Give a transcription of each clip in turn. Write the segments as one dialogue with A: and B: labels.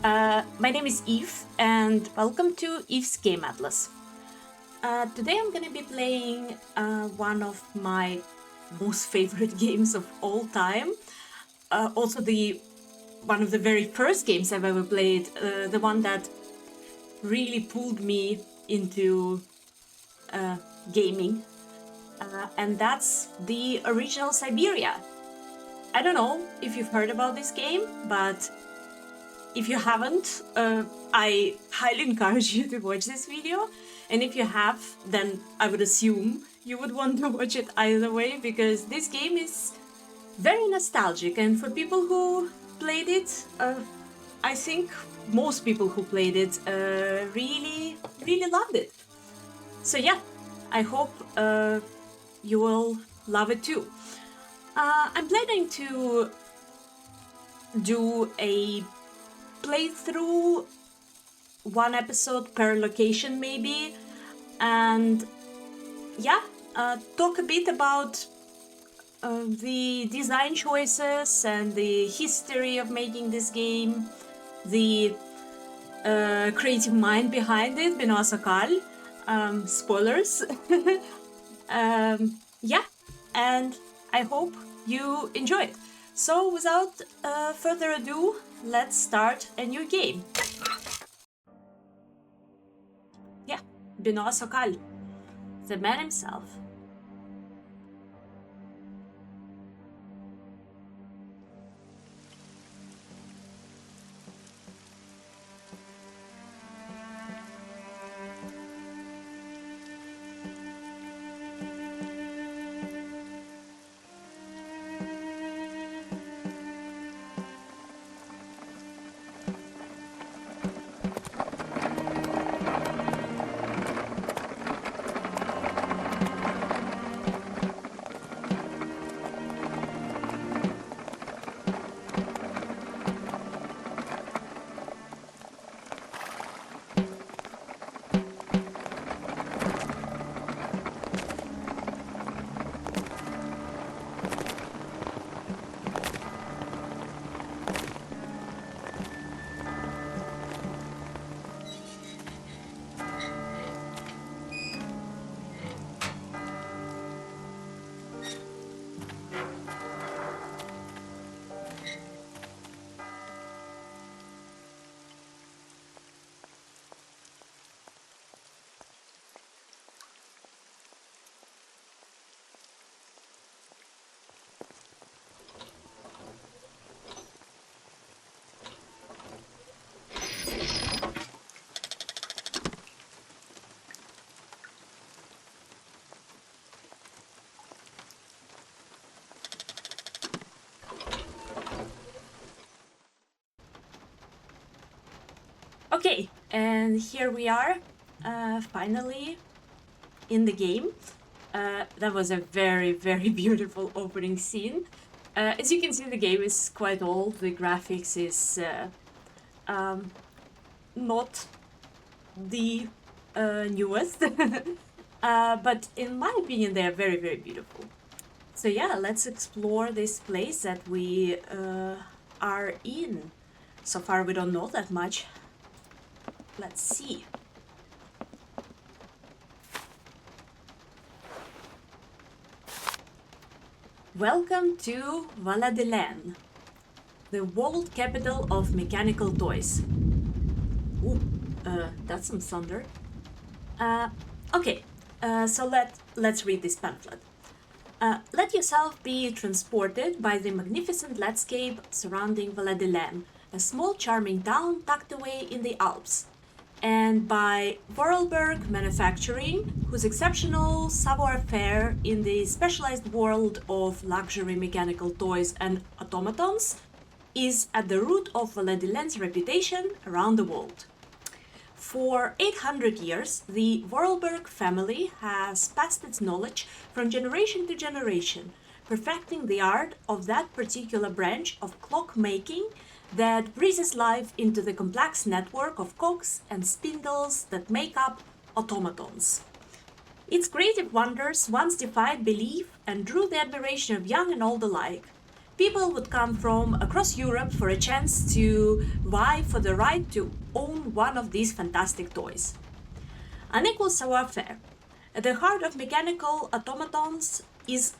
A: My name is Eve, and welcome to Eve's Game Atlas. Today I'm gonna be playing one of my most favorite games of all time. Also, one of the very first games I've ever played, the one that really pulled me into gaming, and that's the original Syberia. I don't know if you've heard about this game, but if you haven't, I highly encourage you to watch this video. And if you have, then I would assume you would want to watch it either way, because this game is very nostalgic. And for people who played it, I think most people who played it really, really loved it. So yeah, I hope you will love it too. I'm planning to do a playthrough, one episode per location maybe, and yeah, talk a bit about the design choices and the history of making this game, the creative mind behind it, Benoît Sokal. Spoilers. Yeah, and I hope you enjoy it. So without further ado, let's start a new game. Yeah, Benoît Sokal, the man himself. Okay, and here we are, finally in the game. That was a very, very beautiful opening scene. As you can see, the game is quite old. The graphics is not the newest, but in my opinion, they are very, very beautiful. So yeah, let's explore this place that we are in. So far, we don't know that much. Let's see. Welcome to Valadilène, the world capital of mechanical toys. Ooh, that's some thunder. Okay, so let's read this pamphlet. Let yourself be transported by the magnificent landscape surrounding Valadilène, a small charming town tucked away in the Alps, and by Voralberg Manufacturing, whose exceptional savoir-faire in the specialized world of luxury mechanical toys and automatons is at the root of Valadilène's reputation around the world. For 800 years, the Voralberg family has passed its knowledge from generation to generation, perfecting the art of that particular branch of clockmaking that breathes life into the complex network of cogs and spindles that make up automatons. Its creative wonders once defied belief and drew the admiration of young and old alike. people would come from across Europe for a chance to vie for the right to own one of these fantastic toys. Unequal savoir-faire. At the heart of mechanical automatons is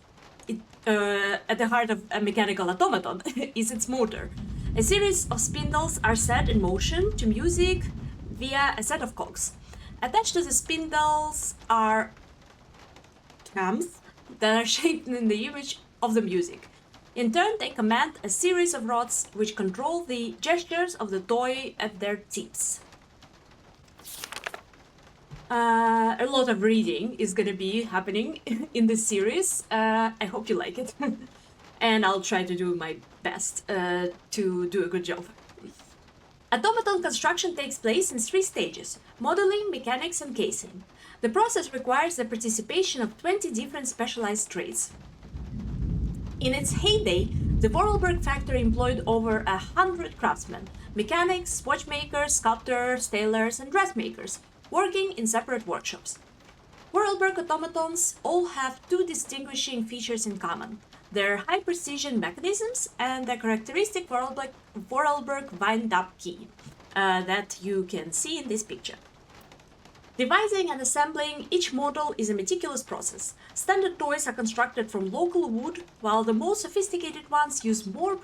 A: at the heart of a mechanical automaton is its motor. A series of spindles are set in motion to music via a set of cogs. Attached to the spindles are cams that are shaped in the image of the music. In turn, they command a series of rods which control the gestures of the toy at their tips. A lot of reading is gonna be happening in this series. I hope you like it. And I'll try to do my best to do a good job. Automaton construction takes place in 3 stages: modeling, mechanics, and casing. The process requires the participation of 20 different specialized trades. In its heyday, the Voralberg factory employed over 100 craftsmen, mechanics, watchmakers, sculptors, tailors, and dressmakers, working in separate workshops. Voralberg automatons all have 2 distinguishing features in common: their high-precision mechanisms and the characteristic Voralberg wind-up key that you can see in this picture. Devising and assembling each model is a meticulous process. Standard toys are constructed from local wood, while the most sophisticated ones use more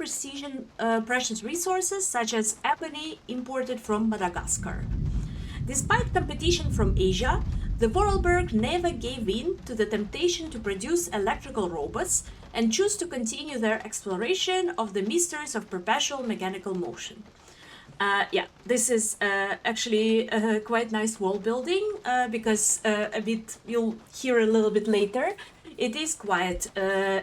A: precious resources such as ebony imported from Madagascar. Despite competition from Asia, the Voralberg never gave in to the temptation to produce electrical robots and chose to continue their exploration of the mysteries of perpetual mechanical motion. This is actually quite nice wall building because you'll hear a little bit later, it is quite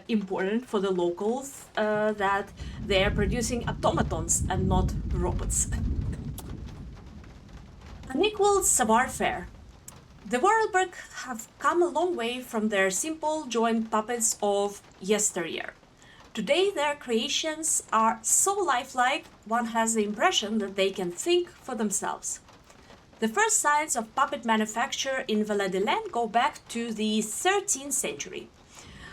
A: important for the locals that they are producing automatons and not robots. Unequal savoir-faire. The Voralberg have come a long way from their simple joint puppets of yesteryear. Today their creations are so lifelike, one has the impression that they can think for themselves. The first signs of puppet manufacture in Valadilène go back to the 13th century.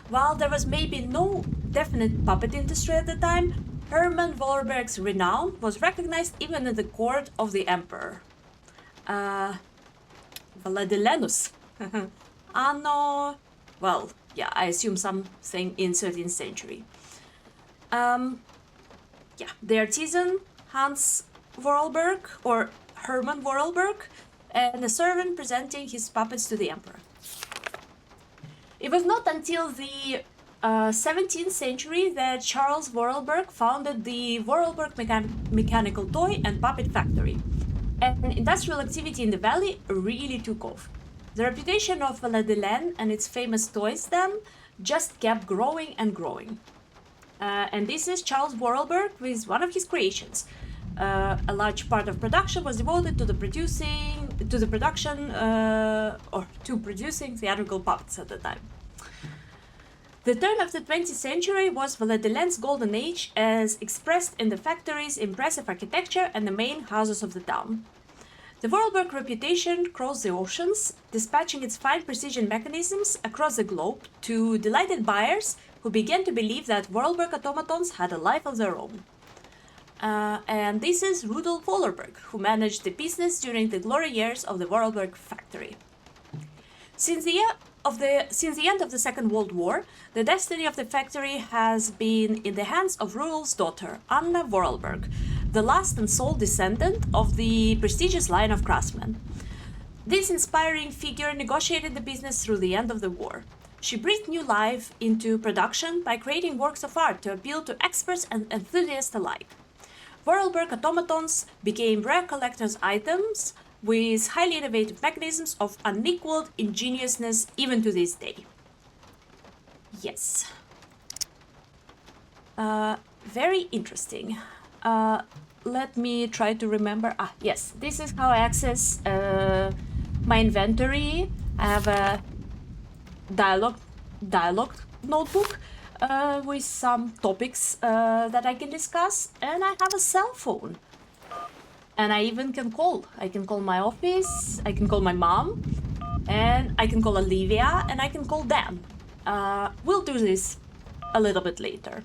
A: While there was maybe no definite puppet industry at the time, Hermann Vorarlberg's renown was recognized even in the court of the emperor. Valadilènus. Anno... I assume something in 13th century. The artisan Hans Vorarlberg, or Hermann Vorarlberg, and a servant presenting his puppets to the emperor. It was not until the 17th century that Charles Vorarlberg founded the Vorarlberg Mechanical Toy and Puppet Factory, and industrial activity in the valley really took off. The reputation of Valadilène and its famous toys then just kept growing and growing. And this is Charles Vorarlberg with one of his creations. A large part of production was devoted to producing theatrical puppets at the time. The turn of the 20th century was Valadilène's golden age, as expressed in the factory's impressive architecture and the main houses of the town. The Vorarlberg reputation crossed the oceans, dispatching its fine precision mechanisms across the globe to delighted buyers who began to believe that Vorarlberg automatons had a life of their own. And this is Rudolf Vorarlberg, who managed the business during the glory years of the Vorarlberg factory. Since the end of the Second World War, the destiny of the factory has been in the hands of Rudolf's daughter, Anna Vorarlberg, the last and sole descendant of the prestigious line of craftsmen. This inspiring figure negotiated the business through the end of the war. She breathed new life into production by creating works of art to appeal to experts and enthusiasts alike. Vorarlberg automatons became rare collector's items with highly innovative mechanisms of unequaled ingeniousness even to this day. Yes. Very interesting. Let me try to remember. Yes, this is how I access my inventory. I have a dialogue notebook with some topics that I can discuss, and I have a cell phone. And I even can call. I can call my office, I can call my mom, and I can call Olivia, and I can call Dan. We'll do this a little bit later.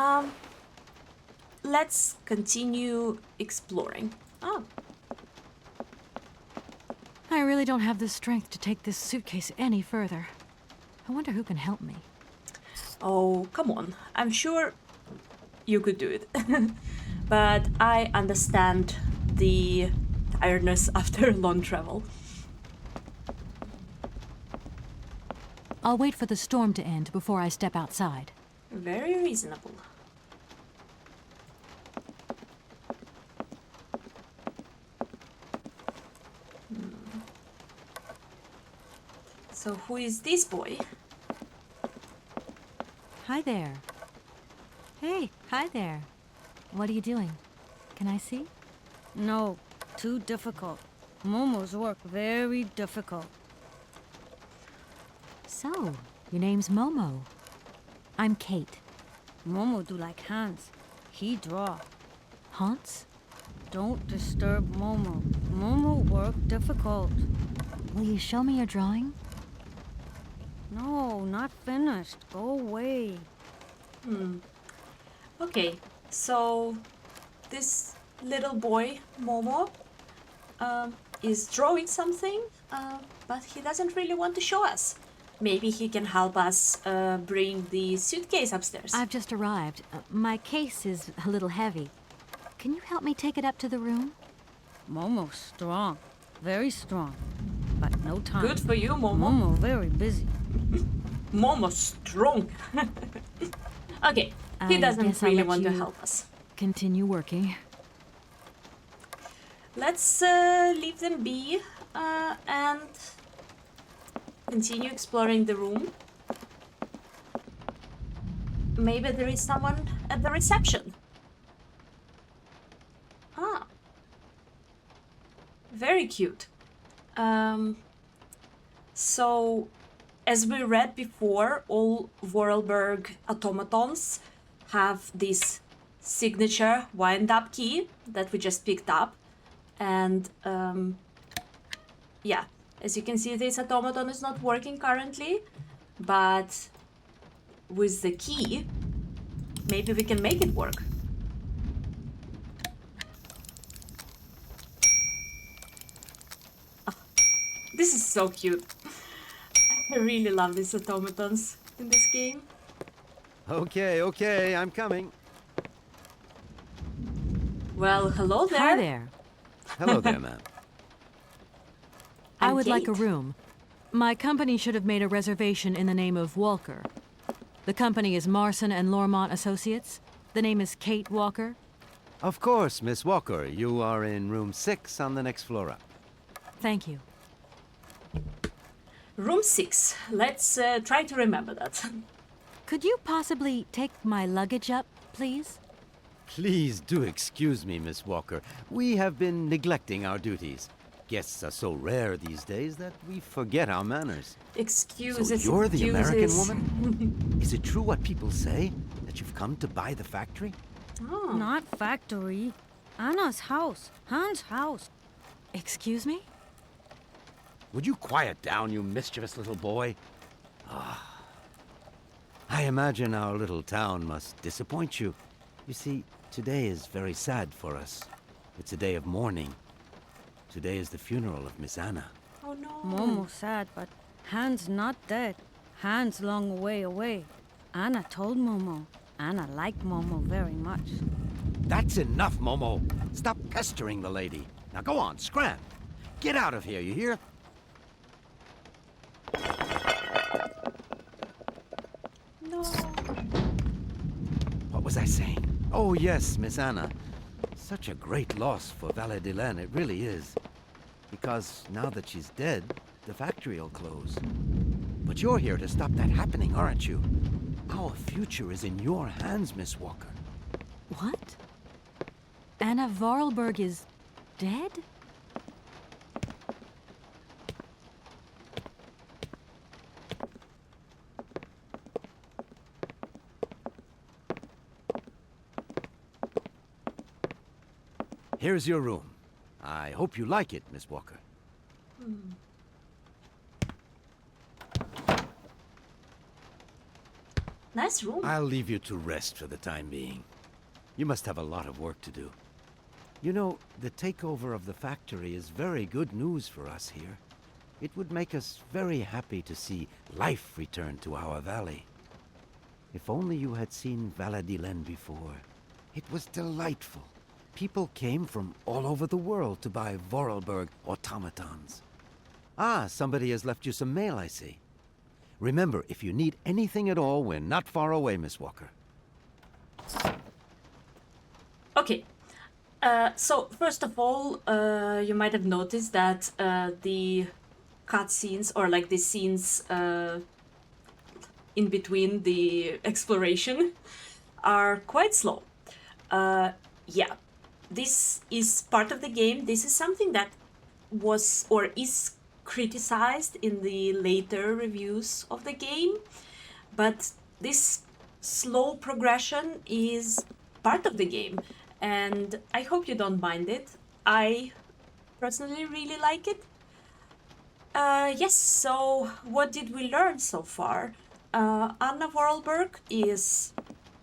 A: Um, let's continue exploring. Oh,
B: I really don't have the strength to take this suitcase any further. I wonder who can help me.
A: oh, come on. I'm sure you could do it. But I understand the tiredness after long travel.
B: I'll wait for the storm to end before I step outside.
A: Very reasonable. So who is this boy?
B: Hi there. Hey, hi there. What are you doing? Can I see?
C: No, too difficult. Momo's work very difficult.
B: So, your name's Momo. I'm Kate.
C: Momo do like Hans. He draw.
B: Hans?
C: Don't disturb Momo. Momo work difficult.
B: Will you show me your drawing?
C: No, not finished. Go away.
A: Okay, so this little boy, Momo, is drawing something, but he doesn't really want to show us. Maybe he can help us bring the suitcase upstairs.
B: I've just arrived. My case is a little heavy. Can you help me take it up to the room?
C: Momo strong. Very strong. But no time.
A: Good for you, Momo.
C: Momo very busy.
A: Momo strong. Okay, he
B: I
A: doesn't
B: guess I'll
A: really
B: let
A: want to
B: you
A: help us.
B: Continue working.
A: Let's leave them be and continue exploring the room. Maybe there is someone at the reception. Ah. Very cute. So, as we read before, all Voralberg automatons have this signature wind-up key that we just picked up. And, yeah, as you can see, this automaton is not working currently, but with the key, maybe we can make it work. Oh, this is so cute. I really love these automatons in this game.
D: Okay, I'm coming.
A: Well, hello there.
B: Hi there.
D: Hello there, ma'am.
B: I
A: I'm
B: would like a
A: Kate.
B: room. My company should have made a reservation in the name of Walker. The company is Marson and Lormont Associates. The name is Kate Walker.
D: Of course, Miss Walker. You are in room 6 on the next floor up.
B: Thank you.
A: Room 6. Let's try to remember that.
B: Could you possibly take my luggage up, please?
D: Please do excuse me, Miss Walker. We have been neglecting our duties. Guests are so rare these days that we forget our manners.
A: Excuses.
D: So you're the American
A: excuses.
D: woman? Is it true what people say? That you've come to buy the factory?
A: Oh.
C: Not factory. Anna's house. Hans' house.
B: Excuse me?
D: Would you quiet down, you mischievous little boy? I imagine our little town must disappoint you. You see, today is very sad for us. It's a day of mourning. Today is the funeral of Miss Anna.
A: Oh no.
C: Momo sad, but Hans not dead. Hans long way away. Anna told Momo. Anna liked Momo very much.
D: That's enough, Momo. Stop pestering the lady. Now go on, scram. Get out of here, you hear?
A: No.
D: What was I saying? Oh, yes, Miss Anna. Such a great loss for Valadilène, it really is. Because now that she's dead, the factory will close. But you're here to stop that happening, aren't you? Our future is in your hands, Miss Walker.
B: What? Anna Voralberg is dead?
D: Here's your room. I hope you like it, Miss Walker.
A: Nice room.
D: I'll leave you to rest for the time being. You must have a lot of work to do. You know, the takeover of the factory is very good news for us here. It would make us very happy to see life return to our valley. If only you had seen Valadilène before. It was delightful. People came from all over the world to buy Voralberg automatons. Ah, somebody has left you some mail, I see. Remember, if you need anything at all, we're not far away, Miss Walker.
A: Okay. So, first of all, you might have noticed that the cutscenes, or like the scenes in between the exploration, are quite slow. Yeah, this is part of the game. This is something that was or is criticized in the later reviews of the game, but this slow progression is part of the game, and I hope you don't mind it. I personally really like it. Yes, so what did we learn so far? Anna Voralberg is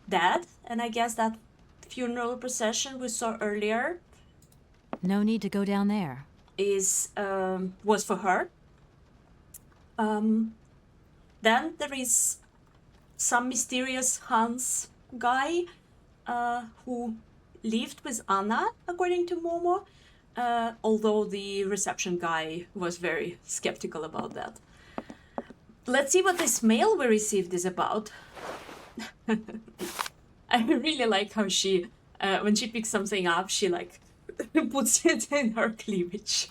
A: dead, and I guess that funeral procession we saw earlier
B: No need to go down there.
A: was for her. Then there is some mysterious Hans guy who lived with Anna, according to Momo, although the reception guy was very skeptical about that. Let's see what this mail we received is about. I really like how she, when she picks something up, she like puts it in her cleavage.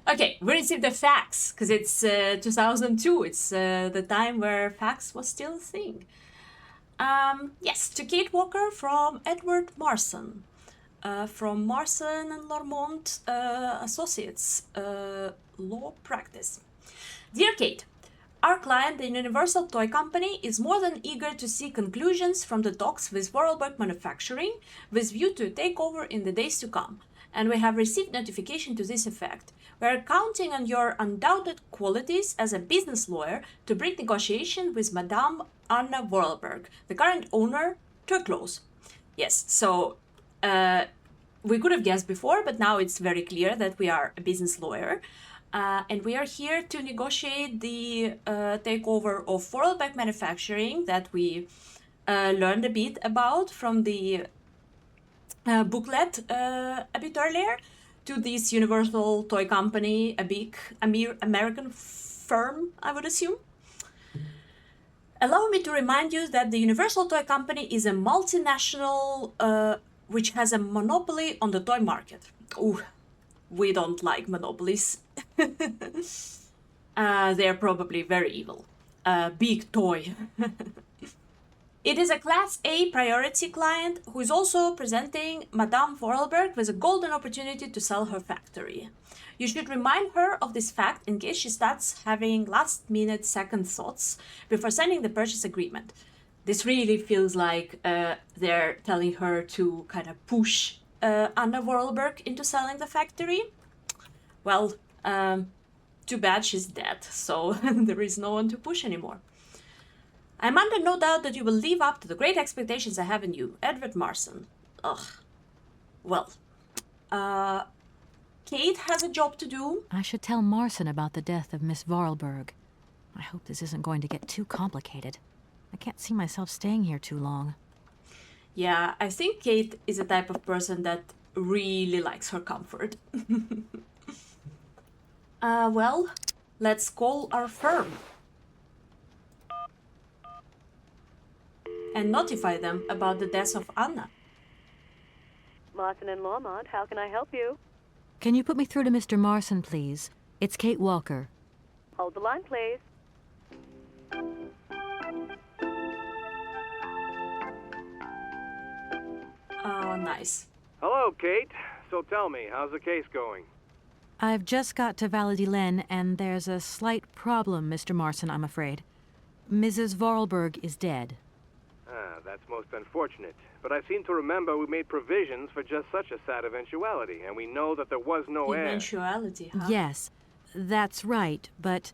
A: Okay, we received a fax, because it's 2002. It's the time where fax was still a thing. Yes, to Kate Walker from Edward Marson. From Marson and Lormont Associates, Law Practice. Dear Kate, our client, the Universal Toy Company, is more than eager to see conclusions from the talks with Voralberg Manufacturing with view to takeover in the days to come, and we have received notification to this effect. We are counting on your undoubted qualities as a business lawyer to bring negotiation with Madame Anna Voralberg, the current owner, to a close. Yes, so we could have guessed before, but now it's very clear that we are a business lawyer. And we are here to negotiate the takeover of Voralberg Manufacturing that we learned a bit about from the booklet a bit earlier, to this Universal Toy Company, a big American firm, I would assume. Allow me to remind you that the Universal Toy Company is a multinational which has a monopoly on the toy market. Ooh, we don't like monopolies. They're probably very evil. Big toy. It is a Class A priority client who is also presenting Madame Voralberg with a golden opportunity to sell her factory. You should remind her of this fact in case she starts having last-minute second thoughts before signing the purchase agreement. This really feels like they're telling her to kind of push Anna Voralberg into selling the factory. Well, too bad she's dead, so there is no one to push anymore. I'm under no doubt that you will live up to the great expectations I have in you, Edward Marson. Ugh. Well, Kate has a job to do.
B: I should tell Marson about the death of Miss Voralberg. I hope this isn't going to get too complicated. I can't see myself staying here too long.
A: Yeah, I think Kate is a type of person that really likes her comfort. Well, let's call our firm and notify them about the death of Anna.
E: Marson and Lormont, how can I help you?
B: Can you put me through to Mr. Marson, please? It's Kate Walker.
E: Hold the line, please.
A: Oh, nice.
F: Hello, Kate. So tell me, how's the case going?
B: I've just got to Valadilène, and there's a slight problem, Mr. Marson, I'm afraid. Mrs. Voralberg is dead.
F: Ah, that's most unfortunate. But I seem to remember we made provisions for just such a sad eventuality, and we know that there was no heir.
A: Eventuality, huh?
B: Yes, that's right, but...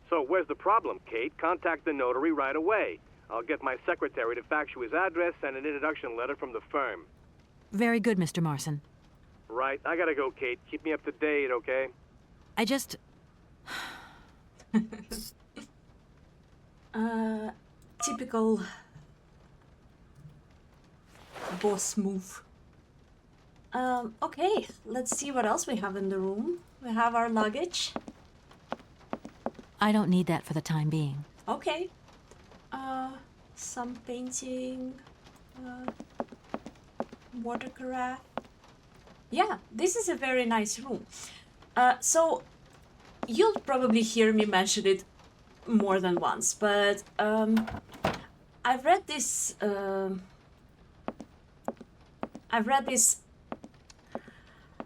F: So where's the problem, Kate? Contact the notary right away. I'll get my secretary to fax you his address and an introduction letter from the firm.
B: Very good, Mr. Marson.
F: Right, I gotta go, Kate. Keep me up to date, okay?
B: I just...
A: Typical boss move. Okay, let's see what else we have in the room. We have our luggage.
B: I don't need that for the time being.
A: Okay. Some painting. Water carafe. Yeah, this is a very nice room. So, you'll probably hear me mention it more than once, but I've read this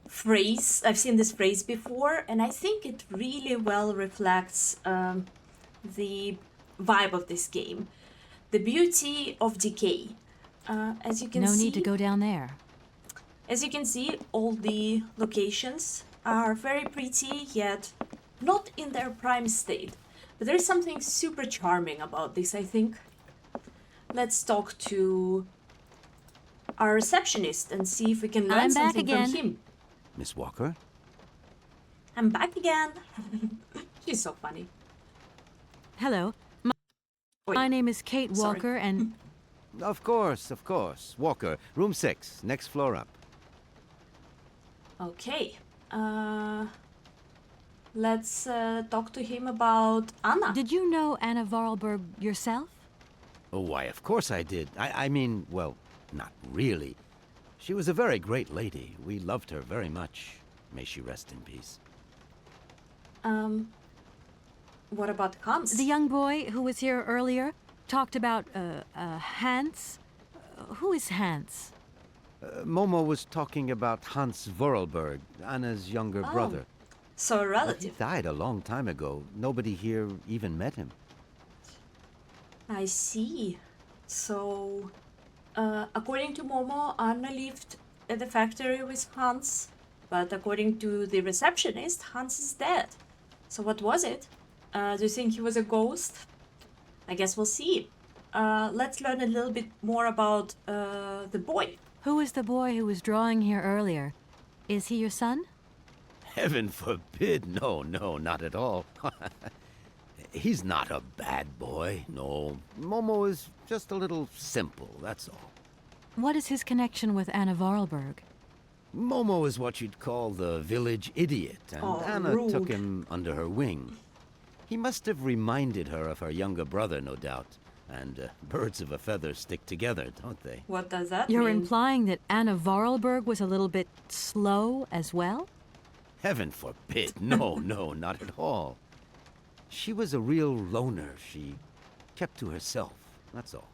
A: phrase, I've seen this phrase before, and I think it really well reflects the vibe of this game. The beauty of decay. As you can
B: No
A: see,
B: need to go down there.
A: as you can see, all the locations are very pretty, yet not in their prime state. But there is something super charming about this, I think. Let's talk to our receptionist and see if we can learn
B: I'm back
A: something
B: again.
A: from him.
D: Miss Walker?
A: I'm back again. She's so funny.
B: Hello. My name is Kate
A: Sorry.
B: Walker, and
D: Of course, of course. Walker, room 6, next floor up.
A: Okay. Let's talk to him about Anna.
B: did you know Anna Voralberg yourself?
D: Oh, why, of course I did. I mean, well, not really. She was a very great lady. We loved her very much. May she rest in peace.
A: What about Hans?
B: The young boy who was here earlier talked about, Hans? Who is Hans?
D: Momo was talking about Hans Voralberg, Anna's younger brother.
A: So a
D: But he
A: relative.
D: died a long time ago. Nobody here even met him.
A: I see. So, according to Momo, Anna lived at the factory with Hans, but according to the receptionist, Hans is dead. So what was it? Do you think he was a ghost? I guess we'll see. Let's learn a little bit more about the boy.
B: Who is the boy who was drawing here earlier? Is he your son?
D: Heaven forbid. No, not at all. He's not a bad boy, no. Momo is just a little simple, that's all.
B: What is his connection with Anna Voralberg?
D: Momo is what you'd call the village idiot, and
A: Oh,
D: Anna took
A: rude.
D: him under her wing. He must have reminded her of her younger brother, no doubt. And birds of a feather stick together, don't they?
A: What does that
B: You're
A: mean?
B: implying that Anna Voralberg was a little bit slow as well?
D: Heaven forbid. No, not at all. She was a real loner. She kept to herself, that's all.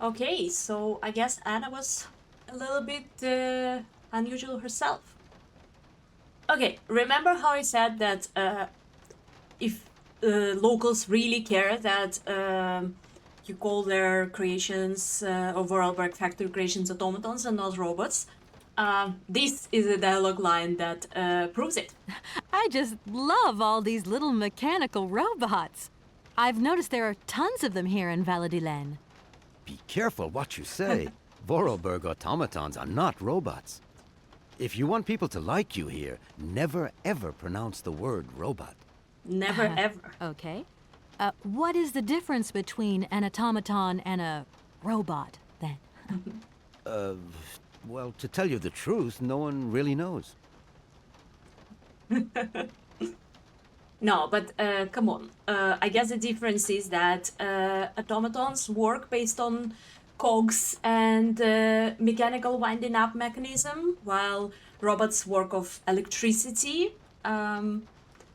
A: Okay, so I guess Anna was a little bit unusual herself. Okay, remember how I said that if locals really care that you call their creations of Vorarlberg factory creations automatons and not robots? This is a dialogue line that proves it.
B: I just love all these little mechanical robots. I've noticed there are tons of them here in Valadilène.
D: Be careful what you say. Vorarlberg automatons are not robots. If you want people to like you here, never ever pronounce the word robot.
A: Never ever.
B: Okay. What is the difference between an automaton and a robot, then?
D: Well, to tell you the truth, no one really knows.
A: No, but come on. I guess the difference is that automatons work based on cogs and mechanical winding up mechanism, while robots work of electricity.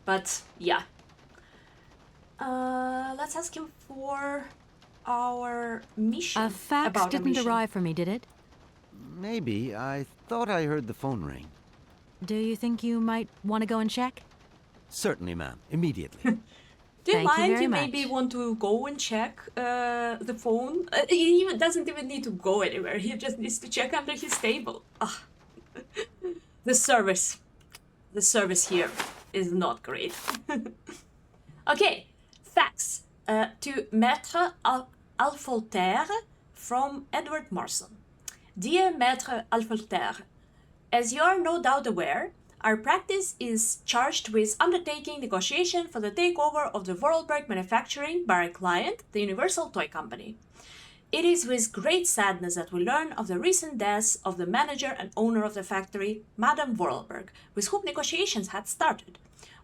A: But yeah. Let's ask him for our mission.
B: A fax
A: about our
B: didn't
A: mission.
B: arrive for me, did it?
D: Maybe. I thought I heard the phone ring.
B: Do you think you might want to go and check?
D: Certainly, ma'am. Immediately.
A: Do you
B: Thank you
A: mind?
B: very
A: You maybe
B: much.
A: want to go and check the phone. He even doesn't even need to go anywhere. He just needs to check under his table. Ah. The service here is not great. Okay, fax. to Maître Alfoltaire from Edward Marson. Dear Maître Alfoltaire, as you are no doubt aware, our practice is charged with undertaking negotiation for the takeover of the Voralberg manufacturing by our client, the Universal Toy Company. It is with great sadness that we learn of the recent death of the manager and owner of the factory, Madame Voralberg, with whom negotiations had started.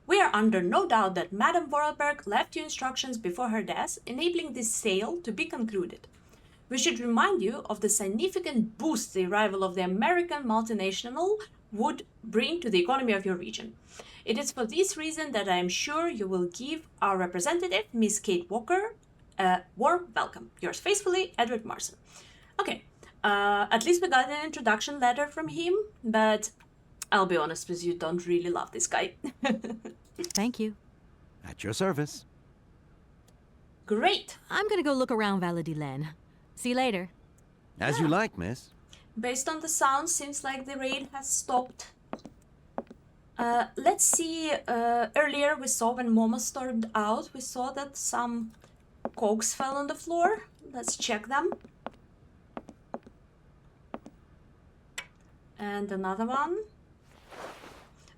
A: We are under no doubt that Madame Voralberg left you instructions before her death, enabling this sale to be concluded. We should remind you of the significant boost the arrival of the American multinational would bring to the economy of your region. It is for this reason that I am sure you will give our representative, Miss Kate Walker, a warm welcome. Yours faithfully, Edward Marson. Okay, at least we got an introduction letter from him, but I'll be honest with you, don't really love this guy.
B: Thank you.
D: At your service.
A: Great.
B: I'm gonna go look around Valadilène. See you later.
D: As you like, miss.
A: Based on the sound, seems like the raid has stopped. Let's see, earlier we saw when Momo stormed out, we saw that some cogs fell on the floor. Let's check them. And another one.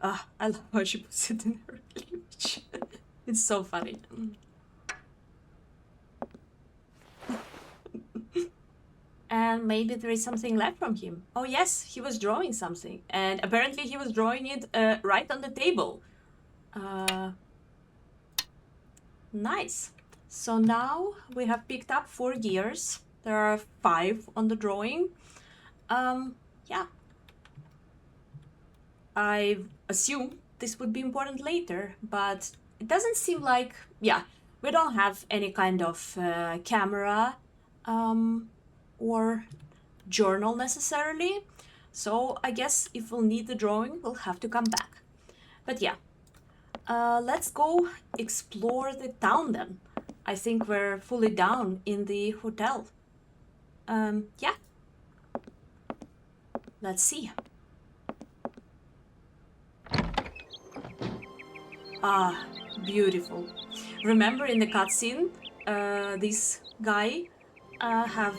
A: Ah, I love how she puts it in her image. It's so funny. And maybe there is something left from him. Oh yes, he was drawing something. And apparently he was drawing it right on the table. Nice. So now we have picked up 4 gears. There are 5 on the drawing. Yeah. I assume this would be important later, but it doesn't seem like... Yeah, we don't have any kind of camera or journal necessarily. So I guess if we'll need the drawing, we'll have to come back. But yeah, let's go explore the town then. I think we're fully down in the hotel. Yeah. Let's see. Ah, beautiful. Remember in the cutscene, this guy have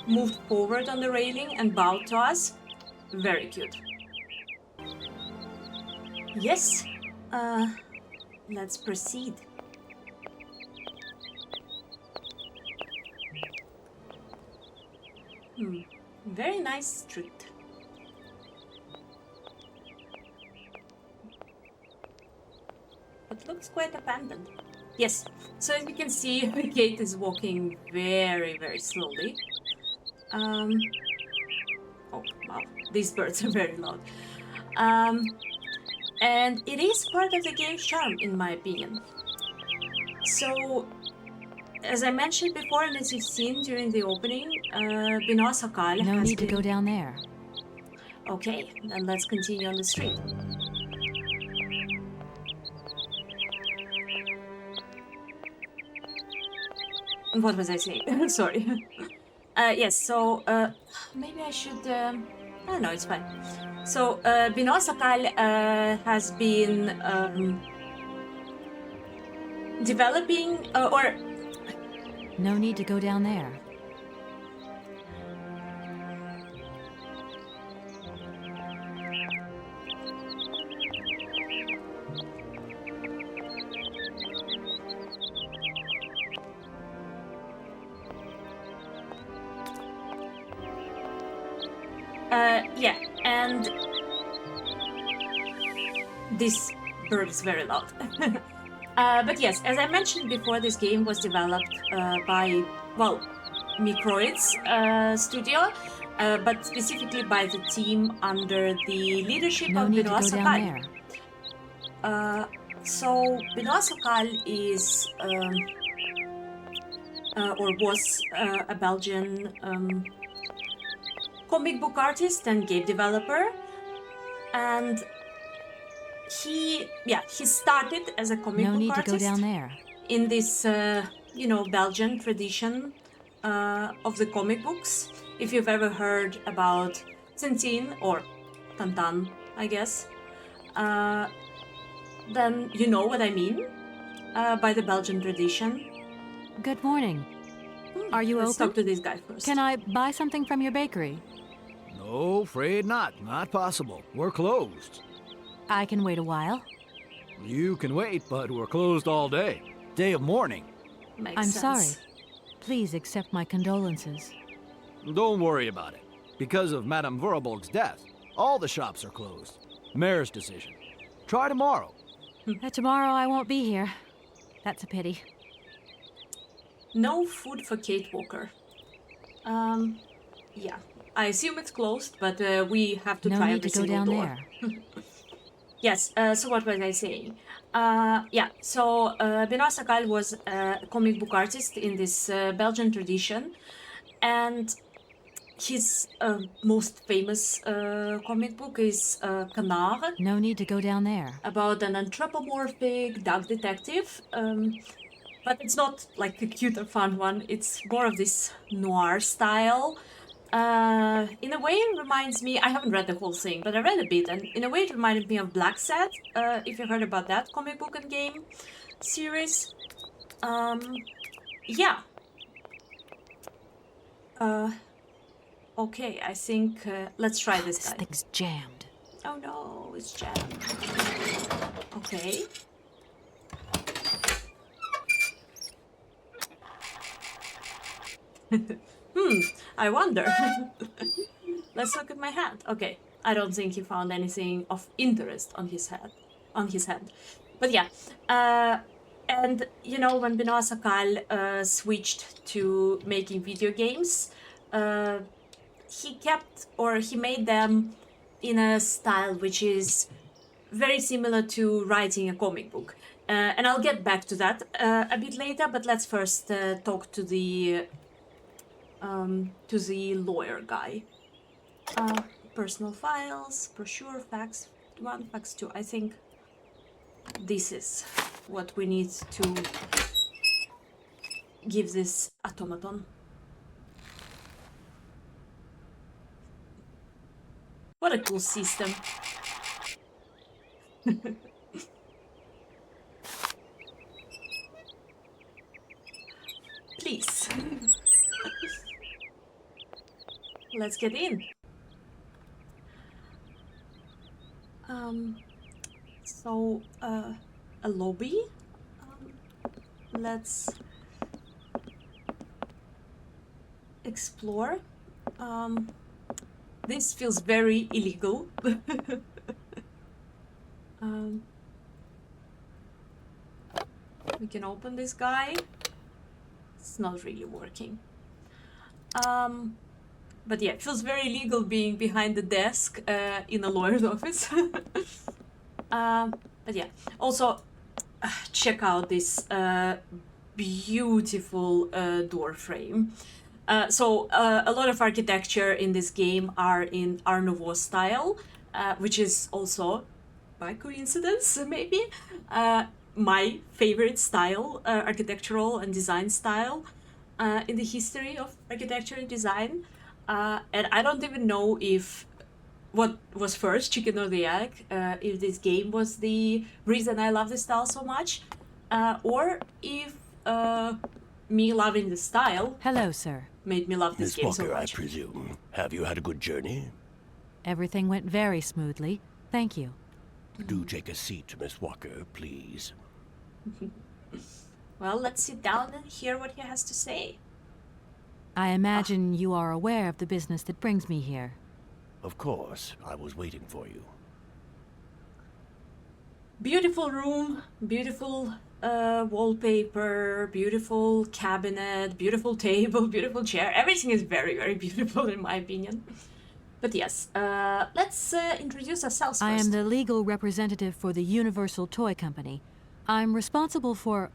A: moved forward on the railing and bowed to us. Very cute. Yes, let's proceed. Very nice street. It looks quite abandoned. Yes, so as you can see, Kate is walking very, very slowly. Oh, wow, these birds are very loud. And it is part of the game's charm, in my opinion. So, as I mentioned before, and as you've seen during the opening, Benoît Sokal
B: No
A: has
B: need to
A: been...
B: go down there.
A: Okay, then let's continue on the street. What was I saying? Sorry. Yes, so maybe I should... I don't know, it's fine. So Benoît Sokal has been developing or...
B: No need to go down there.
A: Yeah, and this bird is very loud. But yes, as I mentioned before, this game was developed by, well, Microids studio, but specifically by the team under the leadership
B: No
A: of
B: need to
A: Benoît
B: go down
A: Sokal.
B: there.
A: So Benoît Sokal is, or was, a Belgian comic book artist and game developer, and he started as a comic
B: No
A: book
B: need to
A: artist
B: go down there.
A: in this Belgian tradition of the comic books. If you've ever heard about Tintin or Tintin, I guess, then you know what I mean by the Belgian tradition.
B: Good morning. Are you
A: Let's
B: open?
A: talk to this guy first.
B: Can I buy something from your bakery?
G: No, afraid not. Not possible. We're closed.
B: I can wait a while.
G: You can wait, but we're closed all day. Day of mourning.
A: Makes
B: I'm
A: sense.
B: sorry. Please accept my condolences.
G: Don't worry about it. Because of Madame Voralberg's death, all the shops are closed. Mayor's decision. Try tomorrow.
B: Tomorrow I won't be here. That's a pity.
A: No food for Kate Walker. Yeah. I assume it's closed, but we have to
B: No
A: try
B: need
A: every
B: to go
A: single
B: down
A: door.
B: there.
A: Yes, so what was I saying? Yeah, so Benoît Sokal was a comic book artist in this Belgian tradition, and his most famous comic book is Canard,
B: No need to go down there.
A: about an anthropomorphic dog detective. But it's not like a cute or fun one, it's more of this noir style. In a way, it reminds me. I haven't read the whole thing, but I read a bit, and in a way, it reminded me of Black Sad. If you heard about that comic book and game series, yeah. Okay, I think let's try this
B: This
A: guy.
B: thing's jammed.
A: Oh no, it's jammed. Okay. I wonder. Let's look at my hand. Okay, I don't think he found anything of interest on his hand. But yeah, and you know, when Benoît Sokal switched to making video games, he made them in a style which is very similar to writing a comic book. And I'll get back to that a bit later, but let's first talk to the lawyer guy. Personal files, brochure, fax 1, fax 2. I think this is what we need to give this automaton. What a cool system. Please. Let's get in. So, a lobby. Let's explore. This feels very illegal. We can open this guy. It's not really working. But yeah, it feels very illegal being behind the desk in a lawyer's office. But yeah, also check out this beautiful door frame. So a lot of architecture in this game are in Art Nouveau style, which is also, by coincidence maybe, my favorite style, architectural and design style in the history of architecture and design. And I don't even know if what was first, chicken or the egg, if this game was the reason I love this style so much, or if me loving the style
B: Hello, sir.
A: made me love this
H: Miss
A: game so
H: Walker, I
A: much.
H: presume. Have you had a good journey?
B: Everything went very smoothly. Thank you.
H: Do take a seat, Miss Walker, please.
A: Well, let's sit down and hear what he has to say.
B: I imagine you are aware of the business that brings me here.
H: Of course, I was waiting for you.
A: Beautiful room, beautiful wallpaper, beautiful cabinet, beautiful table, beautiful chair. Everything is very, very beautiful in my opinion. But yes, let's introduce ourselves first.
B: I am the legal representative for the Universal Toy Company. I'm responsible for...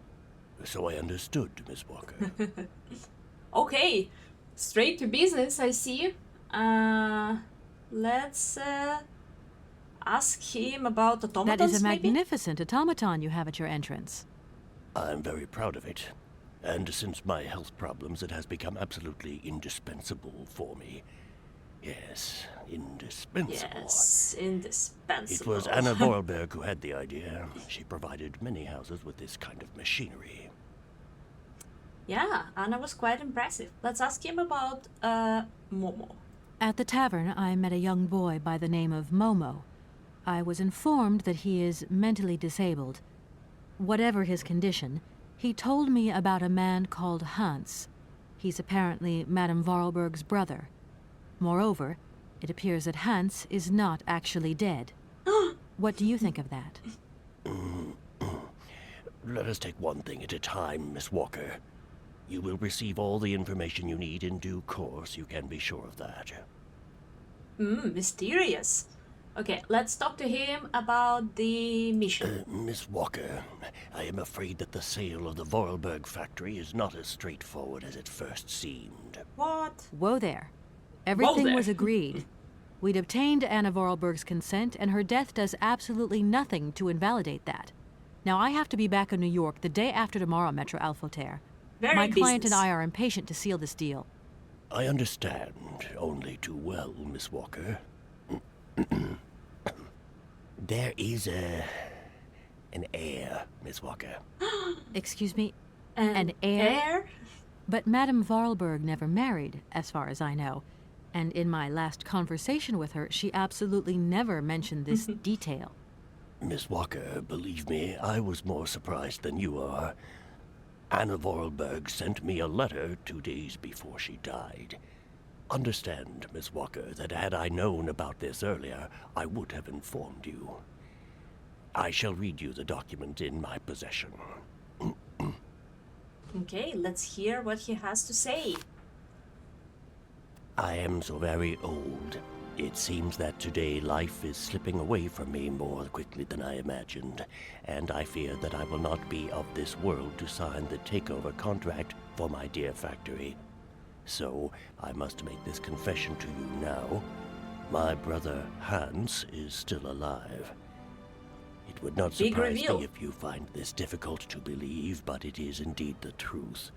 H: So I understood, Miss Walker.
A: Okay, straight to business, I see. Let's ask him about automatons,
B: That is a
A: maybe?
B: magnificent automaton you have at your entrance.
H: I'm very proud of it. And since my health problems, it has become absolutely indispensable for me. Yes, indispensable.
A: Yes, indispensable.
H: It was Anna Voralberg who had the idea. She provided many houses with this kind of machinery.
A: Yeah, Anna was quite impressive. Let's ask him about Momo.
B: At the tavern, I met a young boy by the name of Momo. I was informed that he is mentally disabled. Whatever his condition, he told me about a man called Hans. He's apparently Madame Voralberg's brother. Moreover, it appears that Hans is not actually dead. What do you think of that?
H: Let us take one thing at a time, Miss Walker. You will receive all the information you need in due course, you can be sure of that.
A: Mysterious. Okay, let's talk to him about the mission.
H: Miss Walker, I am afraid that the sale of the Voralberg factory is not as straightforward as it first seemed.
A: What?
B: Whoa there. Everything
A: there.
B: was agreed. We'd obtained Anna Voralberg's consent, and her death does absolutely nothing to invalidate that. Now, I have to be back in New York the day after tomorrow, Metro Alphotaire.
A: Very
B: My client
A: business.
B: and I are impatient to seal this deal.
H: I understand only too well, Miss Walker. There is an heir, Miss Walker.
B: Excuse me?
A: An heir?
B: But Madame Voralberg never married, as far as I know. And in my last conversation with her, she absolutely never mentioned this detail.
H: Miss Walker, believe me, I was more surprised than you are. Anna Voralberg sent me a letter 2 days before she died. Understand, Miss Walker, that had I known about this earlier, I would have informed you. I shall read you the document in my possession.
A: Okay, let's hear what he has to say.
H: I am so very old. It seems that today life is slipping away from me more quickly than I imagined, and I fear that I will not be of this world to sign the takeover contract for my dear factory. So, I must make this confession to you now. My brother Hans is still alive. It would not
A: Big
H: surprise
A: reveal.
H: me if you find this difficult to believe, but it is indeed the truth.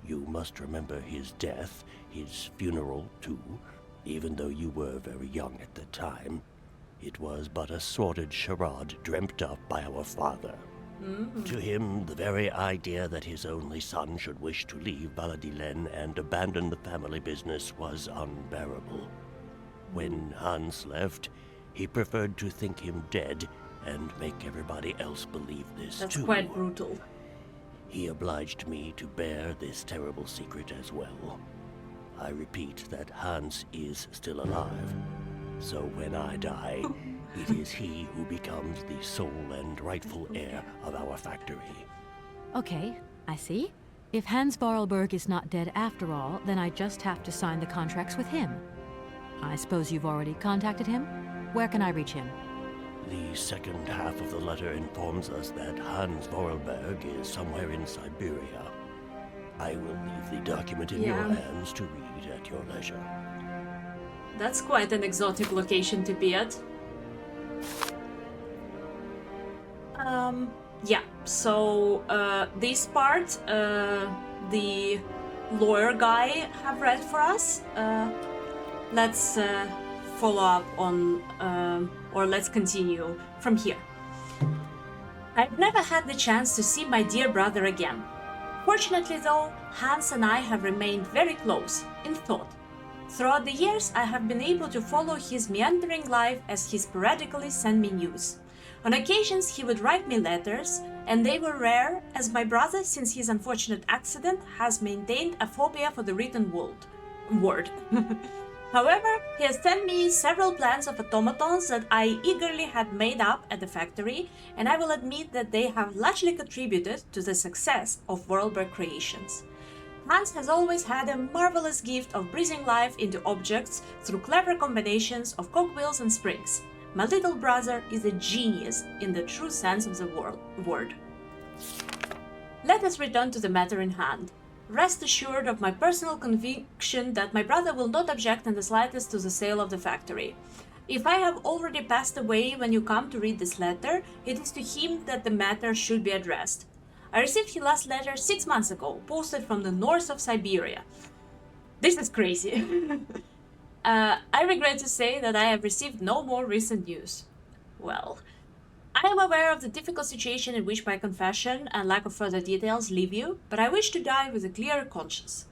H: You must remember his death, his funeral too. Even though you were very young at the time, it was but a sordid charade dreamt up by our father. To him, the very idea that his only son should wish to leave Valadilène and abandon the family business was unbearable. When Hans left, he preferred to think him dead and make everybody else believe this
A: That's
H: too.
A: quite brutal.
H: He obliged me to bear this terrible secret as well. I repeat that Hans is still alive. So when I die, it is he who becomes the sole and rightful heir of our factory.
B: Okay, I see. If Hans Voralberg is not dead after all, then I just have to sign the contracts with him. I suppose you've already contacted him? Where can I reach him?
H: The second half of the letter informs us that Hans Voralberg is somewhere in Syberia. I will leave the document in your hands to read at your leisure.
A: That's quite an exotic location to be at. Yeah, so this part the lawyer guy have read for us. Let's follow up on, or let's continue from here. I've never had the chance to see my dear brother again. Fortunately though, Hans and I have remained very close, in thought. Throughout the years, I have been able to follow his meandering life as he sporadically sent me news. On occasions, he would write me letters, and they were rare, as my brother, since his unfortunate accident, has maintained a phobia for the written word. However, he has sent me several plans of automatons that I eagerly had made up at the factory, and I will admit that they have largely contributed to the success of Voralberg creations. Hans has always had a marvelous gift of breathing life into objects through clever combinations of cogwheels and springs. My little brother is a genius in the true sense of the word. Let us return to the matter in hand. Rest assured of my personal conviction that my brother will not object in the slightest to the sale of the factory. If I have already passed away when you come to read this letter, it is to him that the matter should be addressed. I received his last letter 6 months ago, posted from the north of Syberia. This is crazy. I regret to say that I have received no more recent news. Well, I I am aware of the difficult situation in which my confession and lack of further details leave you, but I wish to die with a clear conscience.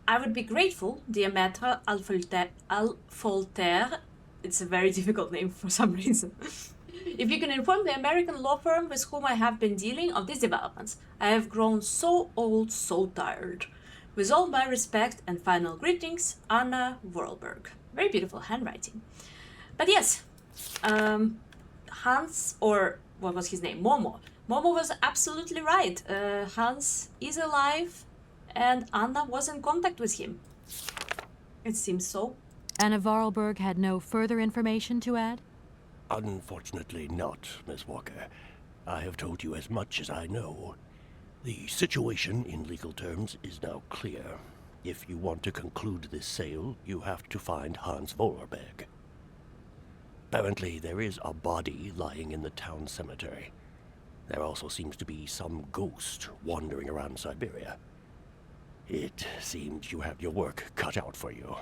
A: I would be grateful, dear Maître Alfolter, it's a very difficult name for some reason, if you can inform the American law firm with whom I have been dealing of these developments. I have grown so old, so tired. With all my respect and final greetings, Anna Voralberg. Very beautiful handwriting. But yes, Hans, or what was his name? Momo. Momo was absolutely right. Hans is alive, and Anna was in contact with him. It seems so.
B: Anna Voralberg had no further information to add?
H: Unfortunately not, Miss Walker. I have told you as much as I know. The situation, in legal terms, is now clear. If you want to conclude this sale, you have to find Hans Voralberg. Apparently, there is a body lying in the town cemetery. There also seems to be some ghost wandering around Syberia. It seems you have your work cut out for you.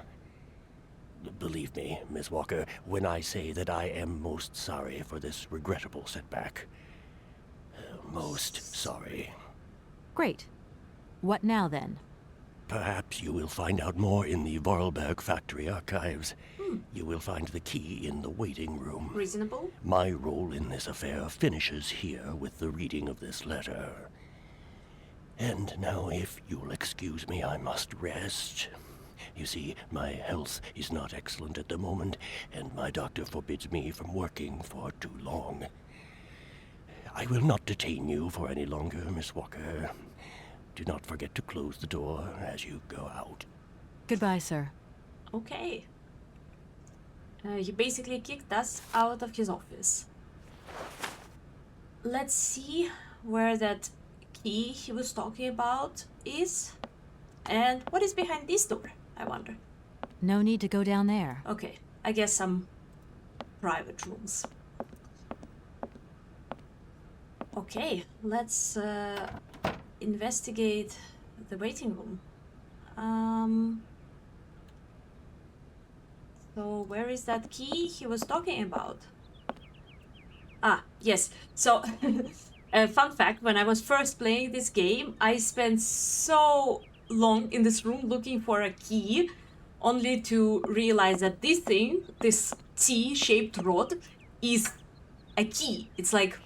H: Believe me, Miss Walker, when I say that I am most sorry for this regrettable setback. Most sorry.
B: Great. What now, then?
H: Perhaps you will find out more in the Voralberg factory archives. You will find the key in the waiting room.
A: Reasonable.
H: My role in this affair finishes here with the reading of this letter. And now, if you'll excuse me, I must rest. You see, my health is not excellent at the moment, and my doctor forbids me from working for too long. I will not detain you for any longer, Miss Walker. Do not forget to close the door as you go out.
B: Goodbye, sir.
A: Okay. He basically kicked us out of his office. Let's see where that key he was talking about is. And what is behind this door, I wonder?
B: No need to go down there.
A: Okay, I guess some private rooms. Okay, let's investigate the waiting room. So where is that key he was talking about? Ah, yes. So, fun fact, when I was first playing this game, I spent so long in this room looking for a key, only to realize that this thing, this T-shaped rod, is a key. It's like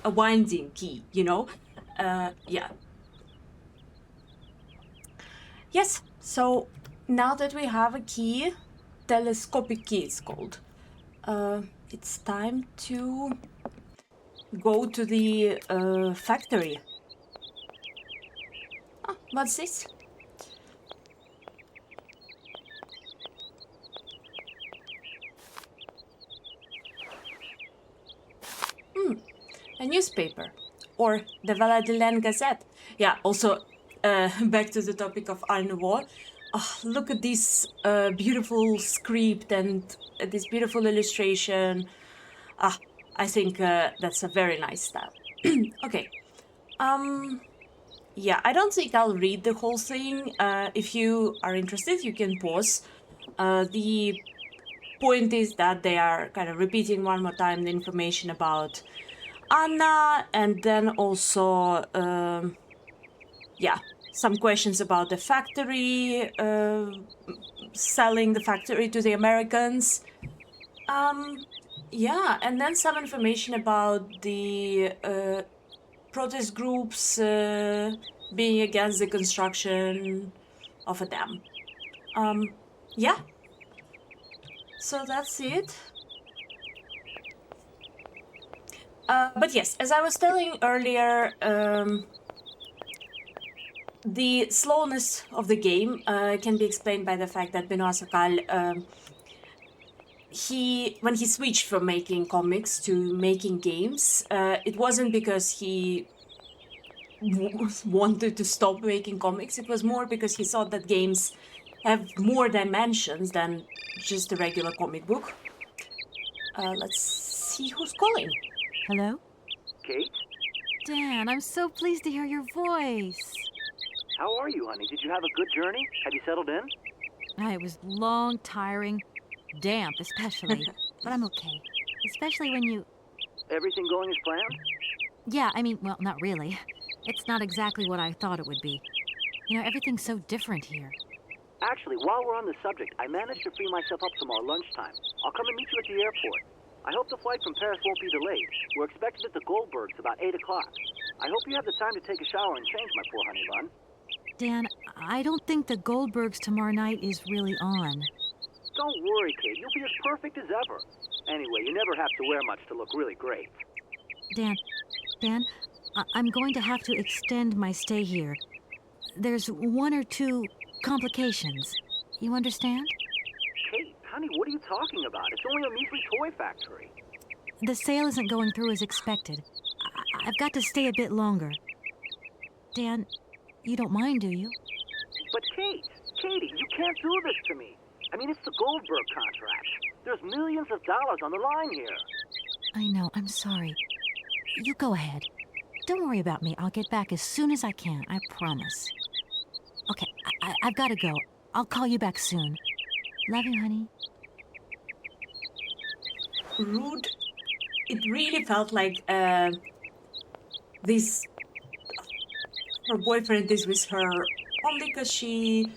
A: a winding key, you know? Yeah. Yes, so now that we have a key, telescopic key it's called, it's time to go to the factory. Ah, what's this? A newspaper, or the Valadilène Gazette. Yeah, also back to the topic of Art Nouveau. Oh, look at this beautiful script and this beautiful illustration. Ah, I think that's a very nice style. Okay. Yeah, I don't think I'll read the whole thing. If you are interested, you can pause. The point is that they are kind of repeating one more time the information about Anna, and then also, yeah, some questions about the factory, selling the factory to the Americans. Yeah, and then some information about the protest groups being against the construction of a dam. Yeah. So that's it. But yes, as I was telling earlier, the slowness of the game can be explained by the fact that Benoît Sokal, when he switched from making comics to making games, it wasn't because he wanted to stop making comics. It was more because he thought that games have more dimensions than just a regular comic book. Let's see who's calling.
B: Hello?
I: Kate?
B: Dan, I'm so pleased to hear your voice.
I: How are you, honey? Did you have a good journey? Have you settled in?
B: It was long, tiring, damp especially, but I'm okay. Especially when you...
I: Everything going as planned?
B: Yeah, I mean, well, not really. It's not exactly what I thought it would be. You know, everything's so different here.
I: Actually, while we're on the subject, I managed to free myself up some more lunchtime. I'll come and meet you at the airport. I hope the flight from Paris won't be delayed. We're expected at the Goldbergs about 8 o'clock. I hope you have the time to take a shower and change, my poor honey bun.
B: Dan, I don't think the Goldbergs tomorrow night is really on.
I: Don't worry, kid. You'll be as perfect as ever. Anyway, you never have to wear much to look really great.
B: Dan, I'm going to have to extend my stay here. There's 1 or 2 complications. You understand?
I: Kate, honey, what are you talking about? It's only a measly toy factory.
B: The sale isn't going through as expected. I've got to stay a bit longer. Dan, you don't mind, do you?
I: But Katie, you can't do this to me. I mean, it's the Goldberg contract. There's millions of dollars on the line here.
B: I know, I'm sorry. You go ahead. Don't worry about me. I'll get back as soon as I can, I promise. Okay, I've got to go. I'll call you back soon. Love you, honey.
A: Rude. It really felt like this. Her boyfriend is with her only because she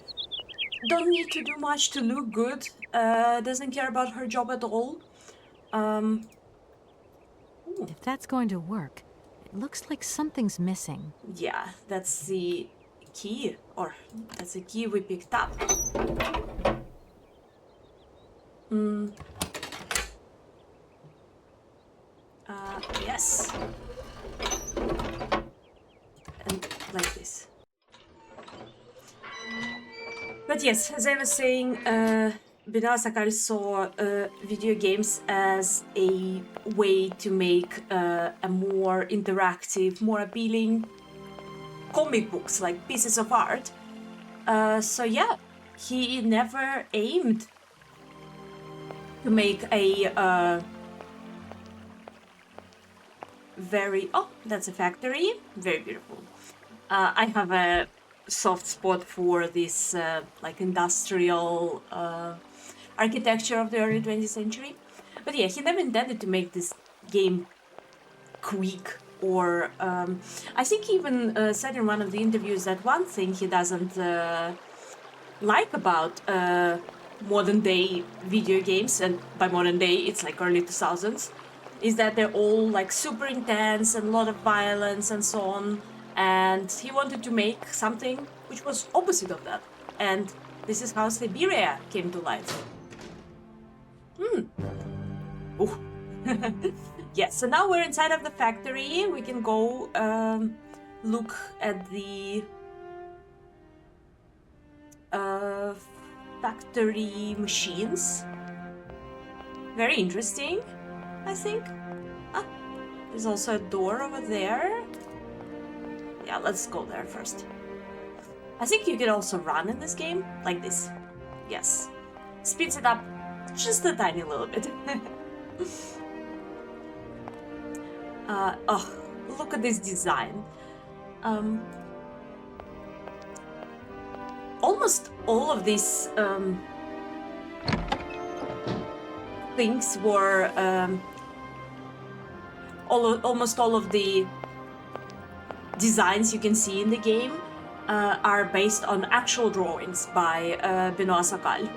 A: don't need to do much to look good. Doesn't care about her job at all.
B: If that's going to work, it looks like something's missing.
A: Yeah, that's the key, or that's the key we picked up. Yes. And like this. But yes, as I was saying, Benoît Sokal saw video games as a way to make a more interactive, more appealing comic books, like pieces of art. So yeah, he never aimed to make a very... Oh, that's a factory. Very beautiful. I have a soft spot for this like industrial architecture of the early 20th century. But yeah, he never intended to make this game quick or... I think he even said in one of the interviews that one thing he doesn't like about modern day video games, and by modern day it's like early 2000s, is that they're all like super intense and a lot of violence and so on. And he wanted to make something which was opposite of that. And this is how Syberia came to life. Oh. Yes, so now we're inside of the factory. We can go look at the factory machines. Very interesting, I think. Ah, there's also a door over there. Yeah, let's go there first. I think you can also run in this game, like this. Yes. Speeds it up just a tiny little bit. Oh, look at this design. Almost all of these things were... almost all of the designs you can see in the game are based on actual drawings by Benoît Sokal.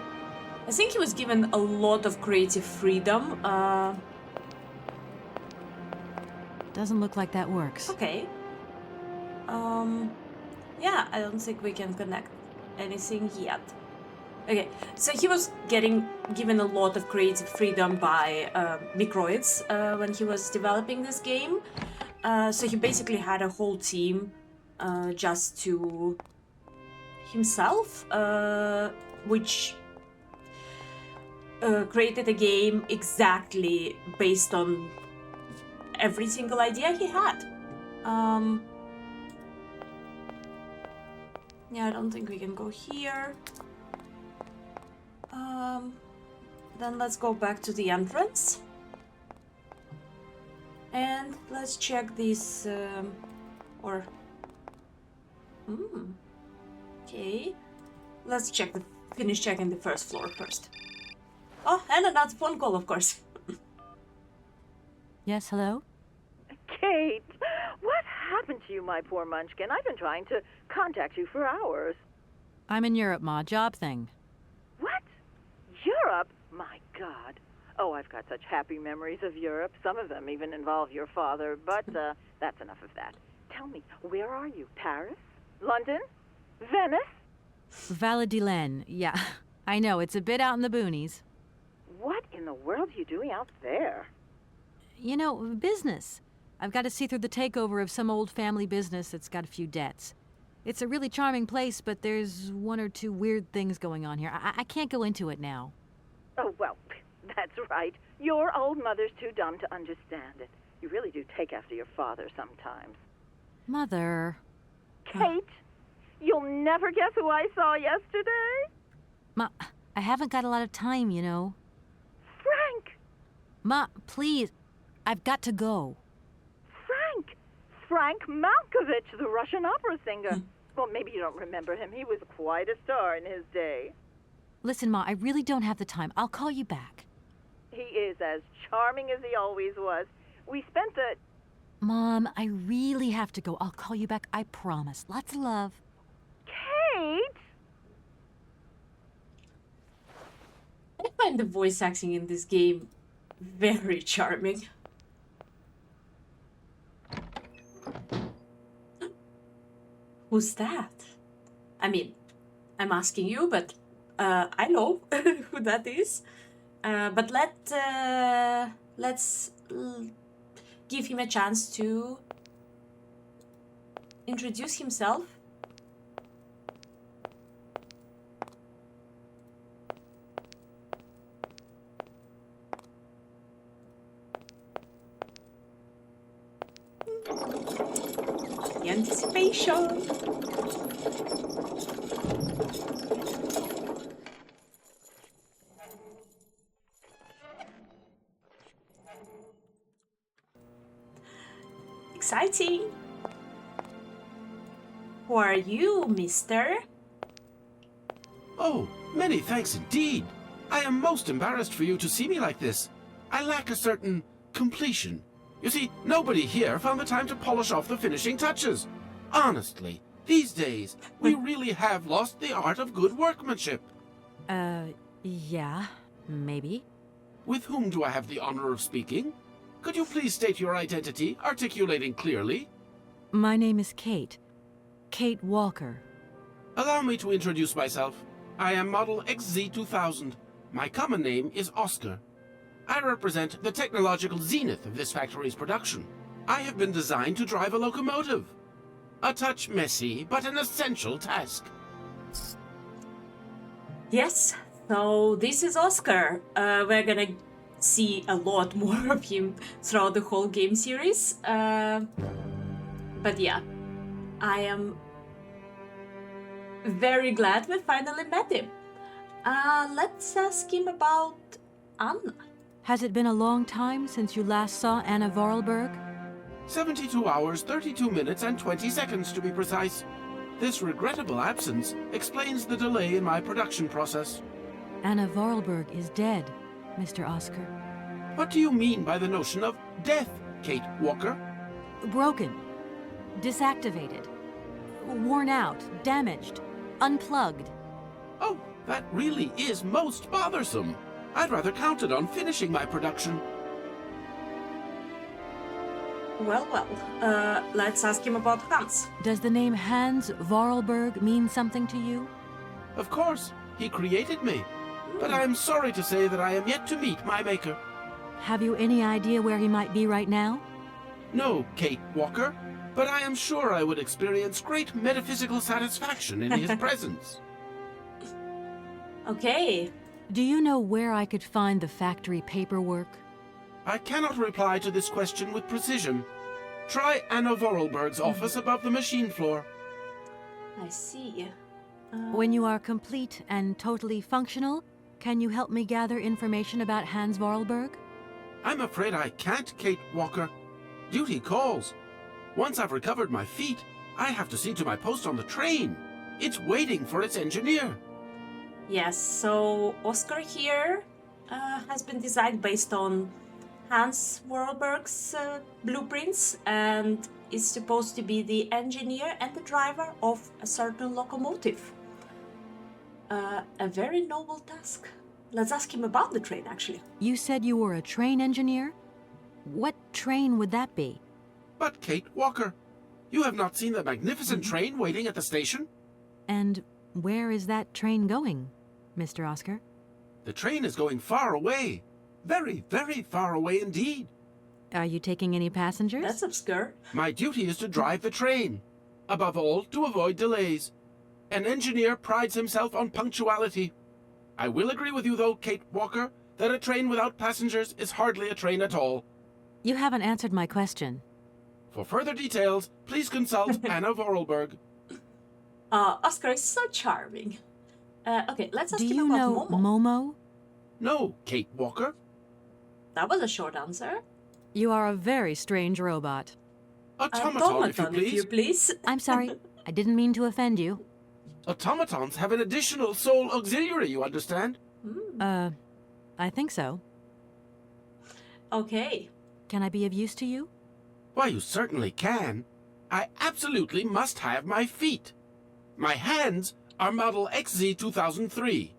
A: I think he was given a lot of creative freedom.
B: Doesn't look like that works.
A: Okay. Yeah, I don't think we can connect anything yet. Okay, so he was given a lot of creative freedom by Microids when he was developing this game. So he basically had a whole team just to himself, which created a game exactly based on every single idea he had. Yeah, I don't think we can go here. Then let's go back to the entrance. And let's check this, okay. Let's finish checking the first floor first. Oh, and another phone call, of course.
B: Yes, hello?
J: Kate, what happened to you, my poor munchkin? I've been trying to contact you for hours.
B: I'm in Europe, Ma. Job thing.
J: What? Europe? My God. Oh, I've got such happy memories of Europe. Some of them even involve your father, but that's enough of that. Tell me, where are you? Paris? London? Venice?
B: Valadilène, yeah. I know, it's a bit out in the boonies.
J: What in the world are you doing out there?
B: You know, business. I've got to see through the takeover of some old family business that's got a few debts. It's a really charming place, but there's one or two weird things going on here. I can't go into it now.
J: Oh, well, that's right. Your old mother's too dumb to understand it. You really do take after your father sometimes.
B: Mother.
J: Kate, you'll never guess who I saw yesterday?
B: Ma, I haven't got a lot of time, you know.
J: Frank!
B: Ma, please. I've got to go.
J: Frank Malkovich, the Russian opera singer. Well, maybe you don't remember him. He was quite a star in his day.
B: Listen, Ma, I really don't have the time. I'll call you back.
J: He is as charming as he always was. We spent the...
B: Mom, I really have to go. I'll call you back, I promise. Lots of love.
J: Kate!
A: I find the voice acting in this game very charming. Who's that? I mean, I'm asking you, but I know who that is. But let's give him a chance to introduce himself. The anticipation. Exciting. Who are you, mister?
K: Oh, many thanks indeed. I am most embarrassed for you to see me like this. I lack a certain completion. You see, nobody here found the time to polish off the finishing touches. Honestly, these days, we really have lost the art of good workmanship.
B: Yeah, maybe.
K: With whom do I have the honor of speaking? Could you please state your identity, articulating clearly?
B: My name is Kate. Kate Walker.
K: Allow me to introduce myself. I am Model XZ2000. My common name is Oscar. I represent the technological zenith of this factory's production. I have been designed to drive a locomotive. A touch messy, but an essential task.
A: Yes, so this is Oscar. We're gonna see a lot more of him throughout the whole game series. But yeah, I am very glad we finally met him. Let's ask him about Anna.
B: Has it been a long time since you last saw Anna Voralberg?
K: 72 hours, 32 minutes, and 20 seconds to be precise. This regrettable absence explains the delay in my production process.
B: Anna Voralberg is dead, Mr. Oscar.
K: What do you mean by the notion of death, Kate Walker?
B: Broken. Disactivated. Worn out. Damaged. Unplugged.
K: Oh, that really is most bothersome. I'd rather counted on finishing my production.
A: Well, let's ask him about Hans.
B: Does the name Hans Voralberg mean something to you?
K: Of course, he created me. But I'm sorry to say that I am yet to meet my maker.
B: Have you any idea where he might be right now?
K: No, Kate Walker, but I am sure I would experience great metaphysical satisfaction in his presence.
A: Okay.
B: Do you know where I could find the factory paperwork?
K: I cannot reply to this question with precision. Try Anna Voralberg's office above the machine floor.
A: I see.
B: When you are complete and totally functional, can you help me gather information about Hans Voralberg?
K: I'm afraid I can't, Kate Walker. Duty calls. Once I've recovered my feet, I have to see to my post on the train. It's waiting for its engineer.
A: Yes, so Oscar here has been designed based on Hans Voralberg's blueprints and is supposed to be the engineer and the driver of a certain locomotive. A very noble task. Let's ask him about the train, actually.
B: You said you were a train engineer? What train would that be?
K: But Kate Walker, you have not seen the magnificent train waiting at the station?
B: And where is that train going, Mr. Oscar?
K: The train is going far away. Very, very far away indeed.
B: Are you taking any passengers?
A: That's obscure.
K: My duty is to drive the train. Above all, to avoid delays. An engineer prides himself on punctuality. I will agree with you, though, Kate Walker, that a train without passengers is hardly a train at all.
B: You haven't answered my question.
K: For further details, please consult Anna Voralberg.
A: Oscar is so charming. Okay, let's ask
B: Do
A: him
B: you
A: about
B: know
A: Momo.
B: Momo?
K: No, Kate Walker.
A: That was a short answer.
B: You are a very strange robot.
K: Automaton, if you please.
B: I'm sorry. I didn't mean to offend you.
K: Automatons have an additional soul auxiliary, you understand?
B: I think so.
A: Okay.
B: Can I be of use to you?
K: Why, you certainly can. I absolutely must have my feet. My hands are model XZ2003.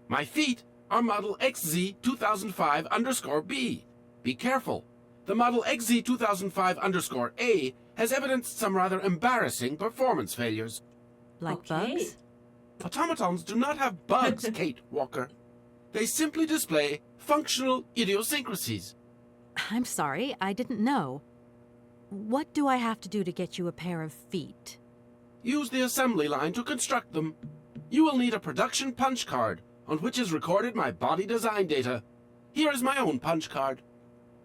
K: My feet are model XZ2005_B. Be careful. The model XZ2005_A has evidenced some rather embarrassing performance failures.
B: Like
A: Okay.
B: bugs?
K: Automatons do not have bugs, Kate Walker. They simply display functional idiosyncrasies.
B: I'm sorry, I didn't know. What do I have to do to get you a pair of feet?
K: Use the assembly line to construct them. You will need a production punch card, on which is recorded my body design data. Here is my own punch card.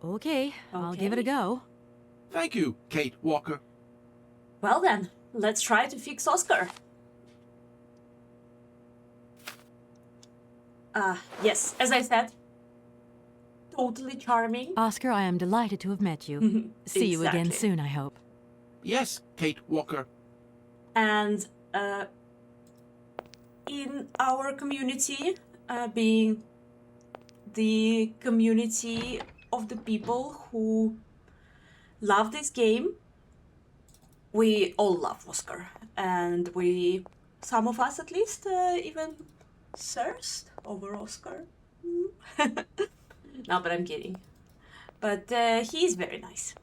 B: Okay, I'll give it a go.
K: Thank you, Kate Walker.
A: Well then, let's try to fix Oscar. Yes, as I said, totally charming.
B: Oscar, I am delighted to have met you. See you again
A: Exactly.
B: soon, I hope.
K: Yes, Kate Walker.
A: And in our community, being the community of the people who love this game, we all love Oscar, and some of us at least, even thirst over Oscar. No, but I'm kidding. But he's very nice.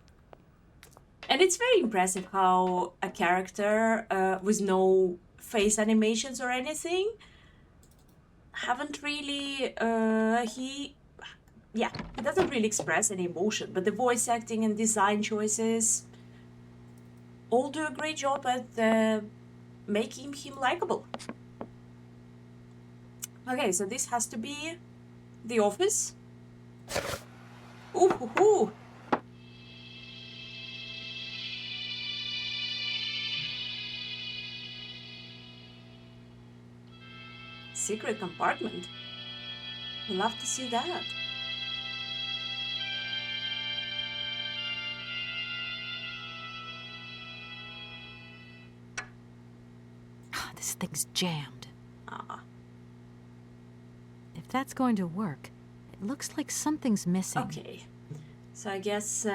A: And it's very impressive how a character with no face animations or anything haven't really, he doesn't really express any emotion, but the voice acting and design choices all do a great job at making him likable. Okay, so this has to be the office. Ooh, hoo, hoo. Secret compartment. We'd love to see that.
B: This thing's jammed.
A: Ah.
B: If that's going to work, it looks like something's missing.
A: Okay. So I guess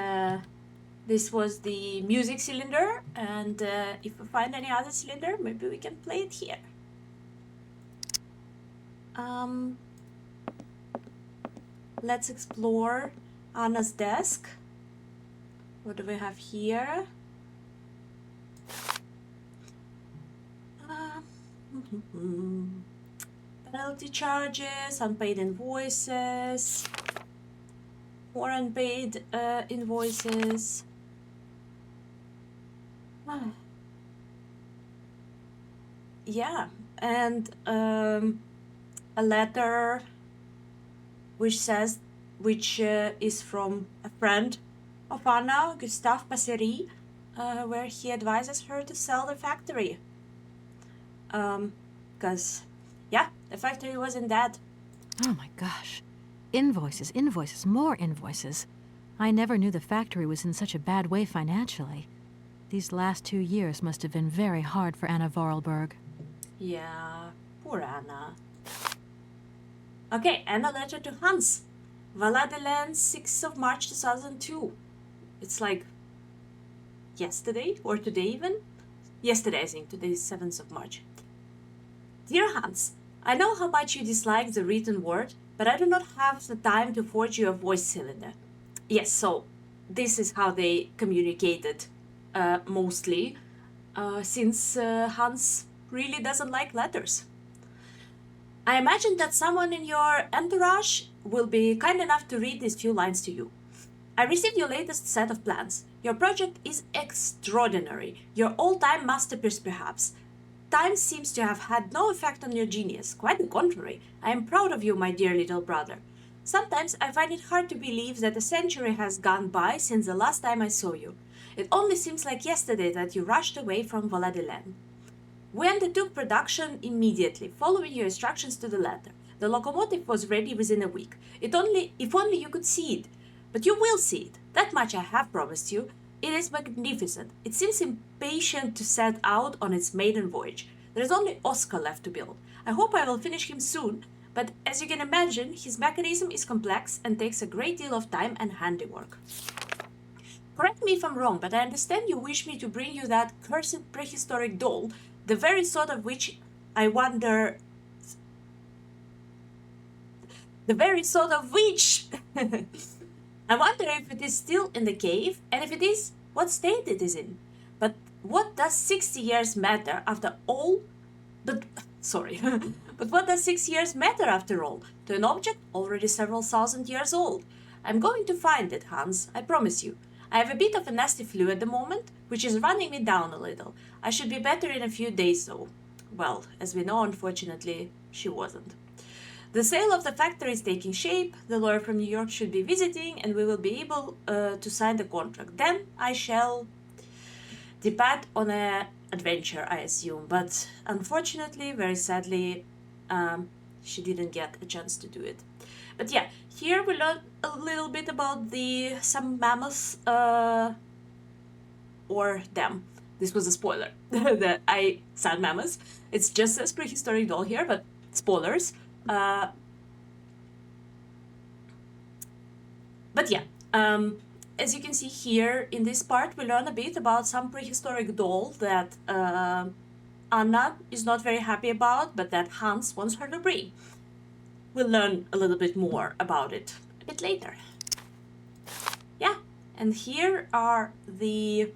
A: this was the music cylinder, and if we find any other cylinder, maybe we can play it here. Let's explore Anna's desk. What do we have here? Penalty charges, unpaid invoices, more unpaid invoices. Yeah, and a letter which is from a friend of Anna, Gustave Passery, where he advises her to sell the factory. Because, yeah, the factory was in debt.
B: Oh my gosh. Invoices, invoices, more invoices. I never knew the factory was in such a bad way financially. These last 2 years must have been very hard for Anna Voralberg.
A: Yeah, poor Anna. Okay, and a letter to Hans. Valadilène, 6th of March 2002. It's like yesterday or today even? Yesterday, I think. Today is 7th of March. Dear Hans, I know how much you dislike the written word, but I do not have the time to forge you a voice cylinder. Yes, so this is how they communicated mostly, since Hans really doesn't like letters. I imagine that someone in your entourage will be kind enough to read these few lines to you. I received your latest set of plans. Your project is extraordinary, your all-time masterpiece perhaps. Time seems to have had no effect on your genius, quite the contrary. I am proud of you, my dear little brother. Sometimes I find it hard to believe that a century has gone by since the last time I saw you. It only seems like yesterday that you rushed away from Valadilène. We undertook production immediately, following your instructions to the letter. The locomotive was ready within a week. If only you could see it. But you will see it. That much I have promised you. It is magnificent. It seems impatient to set out on its maiden voyage. There is only Oscar left to build. I hope I will finish him soon, but as you can imagine, his mechanism is complex and takes a great deal of time and handiwork. Correct me if I'm wrong, but I understand you wish me to bring you that cursed prehistoric doll, the very sort of which I wonder... The very sort of which... I wonder if it is still in the cave, and if it is, what state it is in. But what does 60 years matter after all? But what does 6 years matter after all, to an object already several thousand years old? I'm going to find it, Hans, I promise you. I have a bit of a nasty flu at the moment, which is running me down a little. I should be better in a few days, though. Well, as we know, unfortunately, she wasn't. The sale of the factory is taking shape, the lawyer from New York should be visiting, and we will be able to sign the contract. Then I shall depart on an adventure, I assume. But unfortunately, very sadly, she didn't get a chance to do it. But yeah, here we learn a little bit about some mammoths, or them. This was a spoiler that I said mammoths. It's just a prehistoric doll here, but spoilers. But yeah, as you can see here in this part, we learn a bit about some prehistoric doll that Anna is not very happy about, but that Hans wants her to bring. We'll learn a little bit more about it a bit later. Yeah, and here are the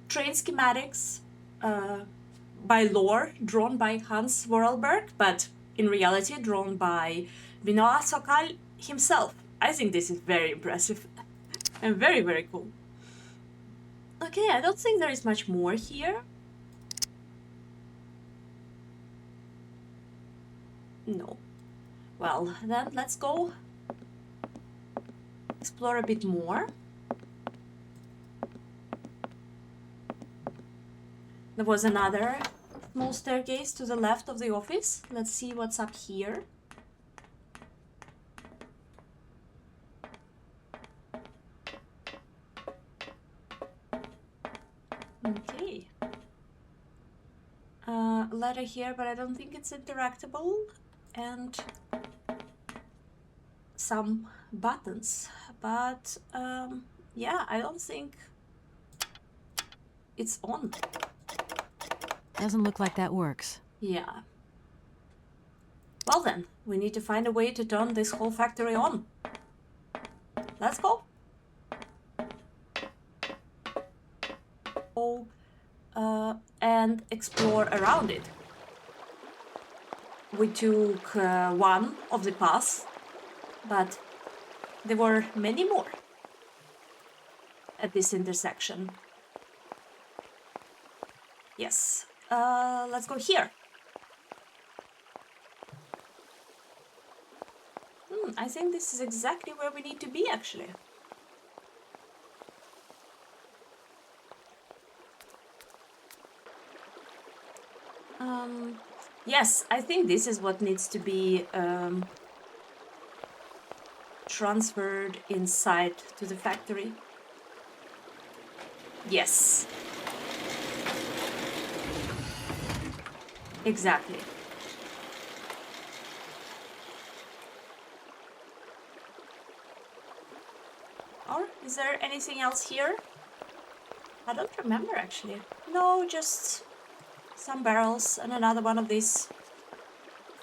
A: train schematics by lore drawn by Hans Voralberg, but in reality drawn by Benoît Sokal himself. I think this is very impressive and very, very cool. Okay, I don't think there is much more here. No. Well, then let's go explore a bit more. There was another small staircase to the left of the office. Let's see what's up here. Okay. Letter here, but I don't think it's interactable. And some buttons. But yeah, I don't think it's on.
B: Doesn't look like that works.
A: Yeah. Well then, we need to find a way to turn this whole factory on. Let's go. And explore around it. We took one of the paths, but there were many more at this intersection. Yes. Let's go here. I think this is exactly where we need to be, actually. Yes, I think this is what needs to be transferred inside to the factory. Yes. Exactly. Or is there anything else here? I don't remember actually. No, just some barrels and another one of these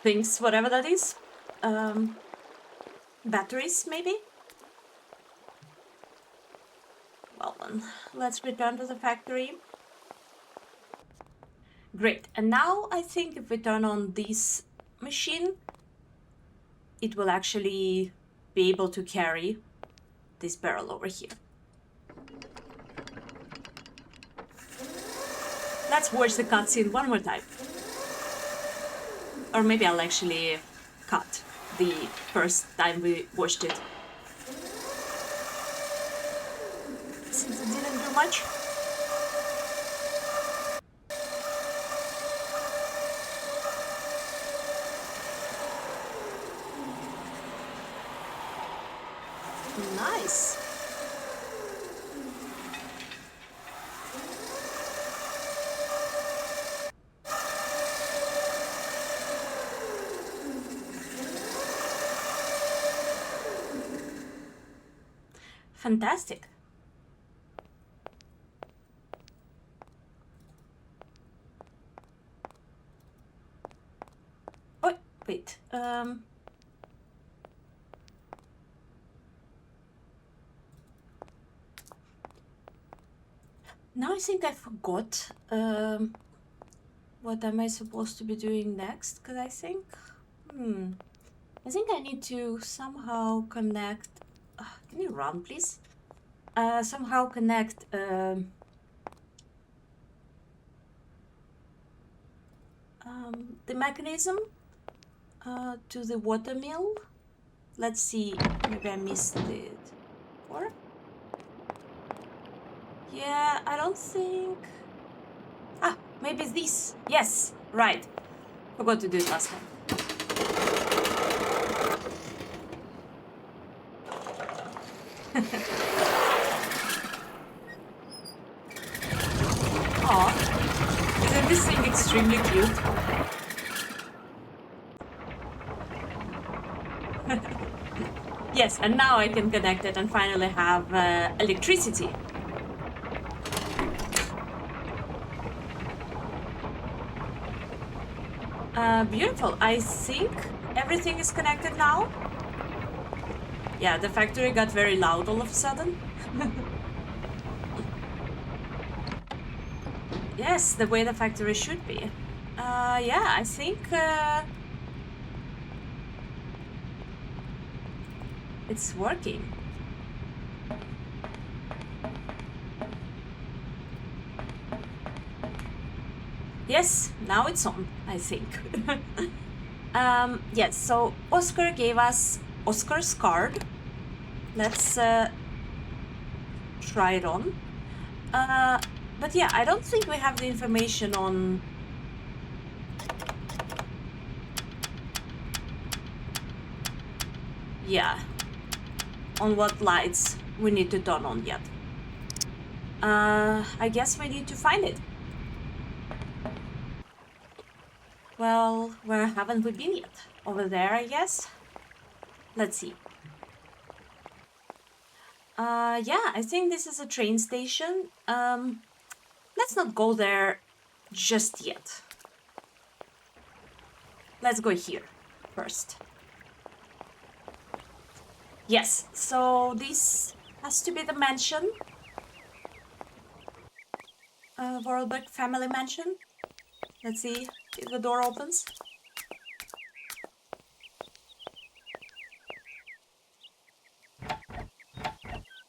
A: things, whatever that is. Batteries, maybe? Well then, let's return to the factory. Great, and now I think if we turn on this machine, it will actually be able to carry this barrel over here. Let's watch the cutscene one more time. Or maybe I'll actually cut the first time we watched it, since it didn't do much. Nice. Fantastic. Oh, wait. Now I think I forgot. What am I supposed to be doing next? Because I think I need to somehow connect. Can you run, please? Somehow connect the mechanism to the water mill. Let's see. Maybe I missed it. Or? Yeah, I don't think. Ah, maybe it's this. Yes, right. Forgot to do it last time. Aw, isn't this thing extremely cute? Yes, and now I can connect it and finally have electricity. Beautiful. I think everything is connected now. Yeah, the factory got very loud all of a sudden. Yes, the way the factory should be. Yeah, I think it's working. Yes, now it's on, I think. Yes, so Oscar gave us Oscar's card. Let's try it on. But yeah, I don't think we have the information on... Yeah, on what lights we need to turn on yet. I guess we need to find it. Well, where haven't we been yet? Over there, I guess? Let's see. Yeah, I think this is a train station. Let's not go there just yet. Let's go here first. Yes, so this has to be the mansion. Voralberg family mansion. Let's see if the door opens.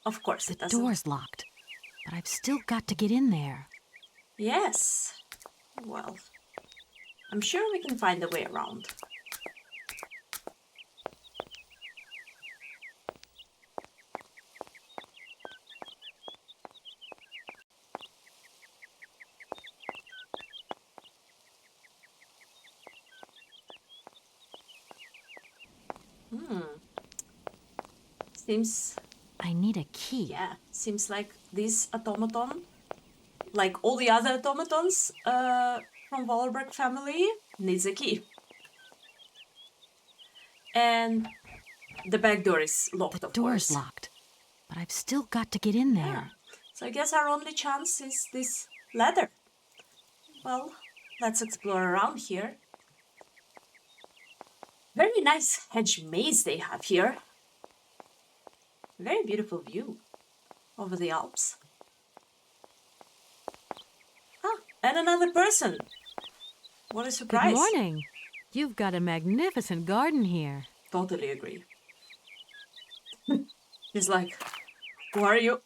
A: Of course it doesn't.
B: The door's locked, but I've still got to get in there.
A: Yes. Well, I'm sure we can find a way around. Seems...
B: I need a key.
A: Yeah, seems like this automaton, like all the other automatons from Voralberg family, needs a key. And the back door is locked, of course.
B: The door's locked, but I've still got to get in there.
A: Yeah. So I guess our only chance is this ladder. Well, let's explore around here. Very nice hedge maze they have here. Very beautiful view over the Alps. Ah, and another person. What a surprise.
B: Good morning. You've got a magnificent garden here.
A: Totally agree. He's like, who are you?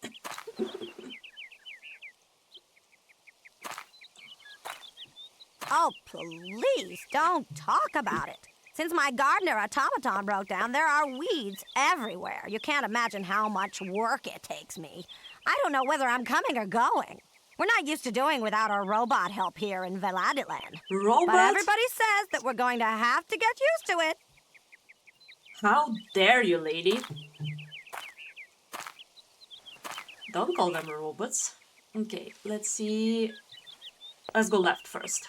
L: Oh, please don't talk about it. Since my gardener automaton broke down, there are weeds everywhere. You can't imagine how much work it takes me. I don't know whether I'm coming or going. We're not used to doing without our robot help here in Valadilène.
A: Robot?
L: But everybody says that we're going to have to get used to it.
A: How dare you, lady? Don't call them robots. Okay, let's see. Let's go left first.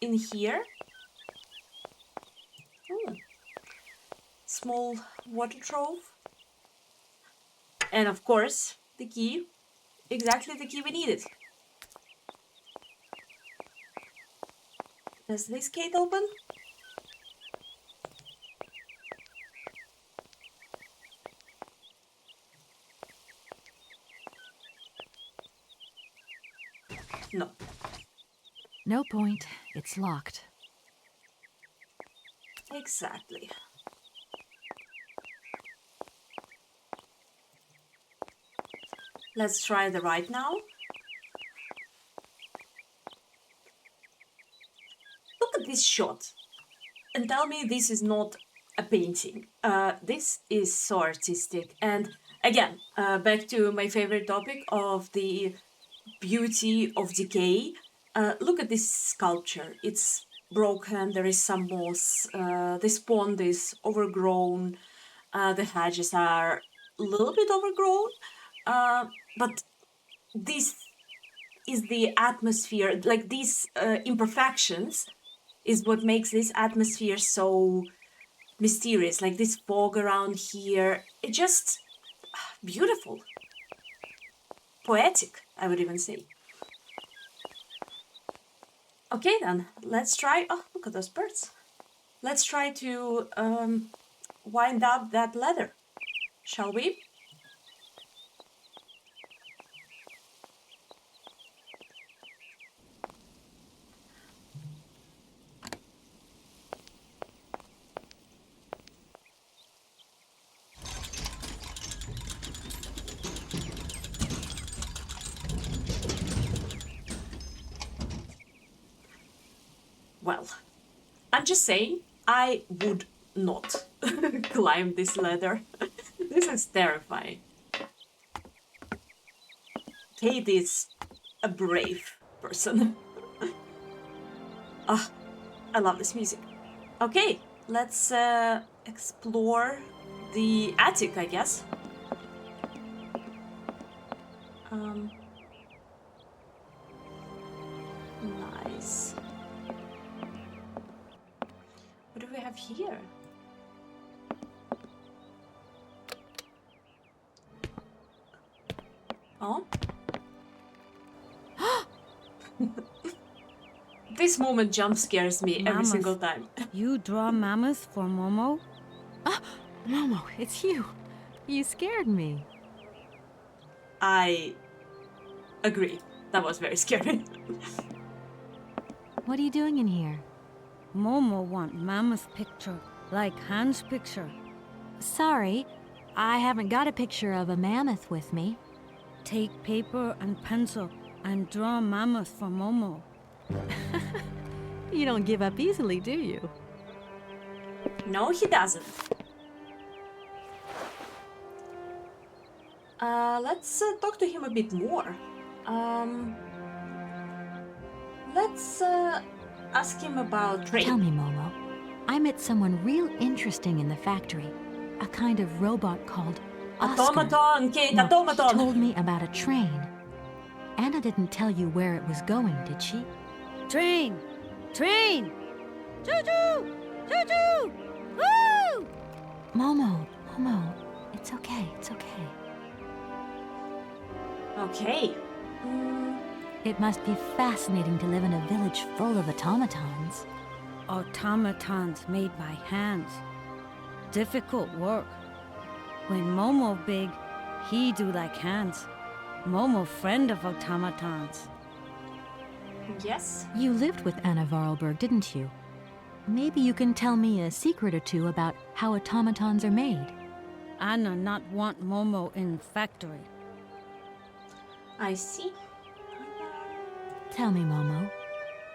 A: In here. Oh. Small water trove. And of course, the key. Exactly the key we needed. Does this gate open? No.
B: No point. It's locked.
A: Exactly. Let's try the right now. Look at this shot. And tell me this is not a painting. This is so artistic. And again, back to my favorite topic of the beauty of decay. Look at this sculpture. It's broken, there is some moss, this pond is overgrown, the hedges are a little bit overgrown, but this is the atmosphere, like these imperfections is what makes this atmosphere so mysterious, like this fog around here. It's just beautiful. Poetic, I would even say. Okay then, let's try... Oh, look at those birds. Let's try to wind up that ladder, shall we? Well, I'm just saying, I would not climb this ladder. This is terrifying. Kate is a brave person. Ah, I love this music. Okay, let's explore the attic, I guess. Nice. What do we have here? Oh? This moment jump scares me every single time.
C: You draw mammoth for Momo?
B: Ah, Momo, it's you. You scared me.
A: I agree. That was very scary.
B: What are you doing in here?
C: Momo want mammoth picture, like Hans picture.
B: Sorry, I haven't got a picture of a mammoth with me.
C: Take paper and pencil and draw mammoth for Momo.
B: You don't give up easily, do you?
A: No, he doesn't. Let's talk to him a bit more. Let's ask him about trade.
B: Tell me, Momo. I met someone real interesting in the factory. A kind of robot called Oscar.
A: Automaton, Kate,
B: No,
A: automaton.
B: She told me about a train. Anna didn't tell you where it was going, did she?
C: Train! Train! Choo-choo!
L: Choo-choo! Woo!
B: Momo, it's okay, it's okay.
A: Okay.
B: It must be fascinating to live in a village full of automatons.
C: Automatons made by hands. Difficult work. When Momo big, he do like hands. Momo friend of automatons.
A: Yes.
B: You lived with Anna Voralberg, didn't you? Maybe you can tell me a secret or two about how automatons are made.
C: Anna not want Momo in factory.
A: I see.
B: Tell me, Momo,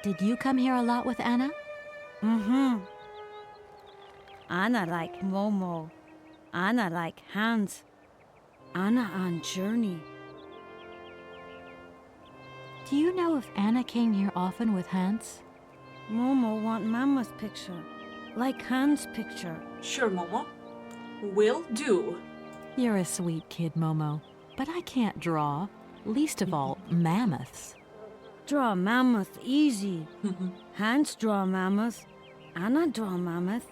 B: did you come here a lot with Anna?
C: Mm-hmm. Anna like Momo. Anna like Hans. Anna on journey.
B: Do you know if Anna came here often with Hans?
C: Momo want Mama's picture, like Hans' picture.
A: Sure, Momo. Will do.
B: You're a sweet kid, Momo, but I can't draw. Least of all, mammoths.
C: Draw mammoth easy. Hans draw mammoth. Anna draw mammoth.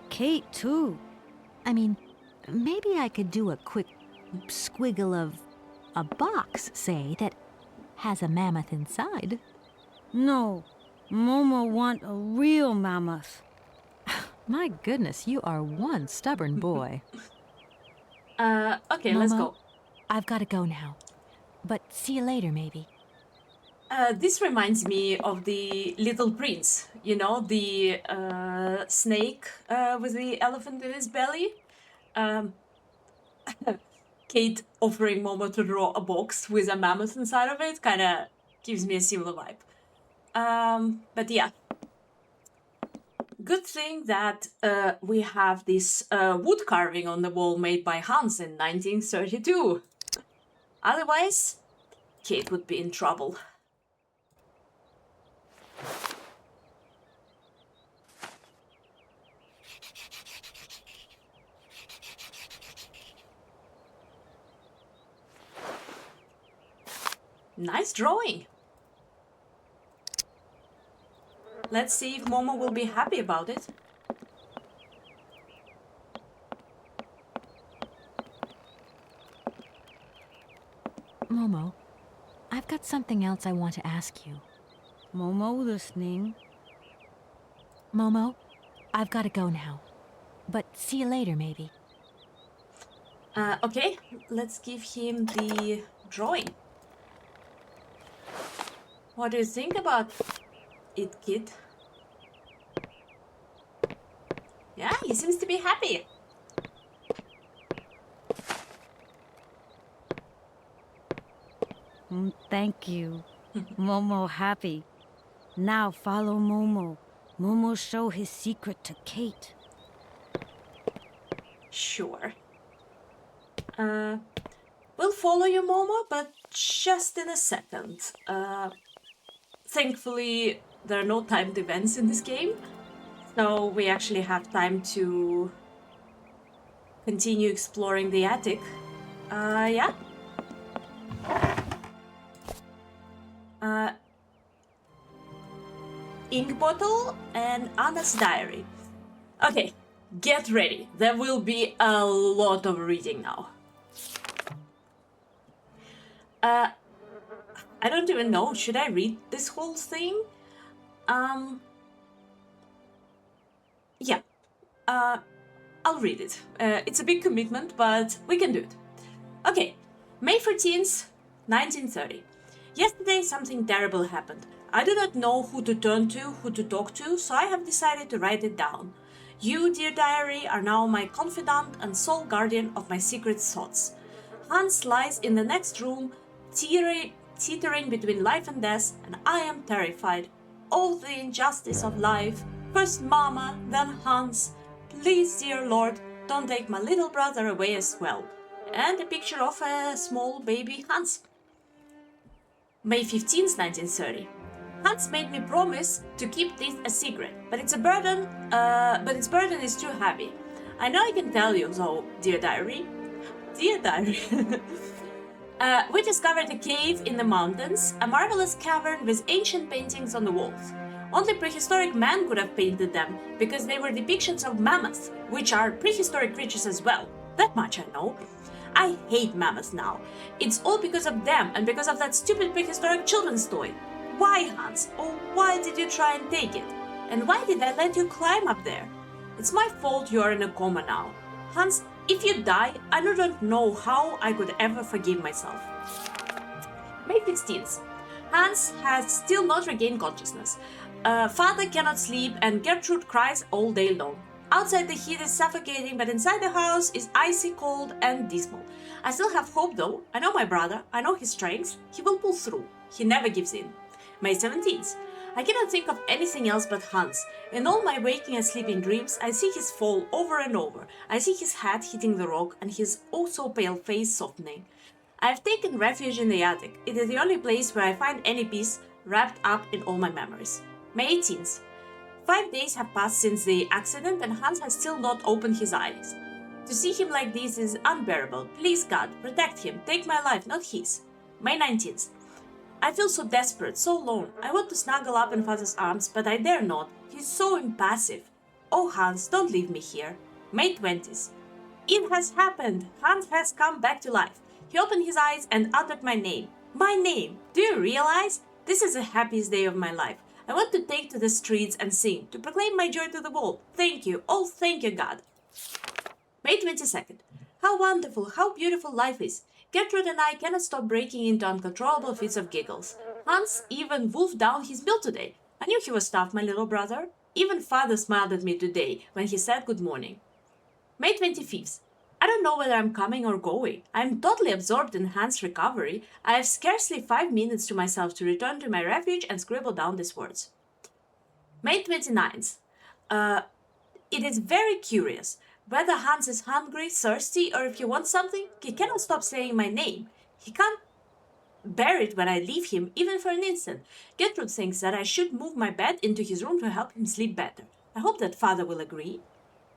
C: Kate too.
B: I mean, maybe I could do a quick squiggle of a box, say, that has a mammoth inside.
C: No, Momo want a real mammoth.
B: My goodness, you are one stubborn boy.
A: Okay,
B: Momo,
A: let's go.
B: I've got to go now. But see you later, maybe.
A: This reminds me of the Little Prince. You know, the snake with the elephant in his belly. Kate offering Momo to draw a box with a mammoth inside of it kind of gives me a similar vibe. But yeah. Good thing that we have this wood carving on the wall made by Hans in 1932. Otherwise, Kate would be in trouble. Nice drawing. Let's see if Momo will be happy about it.
B: Momo, I've got something else I want to ask you.
C: Momo listening.
B: Momo, I've got to go now. But see you later, maybe.
A: Okay, let's give him the drawing. What do you think about it, kid? Yeah, he seems to be happy.
C: Thank you. Momo happy. Now follow Momo. Momo show his secret to Kate.
A: Sure. We'll follow you, Momo, but just in a second. Thankfully, there are no timed events in this game, so we actually have time to continue exploring the attic. Yeah. Ink bottle and Anna's diary. Okay, get ready. There will be a lot of reading now. I don't even know. Should I read this whole thing? Yeah. I'll read it. It's a big commitment, but we can do it. Okay. May 14th, 1930. Yesterday something terrible happened. I do not know who to turn to, who to talk to, so I have decided to write it down. You, dear diary, are now my confidant and sole guardian of my secret thoughts. Hans lies in the next room, teetering between life and death, and I am terrified. Oh, the injustice of life. First Mama, then Hans. Please, dear Lord, don't take my little brother away as well. And a picture of a small baby Hans. May 15th, 1930. Hans made me promise to keep this a secret, but its burden is too heavy. I know I can tell you, though, dear diary. Dear diary. We discovered a cave in the mountains, a marvelous cavern with ancient paintings on the walls. Only prehistoric man could have painted them, because they were depictions of mammoths, which are prehistoric creatures as well. That much I know. I hate mammoths now. It's all because of them and because of that stupid prehistoric children's toy. Why, Hans? Oh, why did you try and take it? And why did I let you climb up there? It's my fault you are in a coma now. Hans, if you die, I don't know how I could ever forgive myself. May 16th. Hans has still not regained consciousness. Father cannot sleep and Gertrude cries all day long. Outside the heat is suffocating, but inside the house is icy cold and dismal. I still have hope though. I know my brother, I know his strengths. He will pull through. He never gives in. May 17th. I cannot think of anything else but Hans. In all my waking and sleeping dreams, I see his fall over and over. I see his head hitting the rock and his oh-so-pale face softening. I have taken refuge in the attic. It is the only place where I find any peace wrapped up in all my memories. May 18th. 5 days have passed since the accident and Hans has still not opened his eyes. To see him like this is unbearable. Please God, protect him. Take my life, not his. May 19th. I feel so desperate, so alone. I want to snuggle up in Father's arms, but I dare not. He's so impassive. Oh, Hans, don't leave me here. May 20th. It has happened. Hans has come back to life. He opened his eyes and uttered my name. My name! Do you realize? This is the happiest day of my life. I want to take to the streets and sing, to proclaim my joy to the world. Thank you, oh thank you, God. May 22nd. How wonderful, how beautiful life is. Gertrude and I cannot stop breaking into uncontrollable fits of giggles. Hans even wolfed down his bill today. I knew he was tough, my little brother. Even Father smiled at me today when he said good morning. May 25th. I don't know whether I'm coming or going. I'm totally absorbed in Hans' recovery. I have scarcely 5 minutes to myself to return to my refuge and scribble down these words. May 29th. It is very curious. Whether Hans is hungry, thirsty, or if he wants something, he cannot stop saying my name. He can't bear it when I leave him, even for an instant. Gertrude thinks that I should move my bed into his room to help him sleep better. I hope that Father will agree.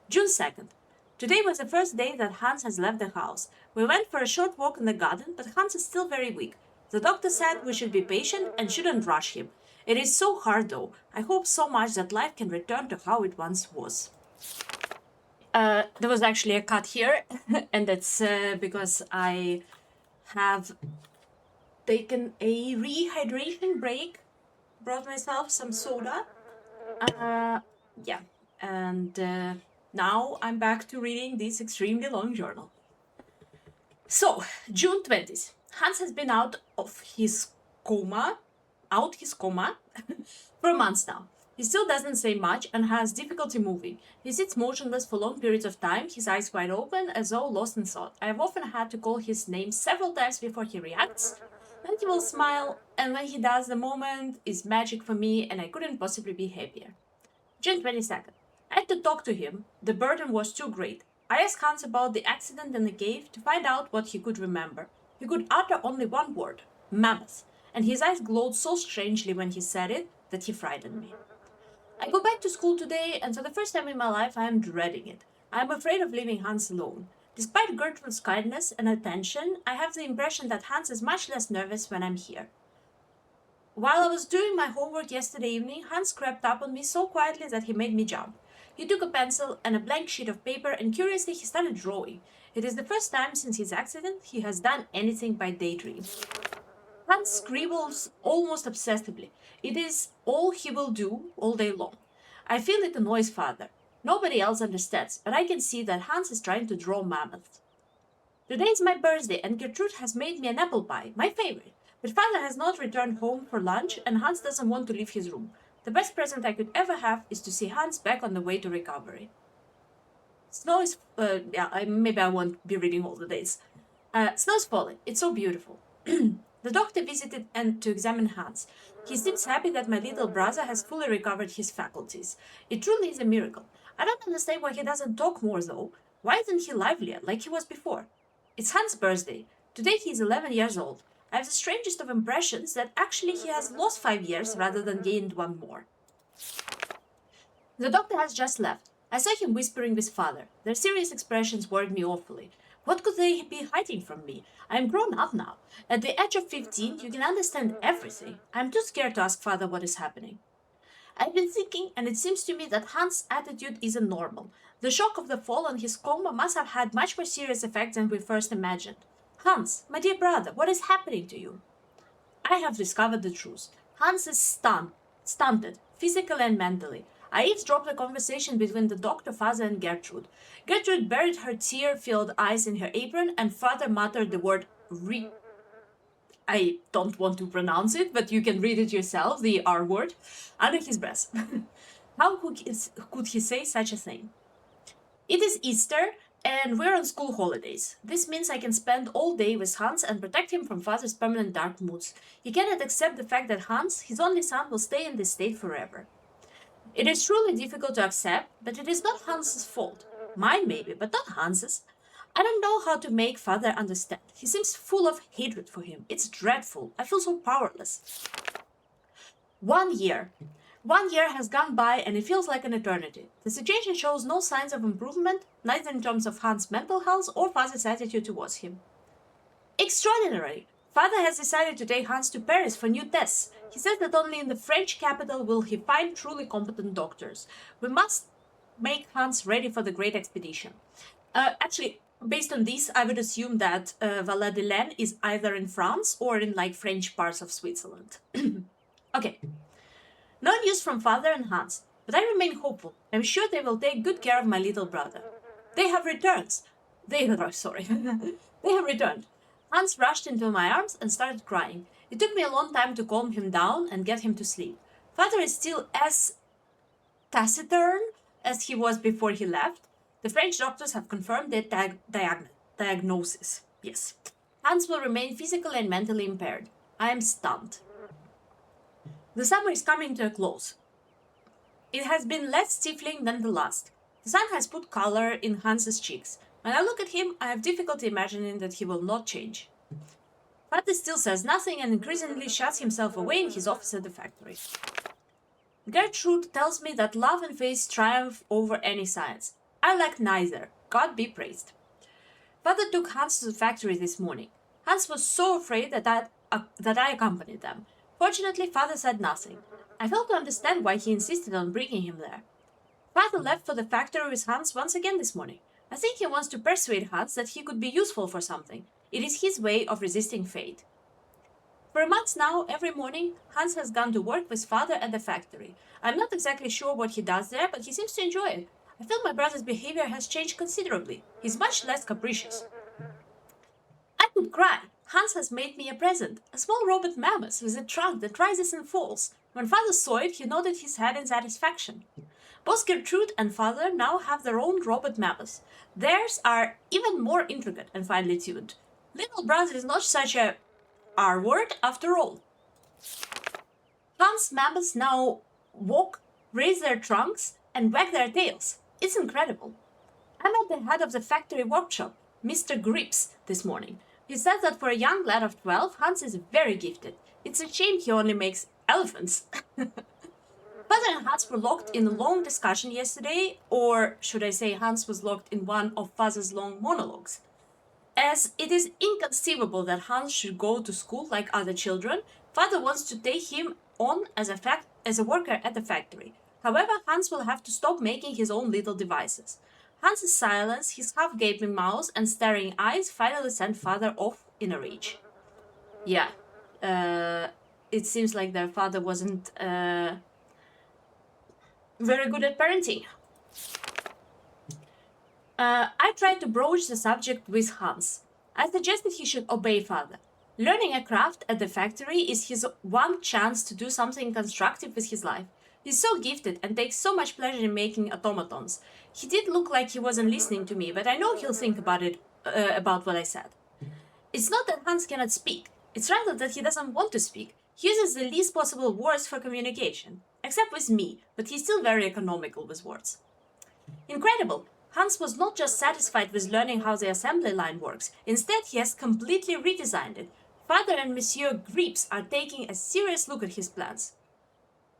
A: June 2nd. Today was the first day that Hans has left the house. We went for a short walk in the garden, but Hans is still very weak. The doctor said we should be patient and shouldn't rush him. It is so hard though. I hope so much that life can return to how it once was. There was actually a cut here, and that's because I have taken a rehydration break, brought myself some soda. Yeah, and now I'm back to reading this extremely long journal. So, June 20th. Hans has been out his coma for months now. He still doesn't say much and has difficulty moving. He sits motionless for long periods of time, his eyes wide open, as though lost in thought. I have often had to call his name several times before he reacts. Then he will smile, and when he does, the moment is magic for me, and I couldn't possibly be happier. June 22nd. I had to talk to him. The burden was too great. I asked Hans about the accident in the cave to find out what he could remember. He could utter only one word, mammoth, and his eyes glowed so strangely when he said it that he frightened me. I go back to school today, and for the first time in my life I am dreading it. I am afraid of leaving Hans alone. Despite Gertrude's kindness and attention, I have the impression that Hans is much less nervous when I'm here. While I was doing my homework yesterday evening, Hans crept up on me so quietly that he made me jump. He took a pencil and a blank sheet of paper, and curiously he started drawing. It is the first time since his accident he has done anything by daydream. Hans scribbles almost obsessively. It is all he will do all day long. I feel it annoys Father. Nobody else understands, but I can see that Hans is trying to draw mammoths. Today is my birthday, and Gertrude has made me an apple pie, my favorite. But Father has not returned home for lunch, and Hans doesn't want to leave his room. The best present I could ever have is to see Hans back on the way to recovery. Snow is... maybe I won't be reading all the days. Snow is falling. It's so beautiful. The doctor visited and to examine Hans. He seems happy that my little brother has fully recovered his faculties. It truly is a miracle. I don't understand why he doesn't talk more, though. Why isn't he livelier, like he was before? It's Hans' birthday. Today he is 11 years old. I have the strangest of impressions that actually he has lost 5 years rather than gained 1 more. The doctor has just left. I saw him whispering with Father. Their serious expressions worried me awfully. What could they be hiding from me? I am grown up now. At the age of 15, you can understand everything. I am too scared to ask Father what is happening. I've been thinking, and it seems to me that Hans' attitude isn't normal. The shock of the fall and his coma must have had much more serious effects than we first imagined. Hans, my dear brother, what is happening to you? I have discovered the truth. Hans is stunted, physically and mentally. I eavesdropped a conversation between the doctor, father, and Gertrude. Gertrude buried her tear-filled eyes in her apron, and father muttered the word I don't want to pronounce it, but you can read it yourself, the R word, under his breath. How could he say such a thing? It is Easter, and we're on school holidays. This means I can spend all day with Hans and protect him from father's permanent dark moods. He cannot accept the fact that Hans, his only son, will stay in this state forever. It is truly difficult to accept, but it is not Hans's fault. Mine maybe, but not Hans's. I don't know how to make father understand. He seems full of hatred for him. It's dreadful. I feel so powerless. 1 year. 1 year has gone by and it feels like an eternity. The situation shows no signs of improvement, neither in terms of Hans' mental health or father's attitude towards him. Extraordinary! Father has decided to take Hans to Paris for new tests. He says that only in the French capital will he find truly competent doctors. We must make Hans ready for the great expedition. Actually, based on this, I would assume that Valadilène is either in France or in like French parts of Switzerland. Okay. No news from father and Hans, but I remain hopeful. I'm sure they will take good care of my little brother. They have returned. They have returned. Hans rushed into my arms and started crying. It took me a long time to calm him down and get him to sleep. Father is still as taciturn as he was before he left. The French doctors have confirmed their diagnosis. Yes. Hans will remain physically and mentally impaired. I am stunned. The summer is coming to a close. It has been less stifling than the last. The sun has put color in Hans's cheeks. When I look at him, I have difficulty imagining that he will not change. Father still says nothing and increasingly shuts himself away in his office at the factory. Gertrude tells me that love and faith triumph over any science. I lack neither. God be praised. Father took Hans to the factory this morning. Hans was so afraid that I accompanied them. Fortunately, father said nothing. I failed to understand why he insisted on bringing him there. Father left for the factory with Hans once again this morning. I think he wants to persuade Hans that he could be useful for something. It is his way of resisting fate. For months now, every morning, Hans has gone to work with father at the factory. I'm not exactly sure what he does there, but he seems to enjoy it. I feel my brother's behavior has changed considerably. He's much less capricious. I could cry. Hans has made me a present, a small robot mammoth with a trunk that rises and falls. When father saw it, he nodded his head in satisfaction. Both Gertrude and father now have their own robot mammoths. Theirs are even more intricate and finely tuned. Little brother is not such a R word after all. Hans' mammoths now walk, raise their trunks, and wag their tails. It's incredible. I met the head of the factory workshop, Mr. Grips, this morning. He says that for a young lad of 12, Hans is very gifted. It's a shame he only makes elephants. Father and Hans were locked in a long discussion yesterday, or should I say Hans was locked in one of father's long monologues. As it is inconceivable that Hans should go to school like other children, father wants to take him on as a worker at the factory. However, Hans will have to stop making his own little devices. Hans's silence, his half-gaping mouth and staring eyes finally sent father off in a rage. Yeah, it seems like their father wasn't very good at parenting. I tried to broach the subject with Hans. I suggested he should obey father. Learning a craft at the factory is his one chance to do something constructive with his life. He's so gifted and takes so much pleasure in making automatons. He did look like he wasn't listening to me, but I know he'll think about what I said. It's not that Hans cannot speak. It's rather that he doesn't want to speak. He uses the least possible words for communication. Except with me, but he's still very economical with words. Incredible! Hans was not just satisfied with learning how the assembly line works. Instead, he has completely redesigned it. Father and Monsieur Grips are taking a serious look at his plans.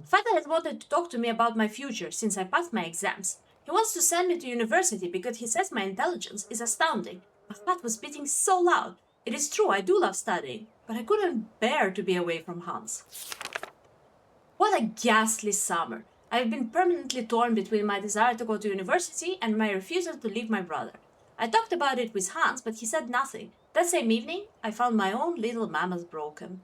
A: Father has wanted to talk to me about my future since I passed my exams. He wants to send me to university because he says my intelligence is astounding. My heart was beating so loud. It is true, I do love studying, but I couldn't bear to be away from Hans. What a ghastly summer. I've been permanently torn between my desire to go to university and my refusal to leave my brother. I talked about it with Hans, but he said nothing. That same evening, I found my own little mammoth broken.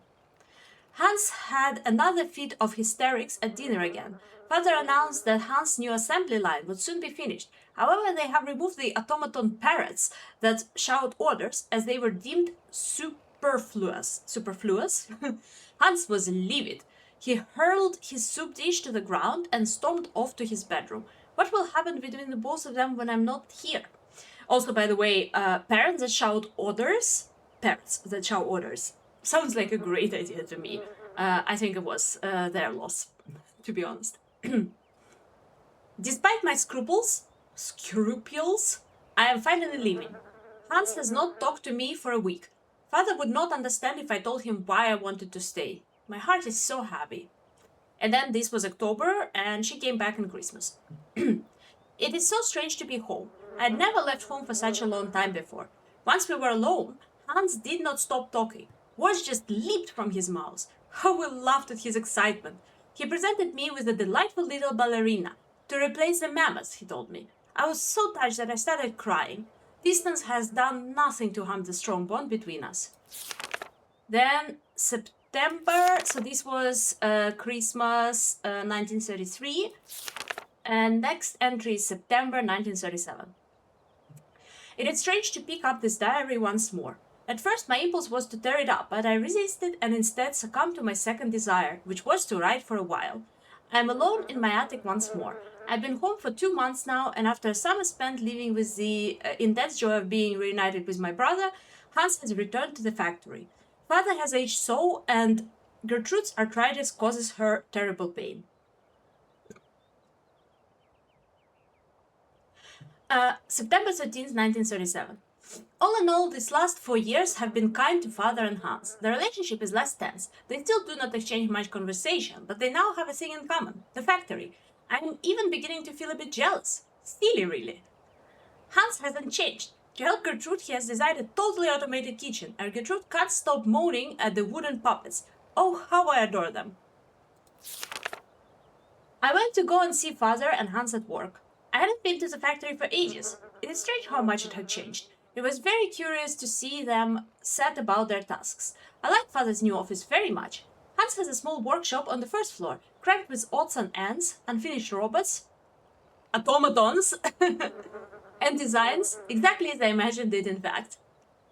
A: Hans had another fit of hysterics at dinner again. Father announced that Hans' new assembly line would soon be finished. However, they have removed the automaton parrots that shout orders as they were deemed superfluous. Superfluous? Hans was livid. He hurled his soup dish to the ground and stormed off to his bedroom. What will happen between the both of them when I'm not here? Also, by the way, parrots that shout orders? Parrots that shout orders. Sounds like a great idea to me. I think it was their loss, to be honest. Despite my scruples, I am finally leaving. Hans has not talked to me for a week. Father would not understand if I told him why I wanted to stay. My heart is so happy. And then this was October, and she came back on Christmas. It is so strange to be home. I had never left home for such a long time before. Once we were alone, Hans did not stop talking. Words just leaped from his mouth. How we laughed at his excitement. He presented me with a delightful little ballerina to replace the mammoth, he told me. I was so touched that I started crying. Distance has done nothing to harm the strong bond between us. Then September, so this was Christmas 1933, and next entry is September 1937. It is strange to pick up this diary once more. At first my impulse was to tear it up, but I resisted and instead succumbed to my second desire, which was to write for a while. I am alone in my attic once more. I've been home for 2 months now, and after a summer spent living with the intense joy of being reunited with my brother, Hans has returned to the factory. Father has aged so, and Gertrude's arthritis causes her terrible pain. September 13th, 1937. All in all, these last 4 years have been kind to Father and Hans. The relationship is less tense. They still do not exchange much conversation, but they now have a thing in common, the factory. I am even beginning to feel a bit jealous. Silly, really. Hans hasn't changed. To help Gertrude, he has designed a totally automated kitchen, and Gertrude can't stop moaning at the wooden puppets. Oh, how I adore them. I went to go and see Father and Hans at work. I hadn't been to the factory for ages. It is strange how much it had changed. It was very curious to see them set about their tasks. I like Father's new office very much. Hans has a small workshop on the first floor, cramped with odds and ends, unfinished robots, automatons, and designs, exactly as I imagined it in fact.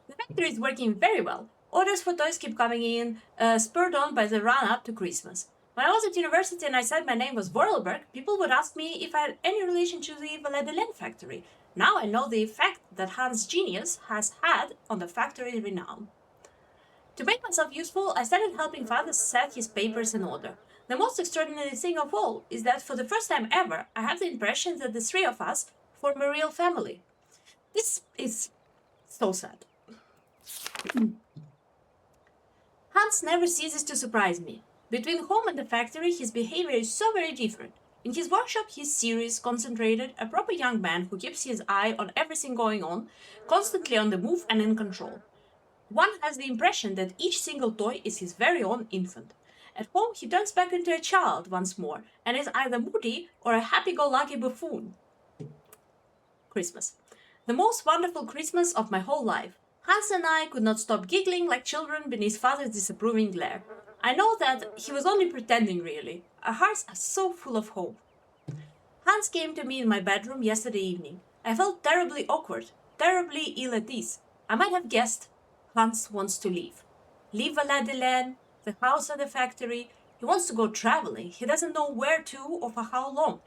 A: The factory is working very well. Orders for toys keep coming in, spurred on by the run-up to Christmas. When I was at university and I said my name was Voralberg, people would ask me if I had any relation to the Valadilène factory. Now I know the effect that Hans' genius has had on the factory's renown. To make myself useful, I started helping Father set his papers in order. The most extraordinary thing of all is that for the first time ever, I have the impression that the three of us form a real family. This is so sad. Hans never ceases to surprise me. Between home and the factory, his behavior is so very different. In his workshop, he's serious, concentrated, a proper young man who keeps his eye on everything going on, constantly on the move and in control. One has the impression that each single toy is his very own infant. At home, he turns back into a child once more, and is either moody or a happy-go-lucky buffoon. Christmas. The most wonderful Christmas of my whole life. Hans and I could not stop giggling like children beneath Father's disapproving glare. I know that he was only pretending, really. Our hearts are so full of hope. Hans came to me in my bedroom yesterday evening. I felt terribly awkward, terribly ill at ease. I might have guessed. Hans wants to leave. Leave Valadilène, the house and the factory. He wants to go traveling. He doesn't know where to or for how long.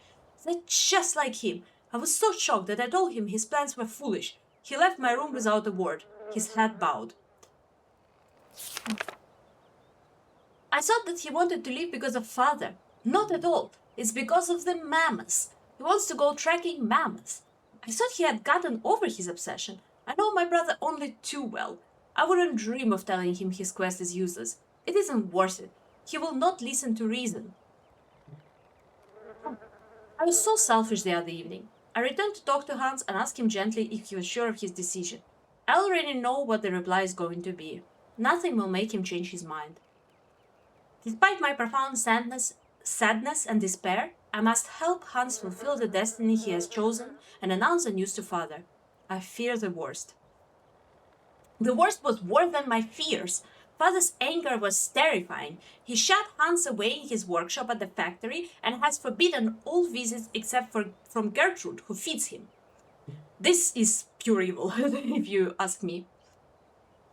A: That's just like him. I was so shocked that I told him his plans were foolish. He left my room without a word. His head bowed. I thought that he wanted to leave because of Father. Not at all. It's because of the mammoths. He wants to go tracking mammoths. I thought he had gotten over his obsession. I know my brother only too well. I wouldn't dream of telling him his quest is useless. It isn't worth it. He will not listen to reason. I was so selfish the other evening. I returned to talk to Hans and asked him gently if he was sure of his decision. I already know what the reply is going to be. Nothing will make him change his mind. Despite my profound sadness sadness and despair, I must help Hans fulfill the destiny he has chosen and announce the news to father. I fear the worst. The worst was worse than my fears. Father's anger was terrifying. He shut Hans away in his workshop at the factory and has forbidden all visits except from Gertrude, who feeds him. This is pure evil, if you ask me.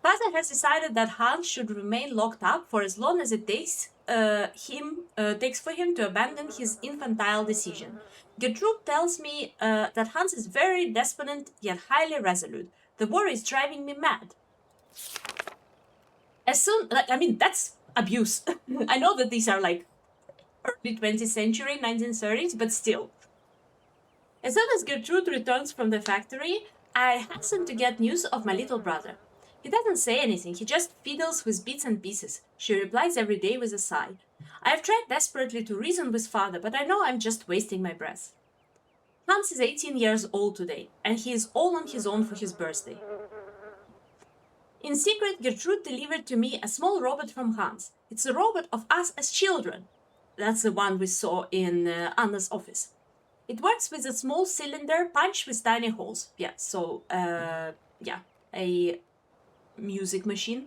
A: Father has decided that Hans should remain locked up for as long as it takes for him to abandon his infantile decision. Gertrude tells me that Hans is very despondent yet highly resolute. The war is driving me mad. That's abuse. I know that these are like early 20th century, 1930s, but still. As soon as Gertrude returns from the factory, I hasten to get news of my little brother. He doesn't say anything, he just fiddles with bits and pieces. She replies every day with a sigh. I have tried desperately to reason with father, but I know I'm just wasting my breath. Hans is 18 years old today, and he is all on his own for his birthday. In secret, Gertrude delivered to me a small robot from Hans. It's a robot of us as children. That's the one we saw in Anna's office. It works with a small cylinder punched with tiny holes. A music machine.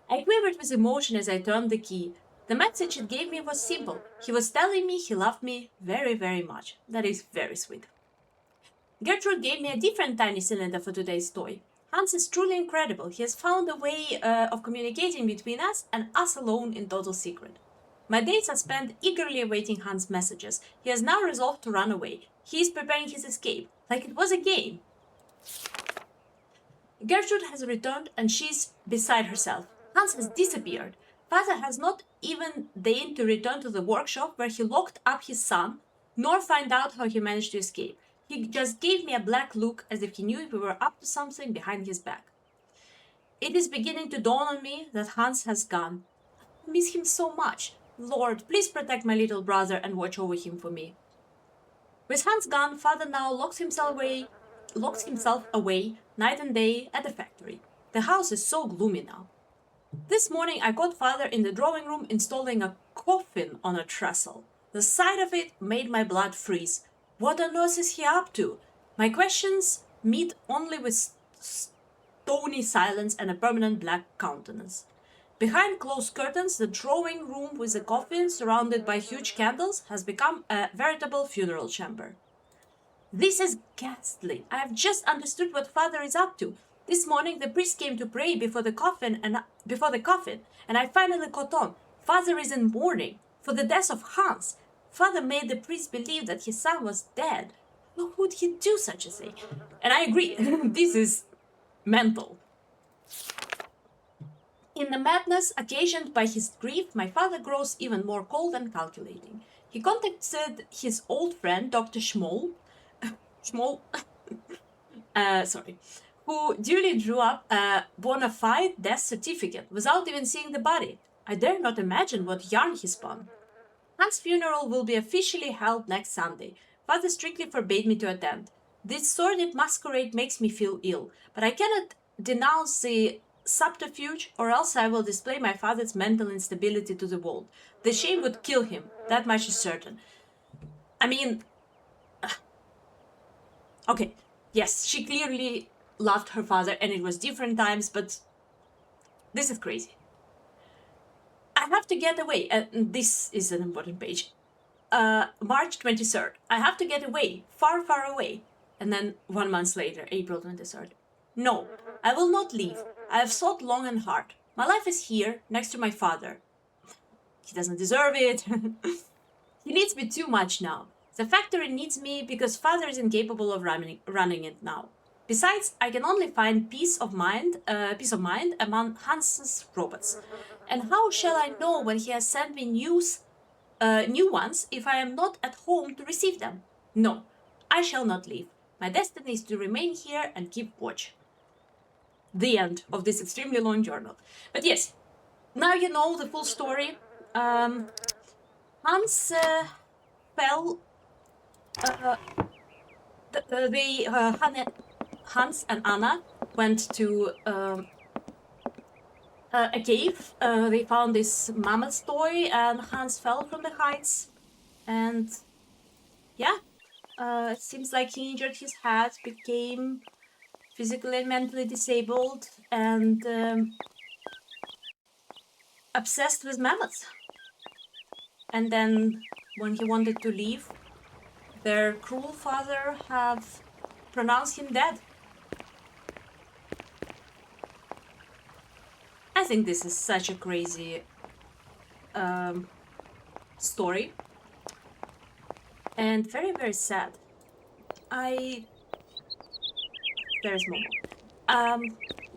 A: I quivered with emotion as I turned the key. The message it gave me was simple. He was telling me he loved me very, very much. That is very sweet. Gertrude gave me a different tiny cylinder for today's toy. Hans is truly incredible. He has found a way of communicating between us and us alone in total secret. My days are spent eagerly awaiting Hans' messages. He has now resolved to run away. He is preparing his escape, like it was a game. Gertrude has returned and she's beside herself. Hans has disappeared. Father has not even deigned to return to the workshop where he locked up his son, nor find out how he managed to escape. He just gave me a black look as if he knew we were up to something behind his back. It is beginning to dawn on me that Hans has gone. I miss him so much. Lord, please protect my little brother and watch over him for me. With Hans gone, father now locks himself away night and day at the factory. The house is so gloomy now. This morning I caught father in the drawing room installing a coffin on a trestle. The sight of it made my blood freeze. What on earth is he up to? My questions meet only with stony silence and a permanent black countenance. Behind closed curtains, the drawing room with the coffin surrounded by huge candles has become a veritable funeral chamber. This is ghastly. I have just understood what father is up to. This morning the priest came to pray before the coffin, and I finally caught on. Father is in mourning for the death of Hans. Father made the priest believe that his son was dead. How would he do such a thing? And I agree, this is mental. In the madness occasioned by his grief, my father grows even more cold and calculating. He contacted his old friend, Dr. Schmoll, who duly drew up a bona fide death certificate without even seeing the body. I dare not imagine what yarn he spun. Hans' funeral will be officially held next Sunday. Father strictly forbade me to attend. This sordid masquerade makes me feel ill, but I cannot denounce the subterfuge, or else I will display my father's mental instability to the world. The shame would kill him, that much is certain. Okay, yes, she clearly loved her father, and it was different times, but this is crazy. I have to get away, and this is an important page. March 23rd. I have to get away, far, far away. And then 1 month later, April 23rd. No, I will not leave. I have thought long and hard. My life is here, next to my father. He doesn't deserve it. He needs me too much now. The factory needs me because father is incapable of running it now. Besides, I can only find peace of mind among Hans's robots. And how shall I know when he has sent me new ones if I am not at home to receive them? No, I shall not leave. My destiny is to remain here and keep watch. The end of this extremely long journal. But yes, now you know the full story. Hans fell. Hans and Anna went to a cave. They found this mammoth toy, and Hans fell from the heights. And yeah, it seems like he injured his head, became physically and mentally disabled, and obsessed with mammoths. And then, when he wanted to leave, their cruel father have pronounced him dead. I think this is such a crazy story. And very, very sad. There's Momo.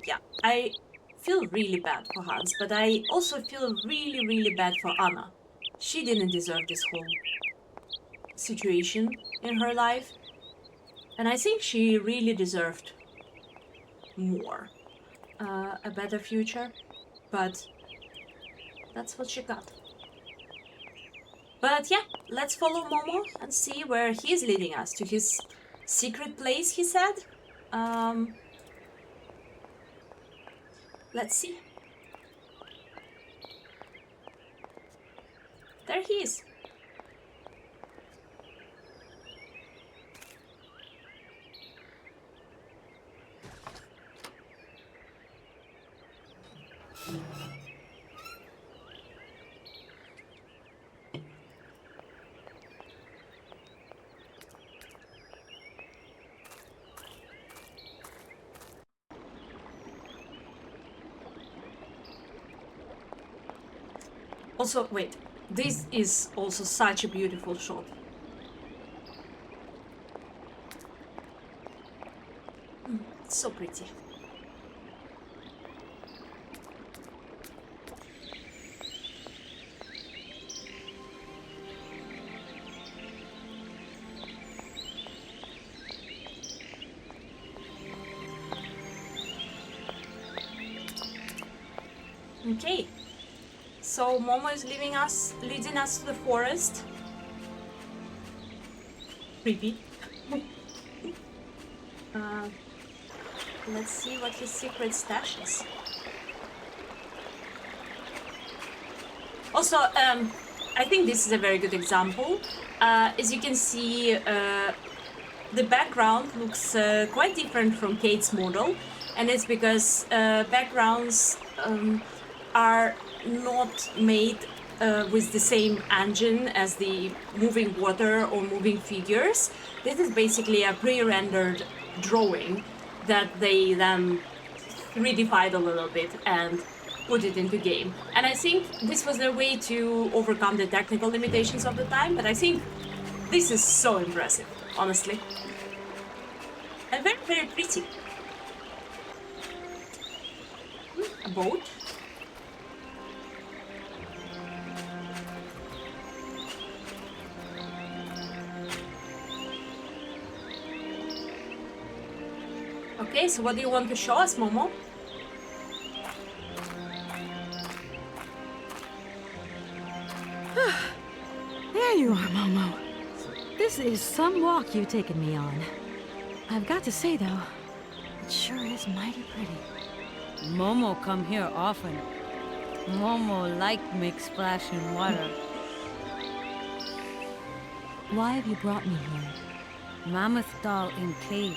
A: Yeah, I feel really bad for Hans, but I also feel really, really bad for Anna. She didn't deserve this whole situation in her life. And I think she really deserved more. A better future. But that's what she got. But yeah, let's follow Momo and see where he's leading us. To his secret place, he said. Let's see. There he is. Also, wait, this is also such a beautiful shot. It's so pretty. Okay. So Momo is leading us to the forest. Creepy. Let's see what his secret stash is. Also, I think this is a very good example. As you can see, the background looks quite different from Kate's model, and it's because backgrounds are not made with the same engine as the moving water or moving figures. This is basically a pre-rendered drawing that they then 3D'd a little bit and put it into game. And I think this was their way to overcome the technical limitations of the time, but I think this is so impressive, honestly. And very, very pretty. A boat. Okay, so what do you want to show us, Momo?
B: There you are, Momo. This is some walk you've taken me on. I've got to say, though, it sure is mighty pretty.
C: Momo come here often. Momo like make splash in water.
B: Why have you brought me here?
C: Mammoth doll in cave.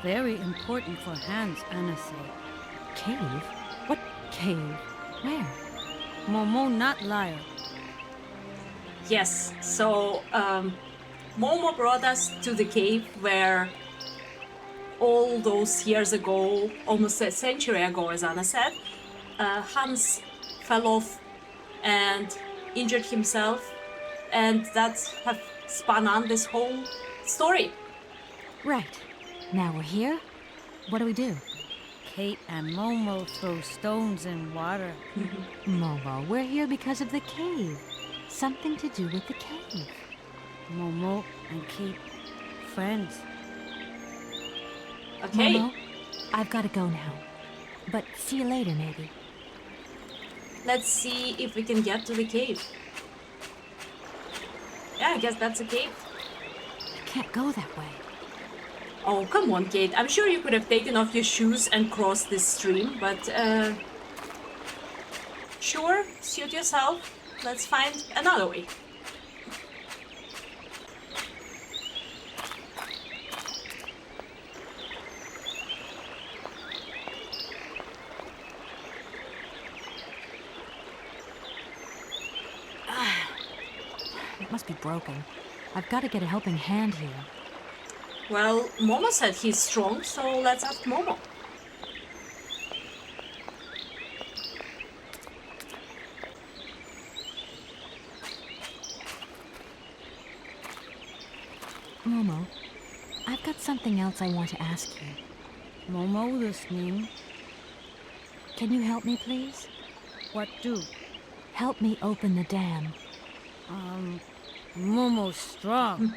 C: Very important for Hans, Anna say.
B: Cave? What cave? Where?
C: Momo not liar.
A: Yes, so Momo brought us to the cave where all those years ago, almost a century ago, as Anna said, Hans fell off and injured himself, and that have spun on this whole story.
B: Right. Now we're here. What do we do?
C: Kate and Momo throw stones in water.
B: Momo, we're here because of the cave. Something to do with the cave.
C: Momo and Kate, friends.
A: Okay.
B: Momo, I've got to go now. But see you later, maybe.
A: Let's see if we can get to the cave. Yeah, I guess that's a cave.
B: I can't go that way.
A: Oh, come on, Kate. I'm sure you could have taken off your shoes and crossed this stream, but Sure, suit yourself. Let's find another way.
B: It must be broken. I've got to get a helping hand here.
A: Well, Momo said he's strong, so let's ask Momo.
B: Momo, I've got something else I want to ask you.
C: Momo listening.
B: Can you help me, please?
C: What do?
B: Help me open the dam.
C: Momo's strong.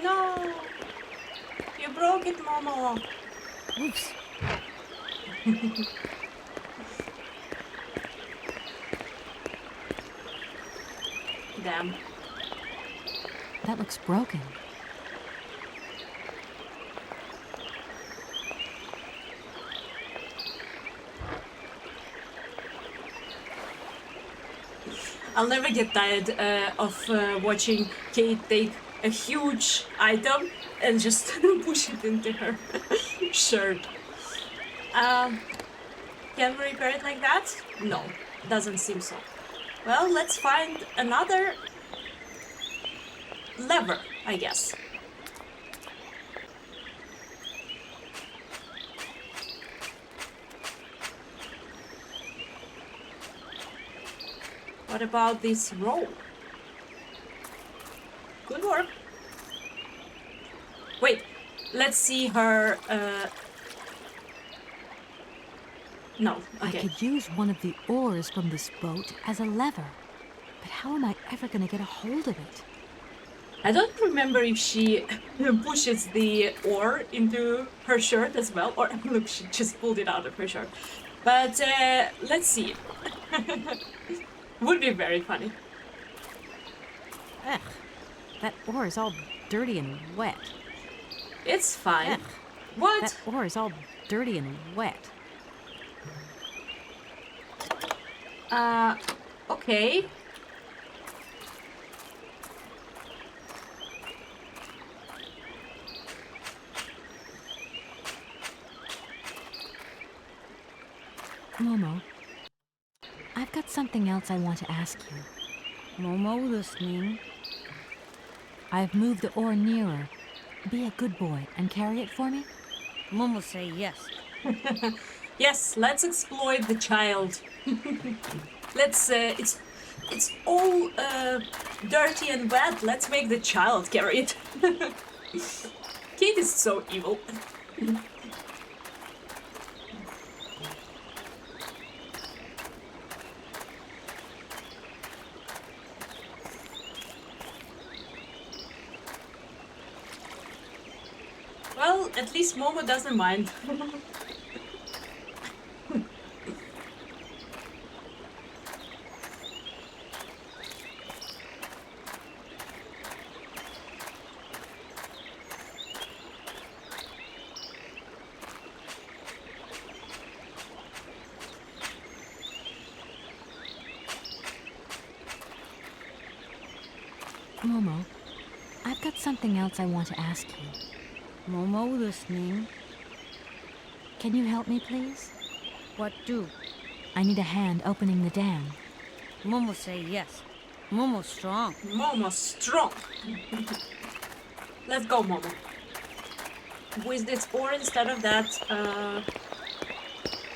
A: No! You broke it, Momo!
C: Oops.
A: Damn.
B: That looks broken.
A: I'll never get tired of watching Kate take a huge item and just push it into her shirt. Can we repair it like that? No, doesn't seem so. Well, let's find another lever, I guess. What about this rope? Good work. Wait, let's see her. No, okay.
B: I could use one of the oars from this boat as a lever. But how am I ever going to get a hold of it?
A: I don't remember if she pushes the oar into her shirt as well, or look, she just pulled it out of her shirt. But let's see. Would be very funny.
B: Ugh, that oar is all dirty and wet.
A: It's fine.
B: Ugh,
A: What?
B: that oar is all dirty and wet.
A: Okay.
B: Momo, I've got something else I want to ask you.
C: Momo listening.
B: I've moved the oar nearer. Be a good boy and carry it for me?
C: Momo say yes.
A: Yes, let's exploit the child. Let's, it's all dirty and wet. Let's make the child carry it. Kate is so evil. Well, at least Momo doesn't mind.
B: Momo, I've got something else I want to ask you.
C: Momo listening.
B: Can you help me, please?
C: What do?
B: I need a hand opening the dam.
C: Momo say yes. Momo strong.
A: Momo strong. Let's go, Momo. With this oar instead of that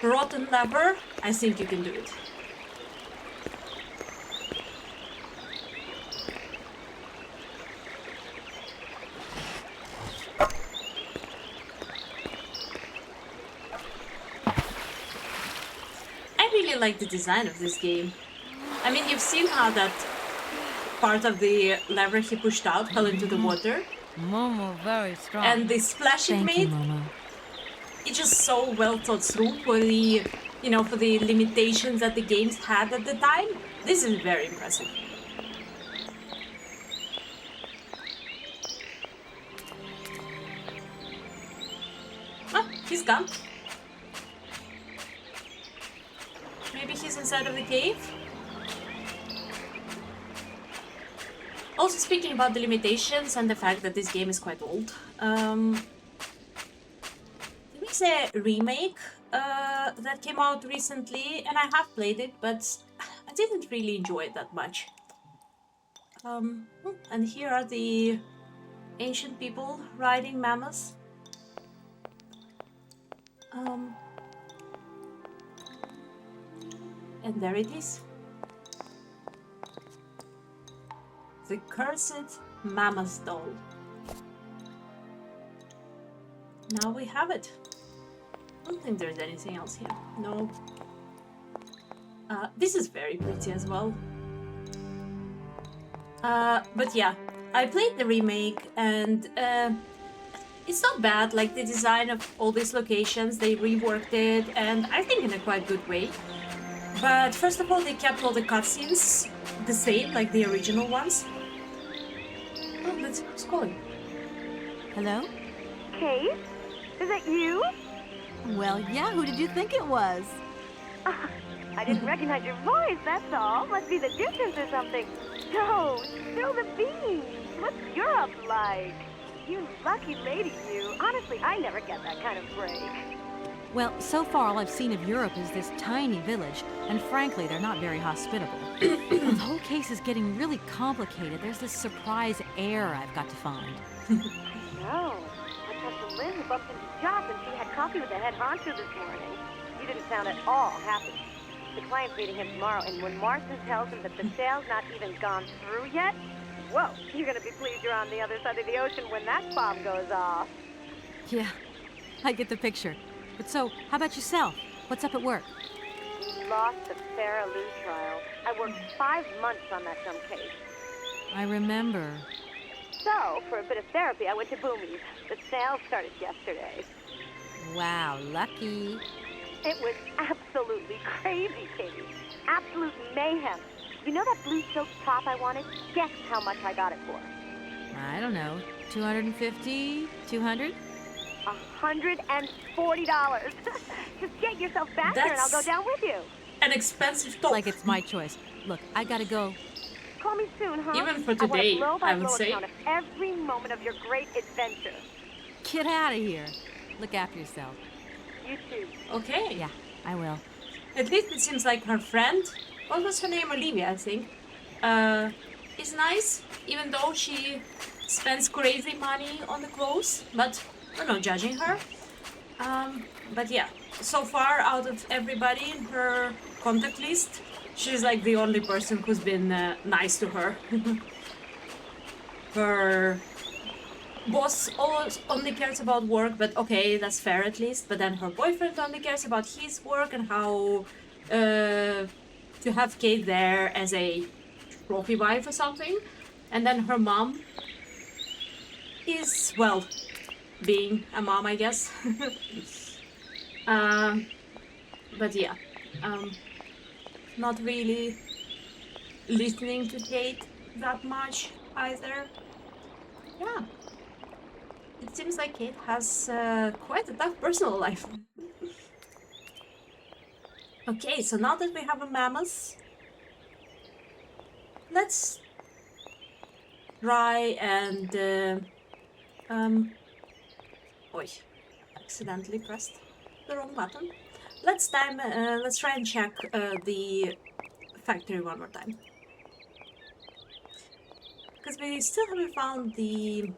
A: rotten lever, I think you can do it. I really like the design of this game. I mean, you've seen how that part of the lever he pushed out fell into the water.
C: Momo very strong.
A: And the splash it
B: Thank you,
A: made.
B: Momo.
A: it's just so well thought through for the, you know, for the limitations that the games had at the time. This is very impressive. Ah, he's gone. Maybe he's inside of the cave? Also, speaking about the limitations and the fact that this game is quite old, there is a remake that came out recently, and I have played it, but I didn't really enjoy it that much. And here are the ancient people riding mammoths. And there it is. The cursed mammoth doll. Now we have it. I don't think there's anything else here. No. This is very pretty as well. But yeah, I played the remake and it's not bad. Like the design of all these locations, they reworked it, and I think in a quite good way. But first of all, they kept all the cutscenes the same, like the original ones. Oh, let's see who's calling.
B: Hello?
E: Kate? Is that you?
B: Well, yeah, who did you think it was?
E: I didn't recognize your voice, that's all. Must be the distance or something. No, spill the beans. What's Europe like? You lucky lady, you. Honestly, I never get that kind of break.
B: Well, so far all I've seen of Europe is this tiny village, and frankly, they're not very hospitable. The whole case is getting really complicated. There's this surprise heir I've got to find.
E: No. I talked to Lynn who bumped into Joss and she had coffee with the head honcho this morning. You didn't sound at all happy. The client's meeting him tomorrow, and when Marston tells him that the sale's not even gone through yet, whoa, you're gonna be pleased you're on the other side of the ocean when that bomb goes off.
B: Yeah, I get the picture. But so, how about yourself? What's up at work?
E: We lost the Sarah Lou trial. I worked 5 months on that dumb case.
B: I remember.
E: So, for a bit of therapy, I went to Boomy's. The sale started yesterday.
B: Wow, lucky.
E: It was absolutely crazy, Katie. Absolute mayhem. You know that blue silk top I wanted? Guess how much I got it for?
B: I don't know, 250, 200?
E: $140. Just get yourself back there and I'll go down with you.
A: An expensive top.
B: Like it's my choice. Look, I gotta go.
E: Call me soon, huh?
A: Even for today, I would say.
E: Account of every moment of your great adventure.
B: Get out of here. Look after yourself.
E: You too.
A: Okay.
B: Yeah, I will.
A: At least it seems like her friend, what was her name? Olivia, I think, is nice, even though she spends crazy money on the clothes, but we're not judging her. But yeah, so far out of everybody in her contact list, she's like the only person who's been nice to her. Her boss only cares about work, but okay, that's fair at least. But then her boyfriend only cares about his work and how to have Kate there as a trophy wife or something. And then her mom is, well, being a mom, I guess. But yeah, not really listening to Kate that much either. Yeah, it seems like Kate has quite a tough personal life. Okay, so now that we have a mammoth, let's try and oi, accidentally pressed the wrong button. Let's try and check the factory one more time, because we still haven't found the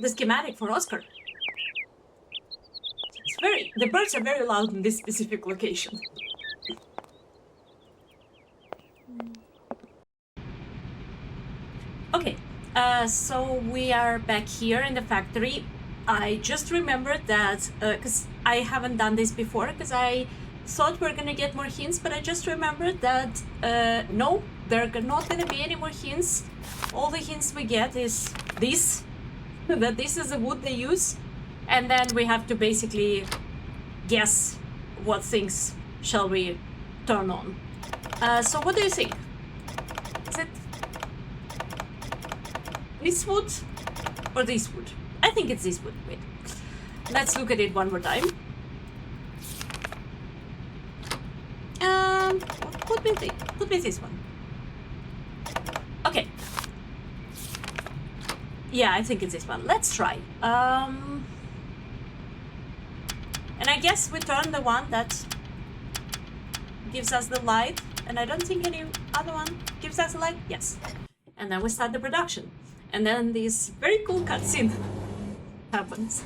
A: schematic for Oscar. The birds are very loud in this specific location. Okay, so we are back here in the factory. I just remembered that, because I haven't done this before, because I thought we were gonna get more hints, but I just remembered that, no, there are not gonna be any more hints. All the hints we get is this. that this is the wood they use, and then we have to basically guess what things shall we turn on. So what do you think? Is it this wood or this wood? I think it's this wood. Wait. Let's look at it one more time. Could be this one. Okay. Yeah, I think it's this one. Let's try. And I guess we turn the one that gives us the light, and I don't think any other one gives us the light. Yes. And then we start the production. And then this very cool cutscene happens.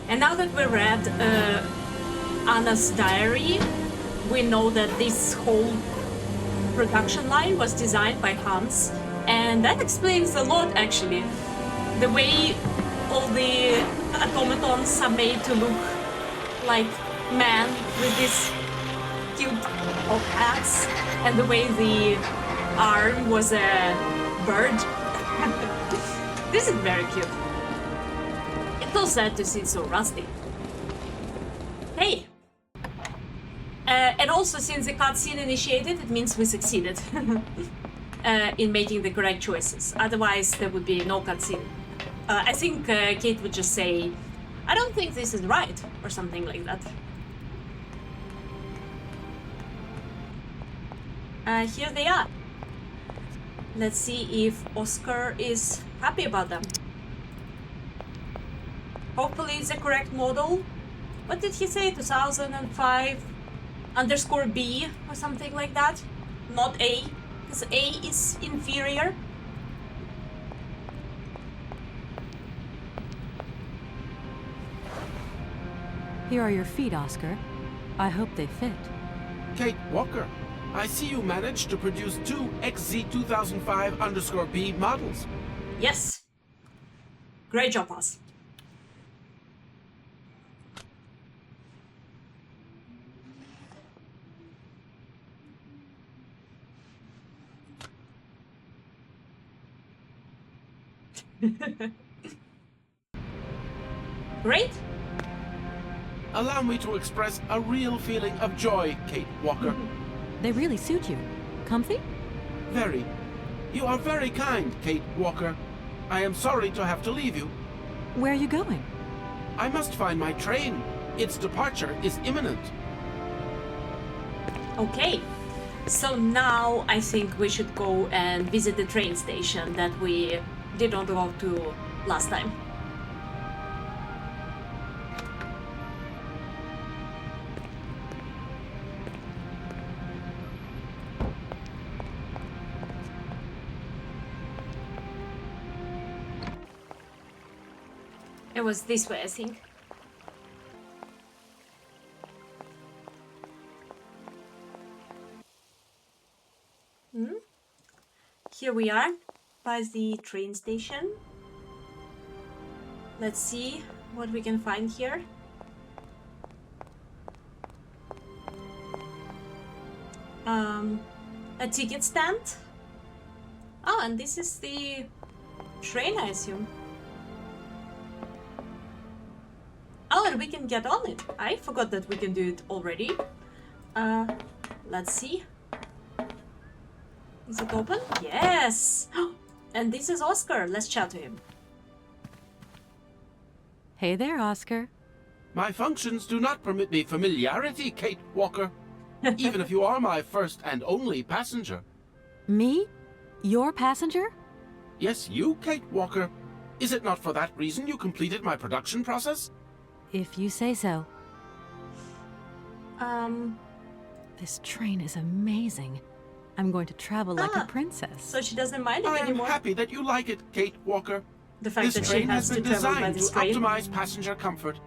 A: And now that we read Anna's diary, we know that this whole production line was designed by Hans, and that explains a lot actually. The way all the automatons are made to look like man with this cute top hats, and the way the arm was a bird. This is very cute. It feels sad to see it so rusty. Hey! And also, since the cutscene initiated, it means we succeeded in making the correct choices. Otherwise, there would be no cutscene. I think Kate would just say, I don't think this is right, or something like that. Here they are. Let's see if Oscar is happy about them. Hopefully it's the correct model. What did he say? 2005_B or something like that? Not A, because A is inferior.
B: Here are your feet, Oscar. I hope they fit.
K: Kate Walker, I see you managed to produce 2 XZ2005_B models.
A: Yes. Great job, boss. Great.
K: Allow me to express a real feeling of joy, Kate Walker.
B: They really suit you. Comfy?
K: Very. You are very kind, Kate Walker. I am sorry to have to leave you.
B: Where are you going?
K: I must find my train. Its departure is imminent.
A: Okay. So now I think we should go and visit the train station that we did not go to last time. It was this way, I think. Here we are, by the train station. Let's see what we can find here. A ticket stand. Oh, and this is the train, I assume. Oh, and we can get on it. I forgot that we can do it already. Let's see. Is it open? Yes! And this is Oscar. Let's chat to him.
B: Hey there, Oscar.
K: My functions do not permit me familiarity, Kate Walker. Even if you are my first and only passenger.
B: Me? Your passenger?
K: Yes, you, Kate Walker. Is it not for that reason you completed my production process?
B: If you say so. This train is amazing. I'm going to travel like a princess.
A: So she doesn't mind it
K: I
A: anymore.
K: am happy that you like it, Kate Walker.
A: The fact that she has to travel by this train.
K: This train has been designed to optimize passenger comfort.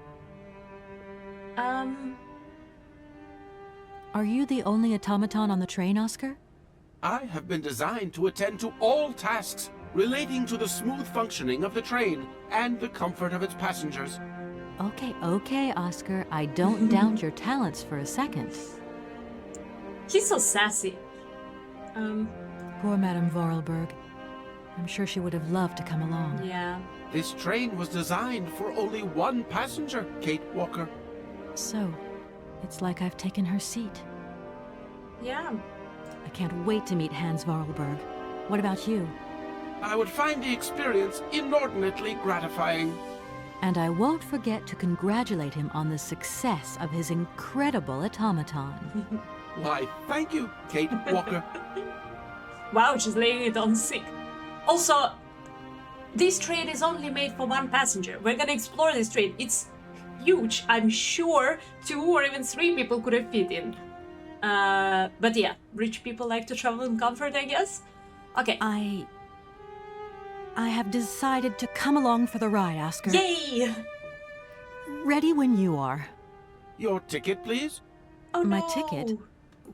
B: Are you the only automaton on the train, Oscar?
K: I have been designed to attend to all tasks relating to the smooth functioning of the train and the comfort of its passengers.
B: Okay, Oscar. I don't doubt your talents for a second.
A: He's so sassy.
B: Poor Madame Voralberg. I'm sure she would have loved to come along.
A: Yeah.
K: This train was designed for only one passenger, Kate Walker.
B: So, it's like I've taken her seat.
A: Yeah.
B: I can't wait to meet Hans Voralberg. What about you?
K: I would find the experience inordinately gratifying.
B: And I won't forget to congratulate him on the success of his incredible automaton.
K: Why, thank you, Kate Walker.
A: Wow, she's laying it on sick. Also, this train is only made for one passenger. We're gonna explore this train. It's huge. I'm sure 2 or even 3 people could have fit in. But yeah, rich people like to travel in comfort, I guess. Okay.
B: I have decided to come along for the ride, Oscar.
A: Yay!
B: Ready when you are.
K: Your ticket, please?
A: Oh,
B: My
A: no.
B: ticket?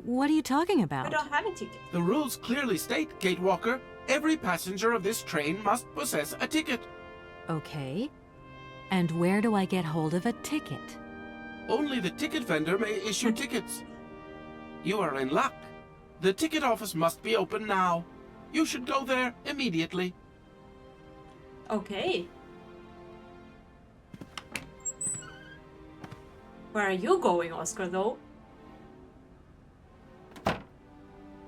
B: What are you talking
A: We
B: about?
A: don't have a ticket.
K: The rules clearly state, Kate Walker, every passenger of this train must possess a ticket.
B: Okay. And where do I get hold of a ticket?
K: Only the ticket vendor may issue tickets. You are in luck. The ticket office must be open now. You should go there immediately.
A: Okay. Where are you going, Oscar, though?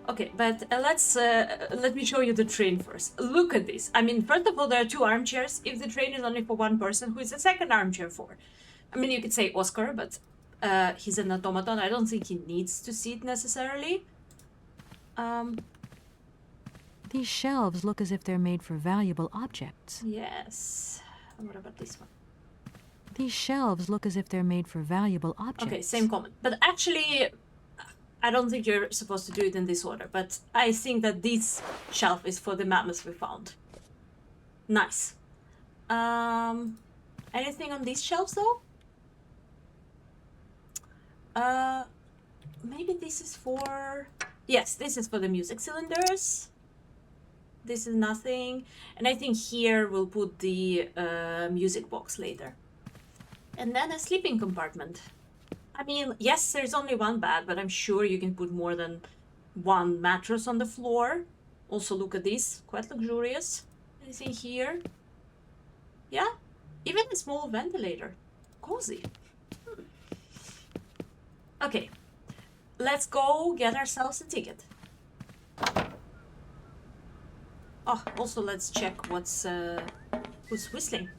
A: Okay, but let me show you the train first. Look at this. I mean, first of all, there are 2 armchairs. If the train is only for one person, who is the second armchair for? I mean, you could say Oscar, but he's an automaton. I don't think he needs to sit necessarily.
B: These shelves look as if they're made for valuable objects.
A: Yes. What about this one?
B: These shelves look as if they're made for valuable objects.
A: Okay, same comment. But actually, I don't think you're supposed to do it in this order, but I think that this shelf is for the mammoths we found. Nice. Anything on these shelves, though? Maybe this is for... Yes, this is for the music cylinders. This is nothing. And I think here we'll put the music box later. And then a sleeping compartment. I mean, yes, there's only one bed, but I'm sure you can put more than one mattress on the floor. Also, look at this. Quite luxurious. Anything here? Yeah, even a small ventilator. Cozy. Okay, let's go get ourselves a ticket. Oh, also let's check who's whistling.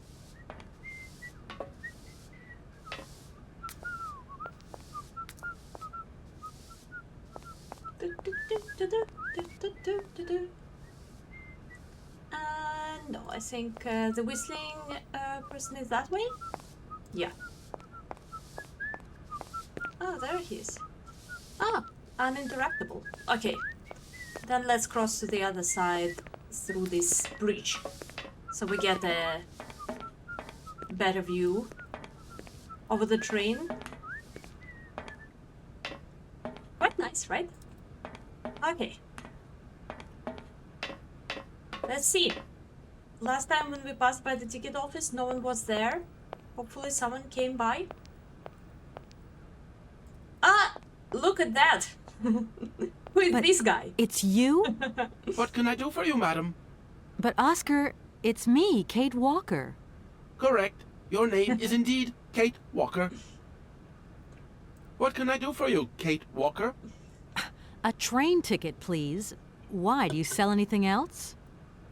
A: No, I think the whistling person is that way? Yeah. Oh, there he is. Ah, uninteractable. Okay, then let's cross to the other side through this bridge, so we get a better view over the train. Quite nice, right? Okay. Let's see. Last time when we passed by the ticket office, no one was there. Hopefully someone came by. Ah! Look at that! Who is this guy?
B: It's you?
K: What can I do for you, madam?
B: But Oscar, it's me, Kate Walker.
K: Correct. Your name is indeed Kate Walker. What can I do for you, Kate Walker?
B: A train ticket, please. Why, do you sell anything else?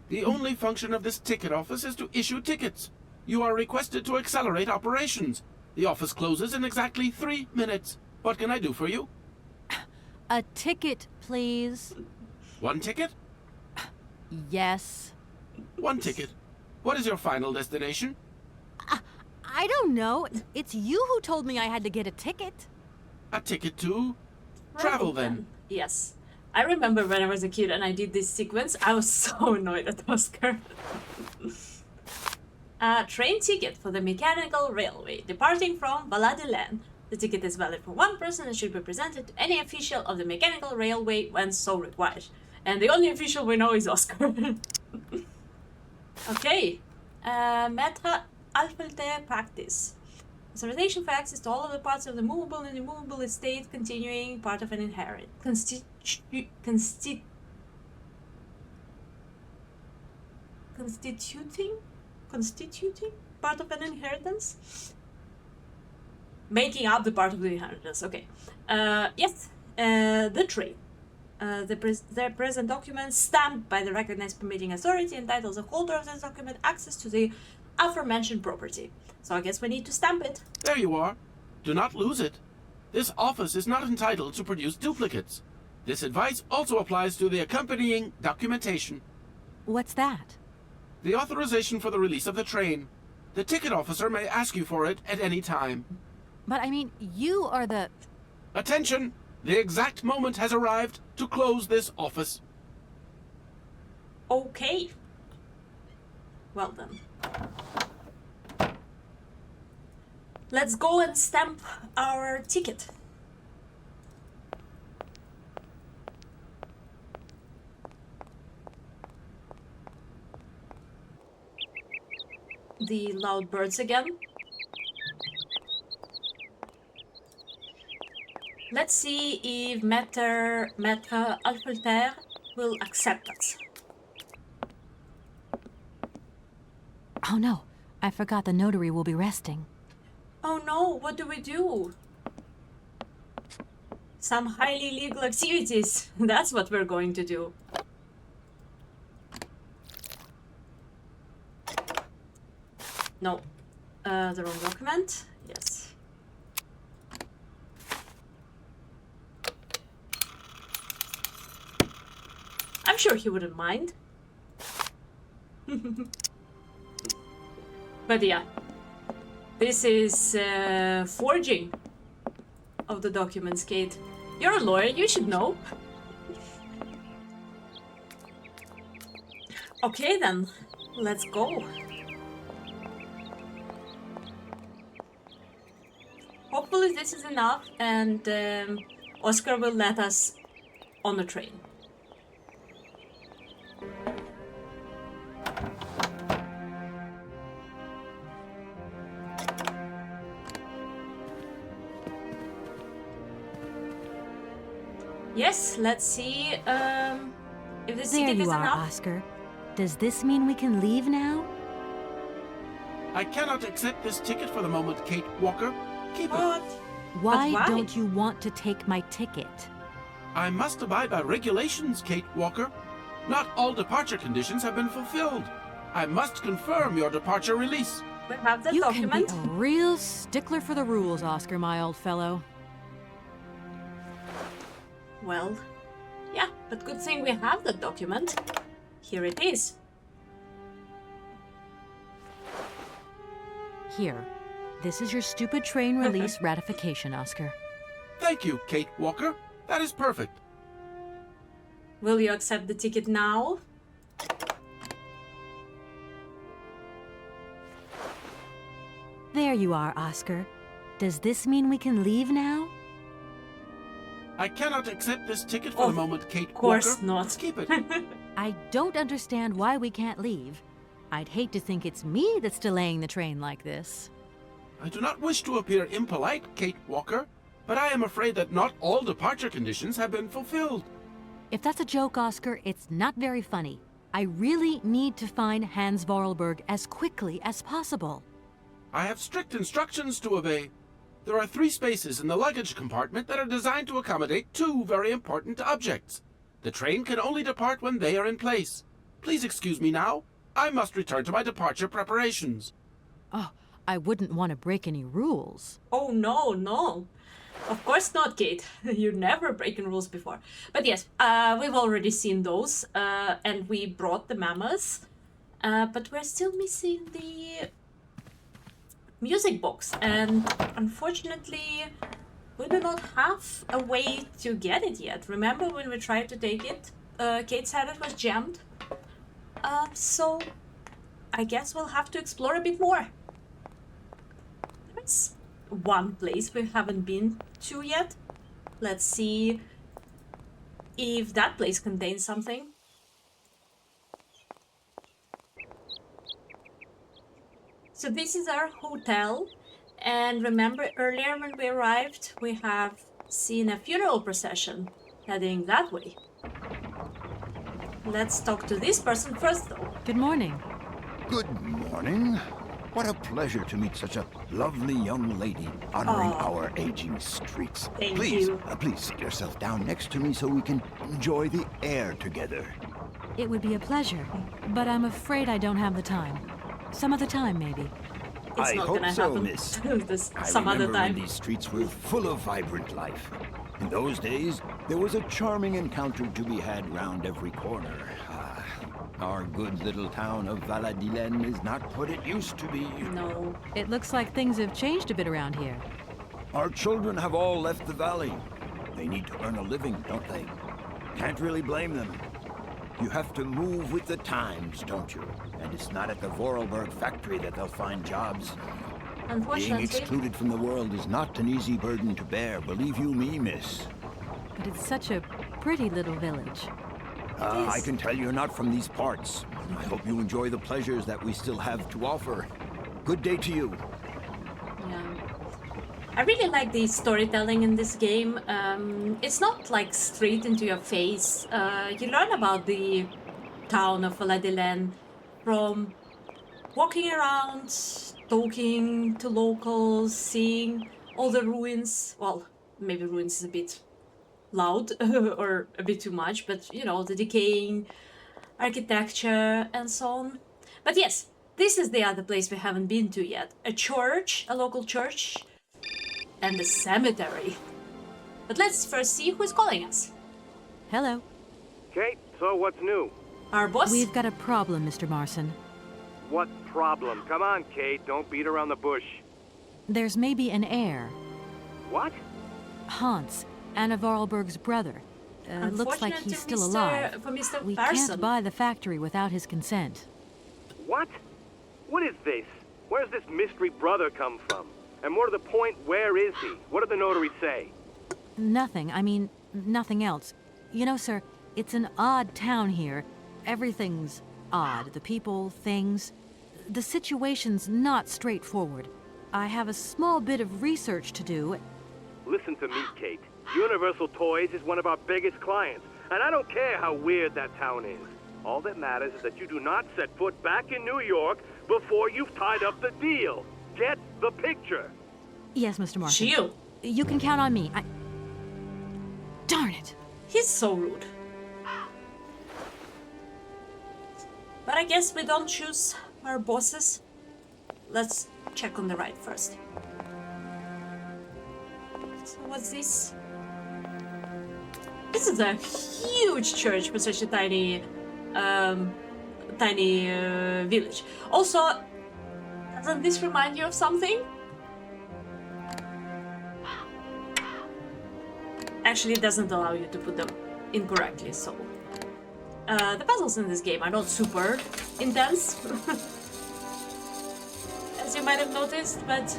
K: The only function of this ticket office is to issue tickets. You are requested to accelerate operations. The office closes in exactly 3 minutes. What can I do for you?
B: A ticket, please.
K: 1 ticket?
B: Yes.
K: 1 ticket. What is your final destination?
B: I don't know. It's you who told me I had to get a ticket.
K: A ticket to travel, then.
A: Yes. I remember when I was a kid and I did this sequence, I was so annoyed at Oscar. A train ticket for the mechanical railway departing from Valadilène. The ticket is valid for 1 person and should be presented to any official of the mechanical railway when so required. And the only official we know is Oscar. Okay. Mettre alphabet practice. Authorization for access to all of the parts of the movable and immovable estate continuing part of an inherit. Constituting part of an inheritance? Making up the part of the inheritance, okay. Yes, the trade. The present document stamped by the recognized permitting authority entitles the holder of this document access to the aforementioned property. So I guess we need to stamp it.
K: There you are. Do not lose it. This office is not entitled to produce duplicates. This advice also applies to the accompanying documentation.
B: What's that?
K: The authorization for the release of the train. The ticket officer may ask you for it at any time.
B: But I mean, you are the...
K: Attention! The exact moment has arrived to close this office.
A: Okay. Well then. Let's go and stamp our ticket. The loud birds again. Let's see if Maître Alfolter will accept us.
B: Oh no, I forgot the notary will be resting.
A: Oh no, what do we do? Some highly illegal activities. That's what we're going to do. No. The wrong document. Yes. I'm sure he wouldn't mind. But yeah. This is forging of the documents, Kate. You're a lawyer, you should know. Okay then, let's go. Hopefully this is enough and Oscar will let us on the train. Yes, let's see if this ticket is enough. There you are,
B: Oscar. Does this mean we can leave now?
K: I cannot accept this ticket for the moment, Kate Walker. Keep it.
B: Why don't you want to take my ticket?
K: I must abide by regulations, Kate Walker. Not all departure conditions have been fulfilled. I must confirm your departure release.
A: We have the
B: you
A: document.
B: Can be a real stickler for the rules, Oscar, my old fellow.
A: Well, yeah, but good thing we have the document. Here it is.
B: Here. This is your stupid train release ratification, Oscar.
K: Thank you, Kate Walker. That is perfect.
A: Will you accept the ticket now?
B: There you are, Oscar. Does this mean we can leave now?
K: I cannot accept this ticket for the moment, Kate Walker.
A: Of course not.
K: Keep it.
B: I don't understand why we can't leave. I'd hate to think it's me that's delaying the train like this.
K: I do not wish to appear impolite, Kate Walker, but I am afraid that not all departure conditions have been fulfilled.
B: If that's a joke, Oscar, it's not very funny. I really need to find Hans Voralberg as quickly as possible.
K: I have strict instructions to obey. There are 3 spaces in the luggage compartment that are designed to accommodate 2 very important objects. The train can only depart when they are in place. Please excuse me now. I must return to my departure preparations.
B: Oh, I wouldn't want to break any rules.
A: Oh, no, no. Of course not, Kate. You've never broken rules before. But yes, we've already seen those, and we brought the mammoths. But we're still missing the music box, and unfortunately, we do not have a way to get it yet. Remember when we tried to take it? Kate said it was jammed. So I guess we'll have to explore a bit more. There's one place we haven't been to yet. Let's see if that place contains something. So this is our hotel, And remember earlier when we arrived, we have seen a funeral procession heading that way. Let's talk to this person first, though.
B: Good morning.
M: Good morning. What a pleasure to meet such a lovely young lady honoring our aging streets.
A: Thank
M: Please,
A: you.
M: Please sit yourself down next to me so we can enjoy the air together.
B: It would be a pleasure, but I'm afraid I don't have the time. Some other time, maybe.
A: It's
M: I
A: not
M: hope
A: gonna
M: so,
A: happen
M: miss.
A: some other
M: I remember
A: time.
M: when these streets were full of vibrant life. In those days, there was a charming encounter to be had round every corner. Our good little town of Valadilène is not what it used to be.
A: No.
B: It looks like things have changed a bit around here.
M: Our children have all left the valley. They need to earn a living, don't they? Can't really blame them. You have to move with the times, don't you? And it's not at the Voralberg factory that they'll find jobs. Being
A: Unfortunately.
M: excluded from the world is not an easy burden to bear, believe you me, miss.
B: But it's such a pretty little village.
M: I can tell you're not from these parts. I hope you enjoy the pleasures that we still have to offer. Good day to you.
A: Yeah. I really like the storytelling in this game. It's not like straight into your face. You learn about the town of Valadilène from walking around, talking to locals, seeing all the ruins. Well, maybe ruins is a bit loud or a bit too much, but you know, the decaying architecture and so on. But yes, this is the other place we haven't been to yet. A church, a local church, and a cemetery. But let's first see who's calling us.
B: Hello.
F: Kate, so what's new?
A: Our boss?
B: We've got a problem, Mr. Marson.
F: What problem? Come on, Kate, don't beat around the bush.
B: There's maybe an heir.
F: What?
B: Hans, Anna Voralberg's brother. Looks like he's still alive.
A: For Mr.
B: We
A: Persson.
B: can't buy the factory without his consent.
F: What? What is this? Where's this mystery brother come from? And more to the point, where is he? What did the notary say?
B: Nothing. I mean, nothing else. You know, sir, it's an odd town here. Everything's odd. The people, things. The situation's not straightforward. I have a small bit of research to do.
F: Listen to me, Kate. Universal Toys is one of our biggest clients, and I don't care how weird that town is. All that matters is that you do not set foot back in New York before you've tied up the deal. Get the picture.
B: Yes, Mr. Marson.
A: Shield.
B: You can count on me. Darn it.
A: He's so rude. But I guess we don't choose our bosses. Let's check on the right first. So what's this? This is a huge church for such a tiny village. Also, doesn't this remind you of something? Actually, it doesn't allow you to put them incorrectly, so... the puzzles in this game are not super intense, as you might have noticed, but...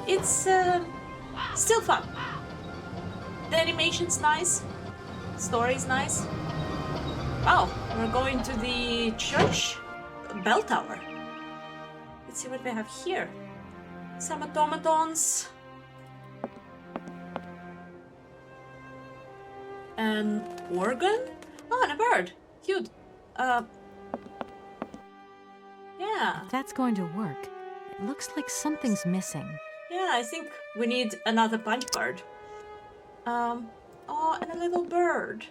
A: it's still fun. The animation's nice, story's nice. Oh, we're going to the church bell tower. Let's see what we have here. Some automatons. An organ? Oh, and a bird. Cute. Yeah.
B: If that's going to work, it looks like something's missing.
A: Yeah, I think we need another punch card. Oh, and a little bird.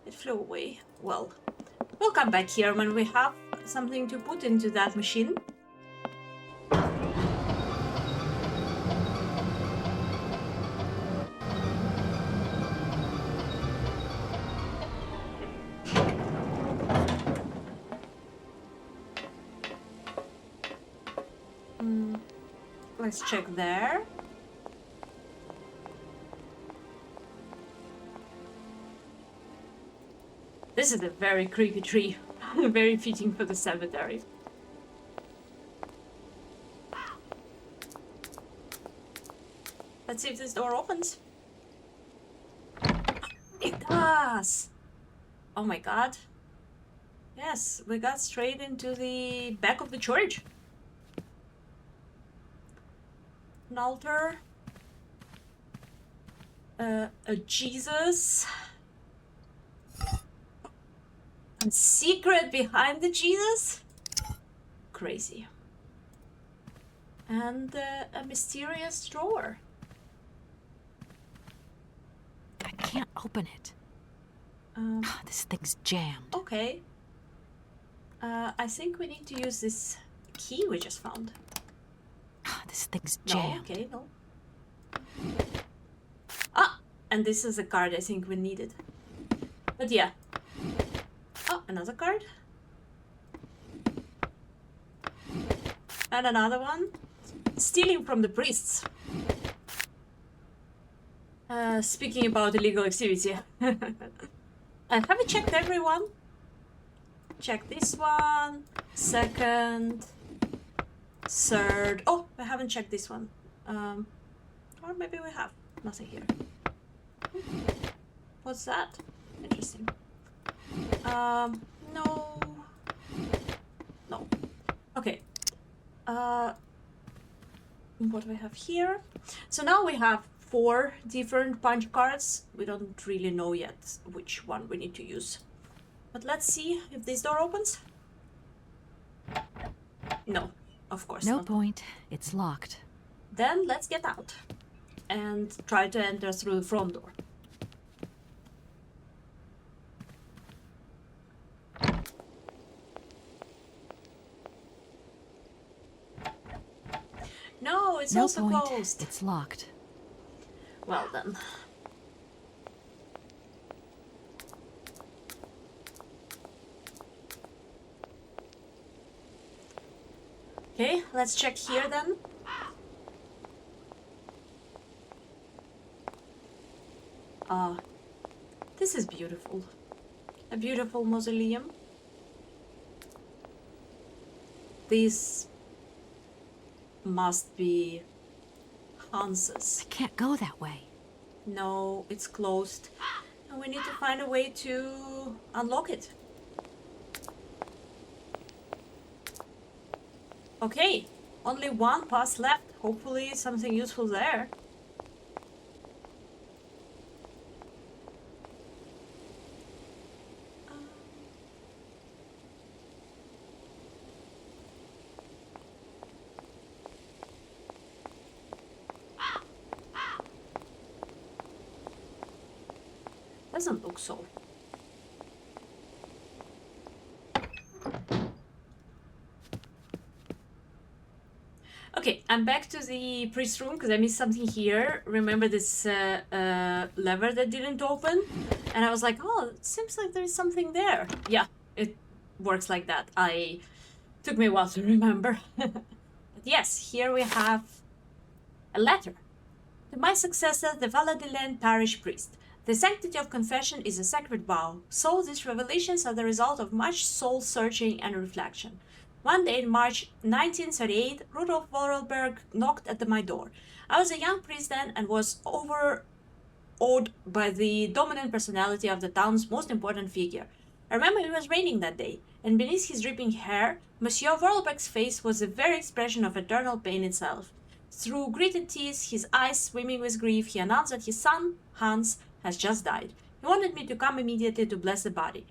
A: It flew away. Well, we'll come back here when we have something to put into that machine. Let's check there. This is a very creepy tree. Very fitting for the cemetery. Let's see if this door opens. It does! Oh my god. Yes, we got straight into the back of the church. An altar. A Jesus. A secret behind the Jesus? Crazy. And a mysterious drawer.
B: I can't open it. This thing's jammed.
A: Okay. I think we need to use this key we just found.
B: This thing's
A: No,
B: jammed.
A: okay, no. Ah! And this is a card I think we needed. But yeah. Oh, another card. And another one. Stealing from the priests. Speaking about illegal activity. Have we checked everyone? Check this one. Second. Third. Oh, I haven't checked this one. Or maybe we have. Nothing here. What's that? Interesting. No. No. Okay. What do we have here? So now we have 4 different punch cards. We don't really know yet which one we need to use. But let's see if this door opens. No, of course
B: No
A: not.
B: point. It's locked.
A: Then let's get out and try to enter through the front door. No, it's
B: No
A: also
B: point.
A: closed.
B: It's locked.
A: Well then. Okay, let's check here then. This is beautiful. A beautiful mausoleum. This must be Hans's.
B: I can't go that way.
A: No, it's closed. And we need to find a way to unlock it. Okay, only one pass left. Hopefully something useful there. Doesn't look so. Okay, I'm back to the priest room because I missed something here. Remember this lever that didn't open? And I was like, oh, it seems like there's something there. Yeah, it works like that. Took me a while to remember. But yes, here we have a letter. To my successor, the Valadilène parish priest. The sanctity of confession is a sacred vow, so these revelations are the result of much soul-searching and reflection. One day in March 1938, Rudolf Voralberg knocked at my door. I was a young priest then and was overawed by the dominant personality of the town's most important figure. I remember it was raining that day, and beneath his dripping hair, Monsieur Vorarlberg's face was the very expression of eternal pain itself. Through gritted tears, his eyes swimming with grief, he announced that his son, Hans, has just died. He wanted me to come immediately to bless the body.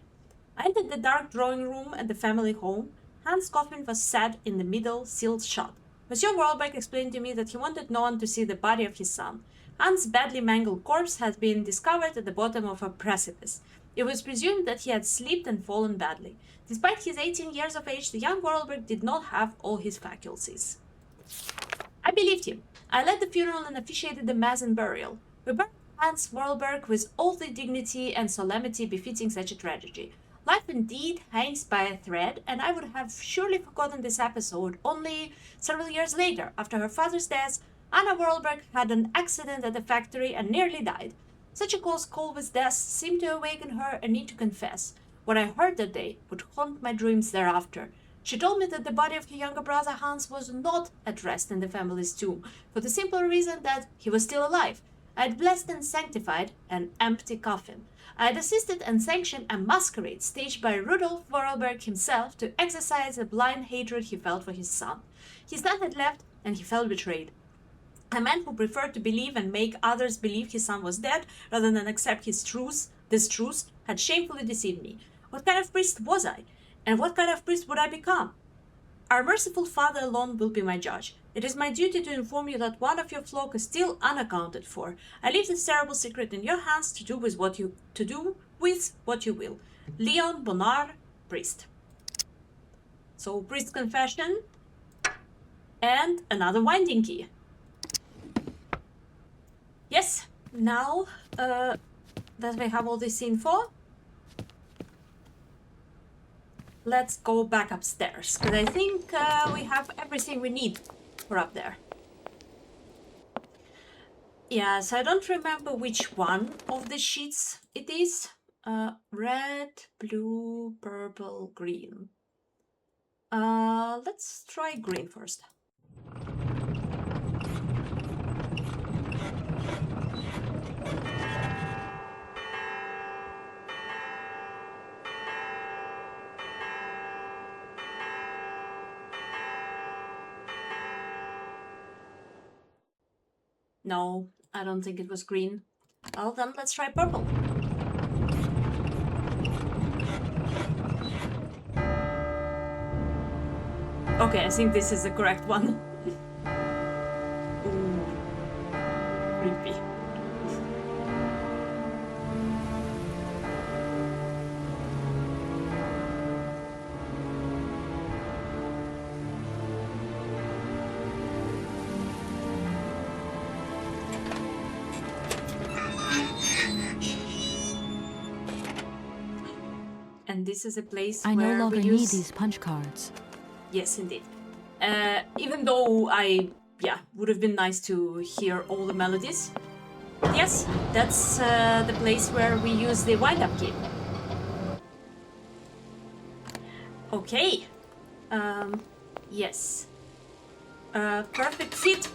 A: I entered the dark drawing room at the family home. Hans' coffin was set in the middle, sealed shut. Monsieur Vorarlberg explained to me that he wanted no one to see the body of his son. Hans' badly mangled corpse had been discovered at the bottom of a precipice. It was presumed that he had slipped and fallen badly. Despite his 18 years of age, the young Vorarlberg did not have all his faculties. I believed him. I led the funeral and officiated the mass and burial. We buried Hans Vorarlberg with all the dignity and solemnity befitting such a tragedy. Life indeed hangs by a thread, and I would have surely forgotten this episode only several years later, after her father's death. Anna Vorarlberg had an accident at the factory and nearly died. Such a close call with death seemed to awaken her a need to confess. What I heard that day would haunt my dreams thereafter. She told me that the body of her younger brother Hans was not at rest in the family's tomb, for the simple reason that he was still alive. I had blessed and sanctified an empty coffin. I had assisted and sanctioned a masquerade staged by Rudolf Vorarlberg himself to exercise the blind hatred he felt for his son. His dad had left, and he felt betrayed. A man who preferred to believe and make others believe his son was dead rather than accept this truth had shamefully deceived me. What kind of priest was I? And what kind of priest would I become? Our merciful Father alone will be my judge. It is my duty to inform you that one of your flock is still unaccounted for. I leave this terrible secret in your hands to do with what you will. Leon Bonar, priest. So, priest confession and another winding key. Yes, now that we have all this info, let's go back upstairs, because I think we have everything we need for up there. Yeah, so I don't remember which one of the sheets it is. Red, blue, purple, green. Let's try green first. No, I don't think it was green. Well, then let's try purple. Okay, I think this is the correct one. Ooh, creepy. And this is a place
B: I
A: where
B: no longer
A: we
B: need
A: use...
B: these punch cards.
A: Yes, indeed. Even though would have been nice to hear all the melodies. Yes, that's the place where we use the wind-up key. Okay. Yes. Perfect fit.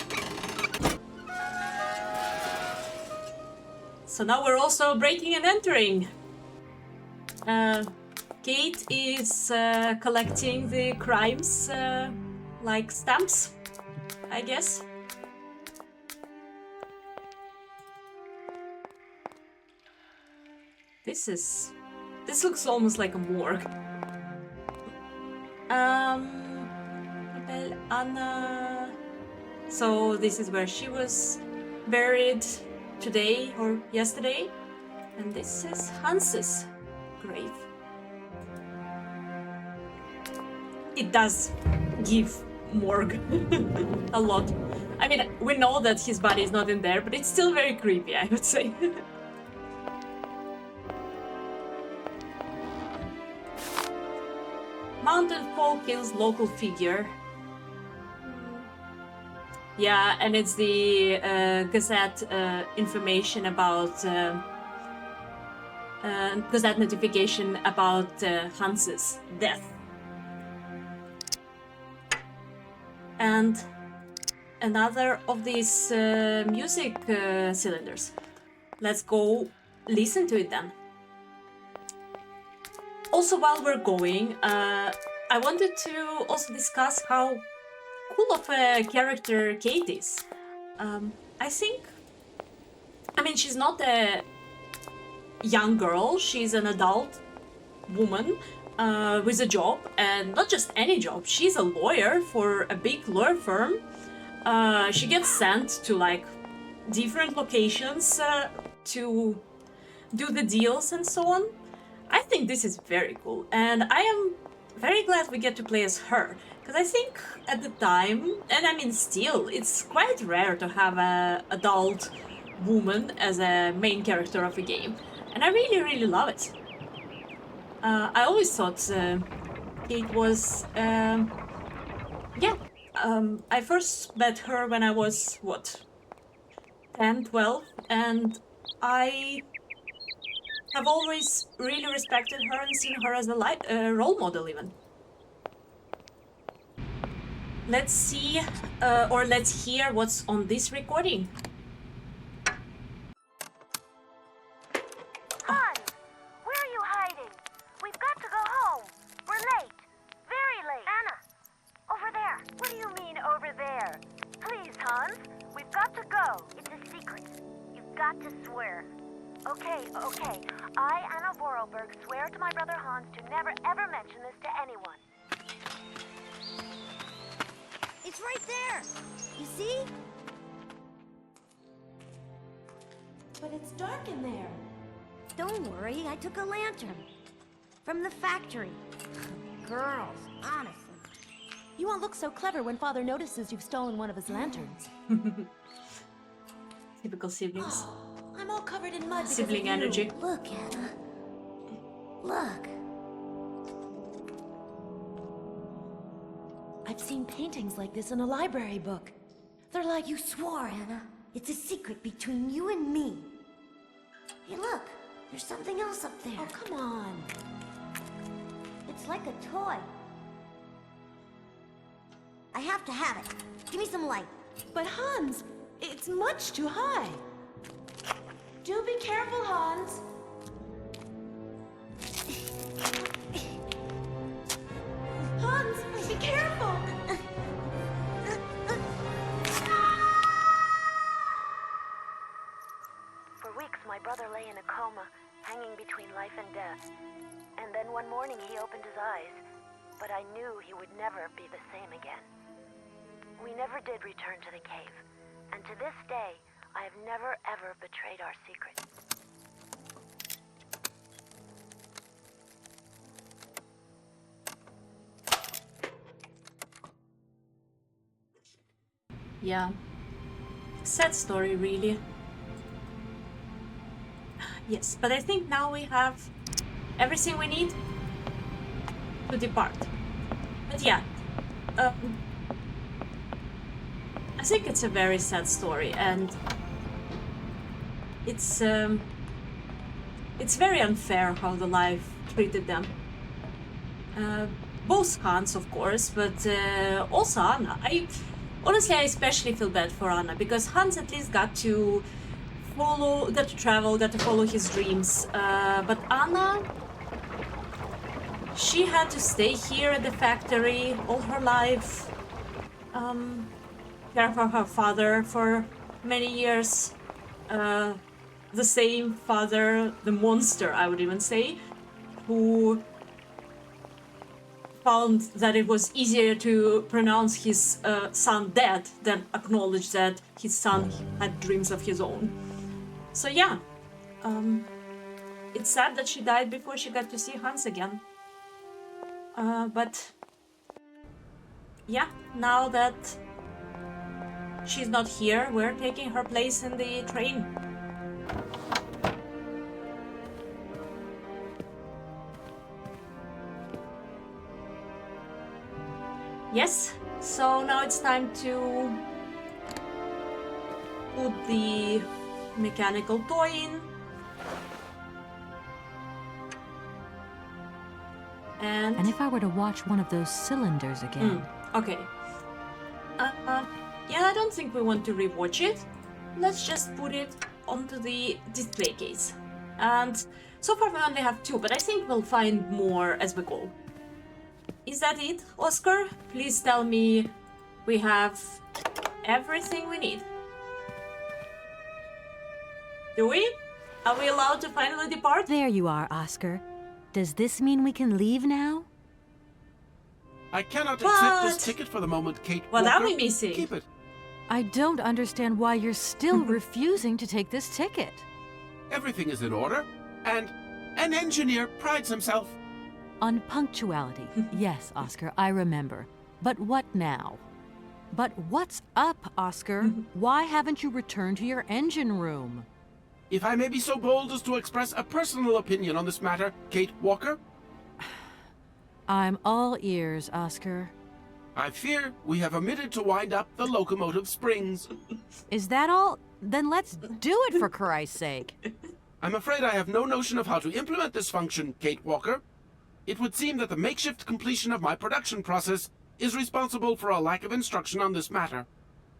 A: So now we're also breaking and entering. Kate is collecting the crimes like stamps, I guess. This looks almost like a morgue. Anna. So this is where she was buried today or yesterday, and this is Hans's grave. It does give morgue a lot. I mean, we know that his body is not in there, but it's still very creepy, I would say. Mountain Folk kills local figure. Yeah, and it's the Gazette information about... Gazette notification about Hans's death. And another of these music cylinders. Let's go listen to it then. Also, while we're going, I wanted to also discuss how cool of a character Kate is. I think... I mean, she's not a young girl, she's an adult woman with a job, and not just any job. She's a lawyer for a big law firm. She gets sent to like different locations to do the deals and so on. I think this is very cool, and I am very glad we get to play as her, because I think at the time, and I mean still, it's quite rare to have an adult woman as a main character of a game, and I really, really love it. I always thought Kate was... I first met her when I was, 10, 12, and I have always really respected her and seen her as a role model even. Let's see, or let's hear what's on this recording.
E: Hans, where are you hiding? We've got to go home. We're late. Very late. Anna, over there. What do you mean over there? Please, Hans, we've got to go. It's a secret. You've got to swear. Okay. I, Anna Voralberg, swear to my brother Hans to never ever mention this to anyone.
L: It's right there. You see?
N: But it's dark in there.
L: Don't worry, I took a lantern. From the factory. Girls, honestly.
N: You won't look so clever when Father notices you've stolen one of his lanterns.
A: Typical siblings.
N: I'm all covered in mud because
A: Sibling
N: of you.
A: energy.
L: Look, Anna. Look.
N: I've seen paintings like this in a library book. They're like...
L: You swore, Anna. It's a secret between you and me. Hey, look. There's something else up there.
N: Oh, come on.
L: It's like a toy. I have to have it. Give me some light.
N: But Hans, it's much too high. Do be careful, Hans. Hans, be careful.
E: For weeks, my brother lay in a coma, hanging between life and death. And then one morning he opened his eyes, but I knew he would never be the same again. We never did return to the cave, and to this day, I have never ever betrayed our secret.
A: Yeah. Sad story, really. Yes, but I think now we have everything we need to depart. But yeah, I think it's a very sad story, and it's very unfair how the life treated them. Both Hans, of course, but also Anna. Honestly, I especially feel bad for Anna, because Hans at least got to travel, got to follow his dreams. But Anna, she had to stay here at the factory all her life, care for her father for many years. The same father, the monster, I would even say, who found that it was easier to pronounce his son dead than acknowledge that his son had dreams of his own. So yeah, it's sad that she died before she got to see Hans again. But yeah, now that she's not here, we're taking her place in the train. Yes, so now it's time to put the mechanical toy in.
B: And if I were to watch one of those cylinders again...
A: Okay. Yeah, I don't think we want to rewatch it. Let's just put it onto the display case. And so far we only have two, but I think we'll find more as we go. Is that it, Oscar? Please tell me we have everything we need. Do we? Are we allowed to finally depart?
B: There you are, Oscar. Does this mean we can leave now?
K: I cannot accept this ticket for the moment, Kate.
A: What
K: Walker.
A: are we missing?
K: Keep it.
B: I don't understand why you're still refusing to take this ticket.
K: Everything is in order, and an engineer prides himself
B: on punctuality. Yes, Oscar, I remember. But what now? But what's up, Oscar? Why haven't you returned to your engine room?
K: If I may be so bold as to express a personal opinion on this matter, Kate Walker?
B: I'm all ears, Oscar.
K: I fear we have omitted to wind up the locomotive springs.
B: Is that all? Then let's do it, for Christ's sake.
K: I'm afraid I have no notion of how to implement this function, Kate Walker. It would seem that the makeshift completion of my production process is responsible for a lack of instruction on this matter.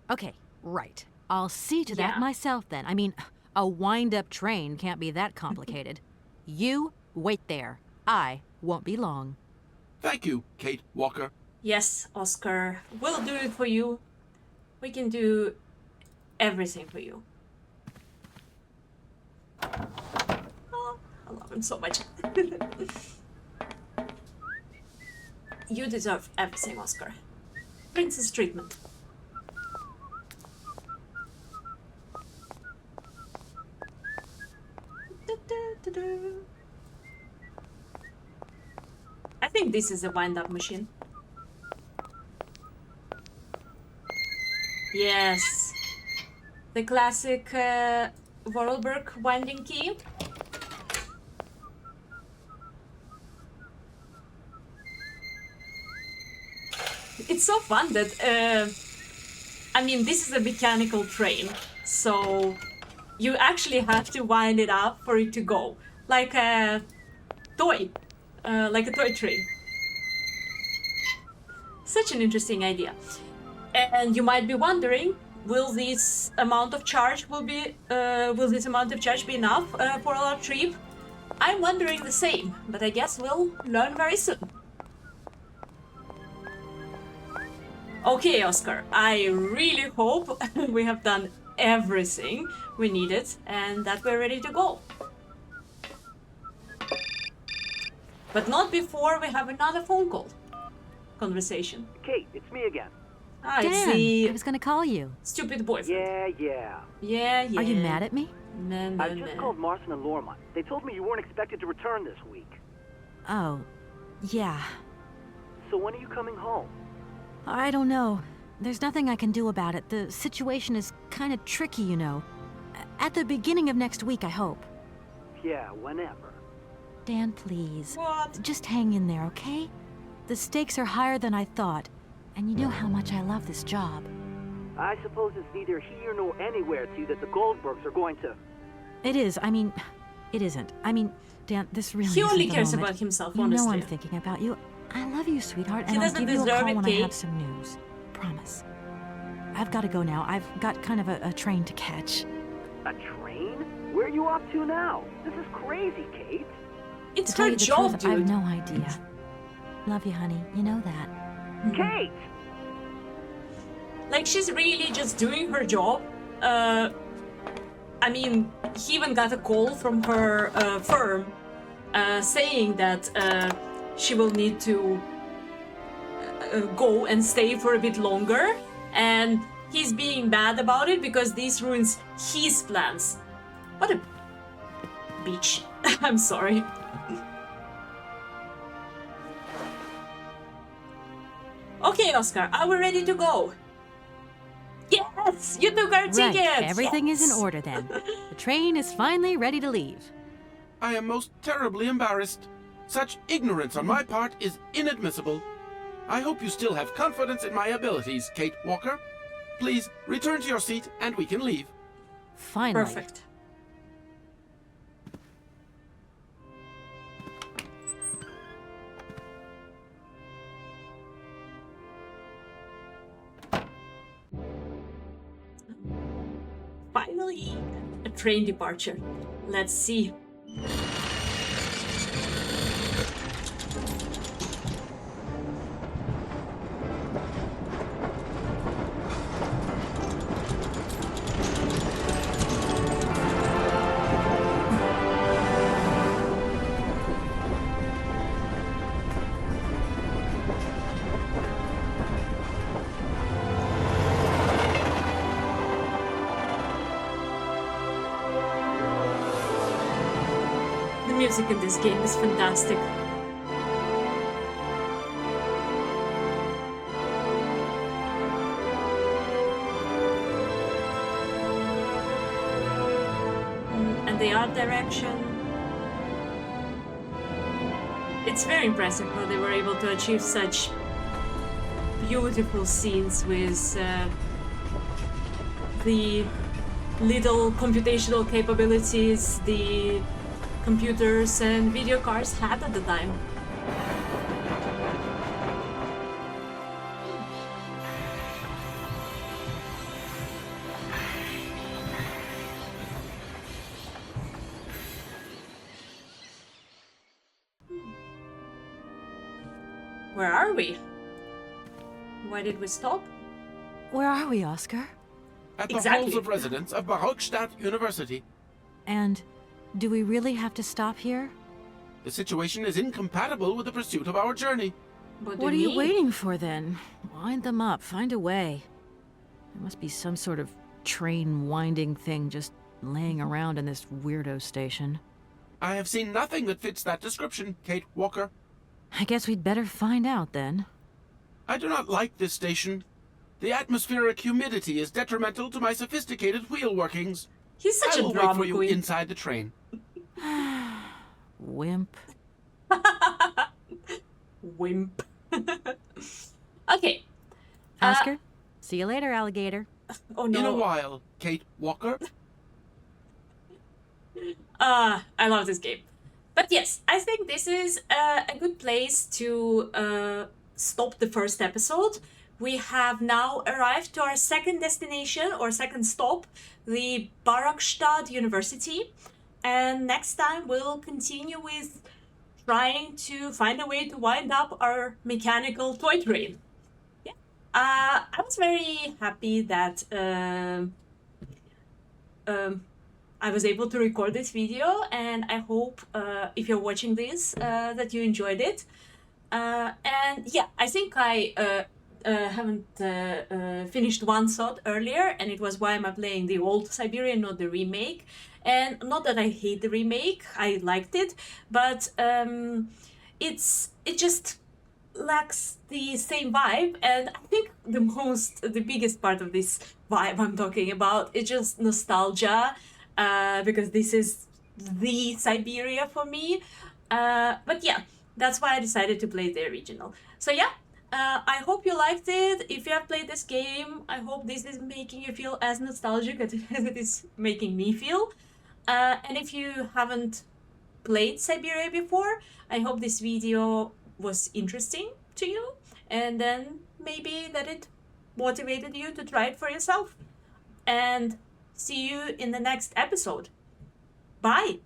B: Okay, right. I'll see to that myself then. I mean, a wind-up train can't be that complicated. You wait there. I won't be long.
K: Thank you, Kate Walker.
A: Yes, Oscar. We'll do it for you. We can do everything for you. Oh, I love him so much. You deserve everything, Oscar. Princess treatment. I think this is a wind-up machine. Yes. The classic Voralberg winding key. It's so fun that, I mean, this is a mechanical train, so you actually have to wind it up for it to go, like a toy train. Such an interesting idea. And you might be wondering, will this amount of charge be enough for our trip? I'm wondering the same, but I guess we'll learn very soon. Okay, Oscar, I really hope we have done everything we needed and that we're ready to go. But not before we have another phone call. Conversation.
I: Kate, it's me again.
A: I
B: Dan,
A: see.
B: I was gonna call you.
A: Stupid boyfriend.
I: Yeah.
B: Are you mad at me?
A: No.
I: I just called Marson and Lormont. They told me you weren't expected to return this week.
B: Oh, yeah.
I: So when are you coming home?
B: I don't know. There's nothing I can do about it. The situation is kind of tricky, you know. At the beginning of next week, I hope.
I: Yeah, whenever.
B: Dan, please.
A: What?
B: Just hang in there, okay? The stakes are higher than I thought. And you know how much I love this job.
I: I suppose it's neither here nor anywhere to you that the Goldbergs are going to...
B: It is. I mean, it isn't. I mean, Dan, this really
A: He
B: isn't
A: only
B: the
A: cares
B: moment.
A: about himself,
B: You
A: honestly.
B: know I'm thinking about you. I love you, sweetheart,
A: He
B: and I'll
A: doesn't
B: give you a
A: deserve
B: call
A: it,
B: when I
A: Kate.
B: have some news. Promise. I've got to go now. I've got kind of a train to catch.
I: A train? Where are you off to now? This is crazy, Kate.
A: It's
B: To tell
A: her
B: you the
A: job,
B: truth,
A: dude.
B: I have no idea. Love you, honey. You know that.
I: Kate!
A: Like, she's really just doing her job. I mean, he even got a call from her firm saying that she will need to go and stay for a bit longer, and he's being bad about it because this ruins his plans. What a bitch. I'm sorry. Okay, Oscar, are we ready to go? Yes! You took our tickets!
B: Right. Everything is in
A: Yes!
B: order then. The train is finally ready to leave.
K: I am most terribly embarrassed. Such ignorance on my part is inadmissible. I hope you still have confidence in my abilities, Kate Walker. Please return to your seat and we can leave.
B: Finally.
A: Perfect. Finally, a train departure. Let's see. The music in this game is fantastic. And the art direction. It's very impressive how they were able to achieve such beautiful scenes with the little computational capabilities the computers and video cards had at the time. Where are we? Why did we stop?
B: Where are we, Oscar?
K: at the
A: Exactly.
K: halls of residence of Barockstadt University.
B: And do we really have to stop here?
K: The situation is incompatible with the pursuit of our journey.
A: What
B: What
A: do
B: are you
A: mean?
B: waiting for then? Wind them up, find a way. There must be some sort of train winding thing just laying around in this weirdo station.
K: I have seen nothing that fits that description, Kate Walker.
B: I guess we'd better find out then.
K: I do not like this station. The atmospheric humidity is detrimental to my sophisticated wheel workings.
A: He's such
K: I
A: a
K: will wait
A: drama
K: for you
A: queen.
K: inside the train.
B: Wimp.
A: Wimp. Okay.
B: Oscar, see you later, alligator.
A: Oh
K: In a
A: no.
K: while, Kate Walker.
A: I love this game. But yes, I think this is a good place to stop the first episode. We have now arrived to our second destination or second stop, the Barockstadt University. And next time we'll continue with trying to find a way to wind up our mechanical toy train. Yeah. I was very happy that I was able to record this video, and I hope if you're watching this that you enjoyed it. And yeah, I think I haven't finished one thought earlier, and it was why am I playing the old Syberia, not the remake. And not that I hate the remake, I liked it, but it just lacks the same vibe. And I think the biggest part of this vibe I'm talking about is just nostalgia, because this is the Syberia for me. But yeah, that's why I decided to play the original. So yeah, I hope you liked it. If you have played this game, I hope this is making you feel as nostalgic as it is making me feel. And if you haven't played Syberia before, I hope this video was interesting to you, and then maybe that it motivated you to try it for yourself. And see you in the next episode. Bye!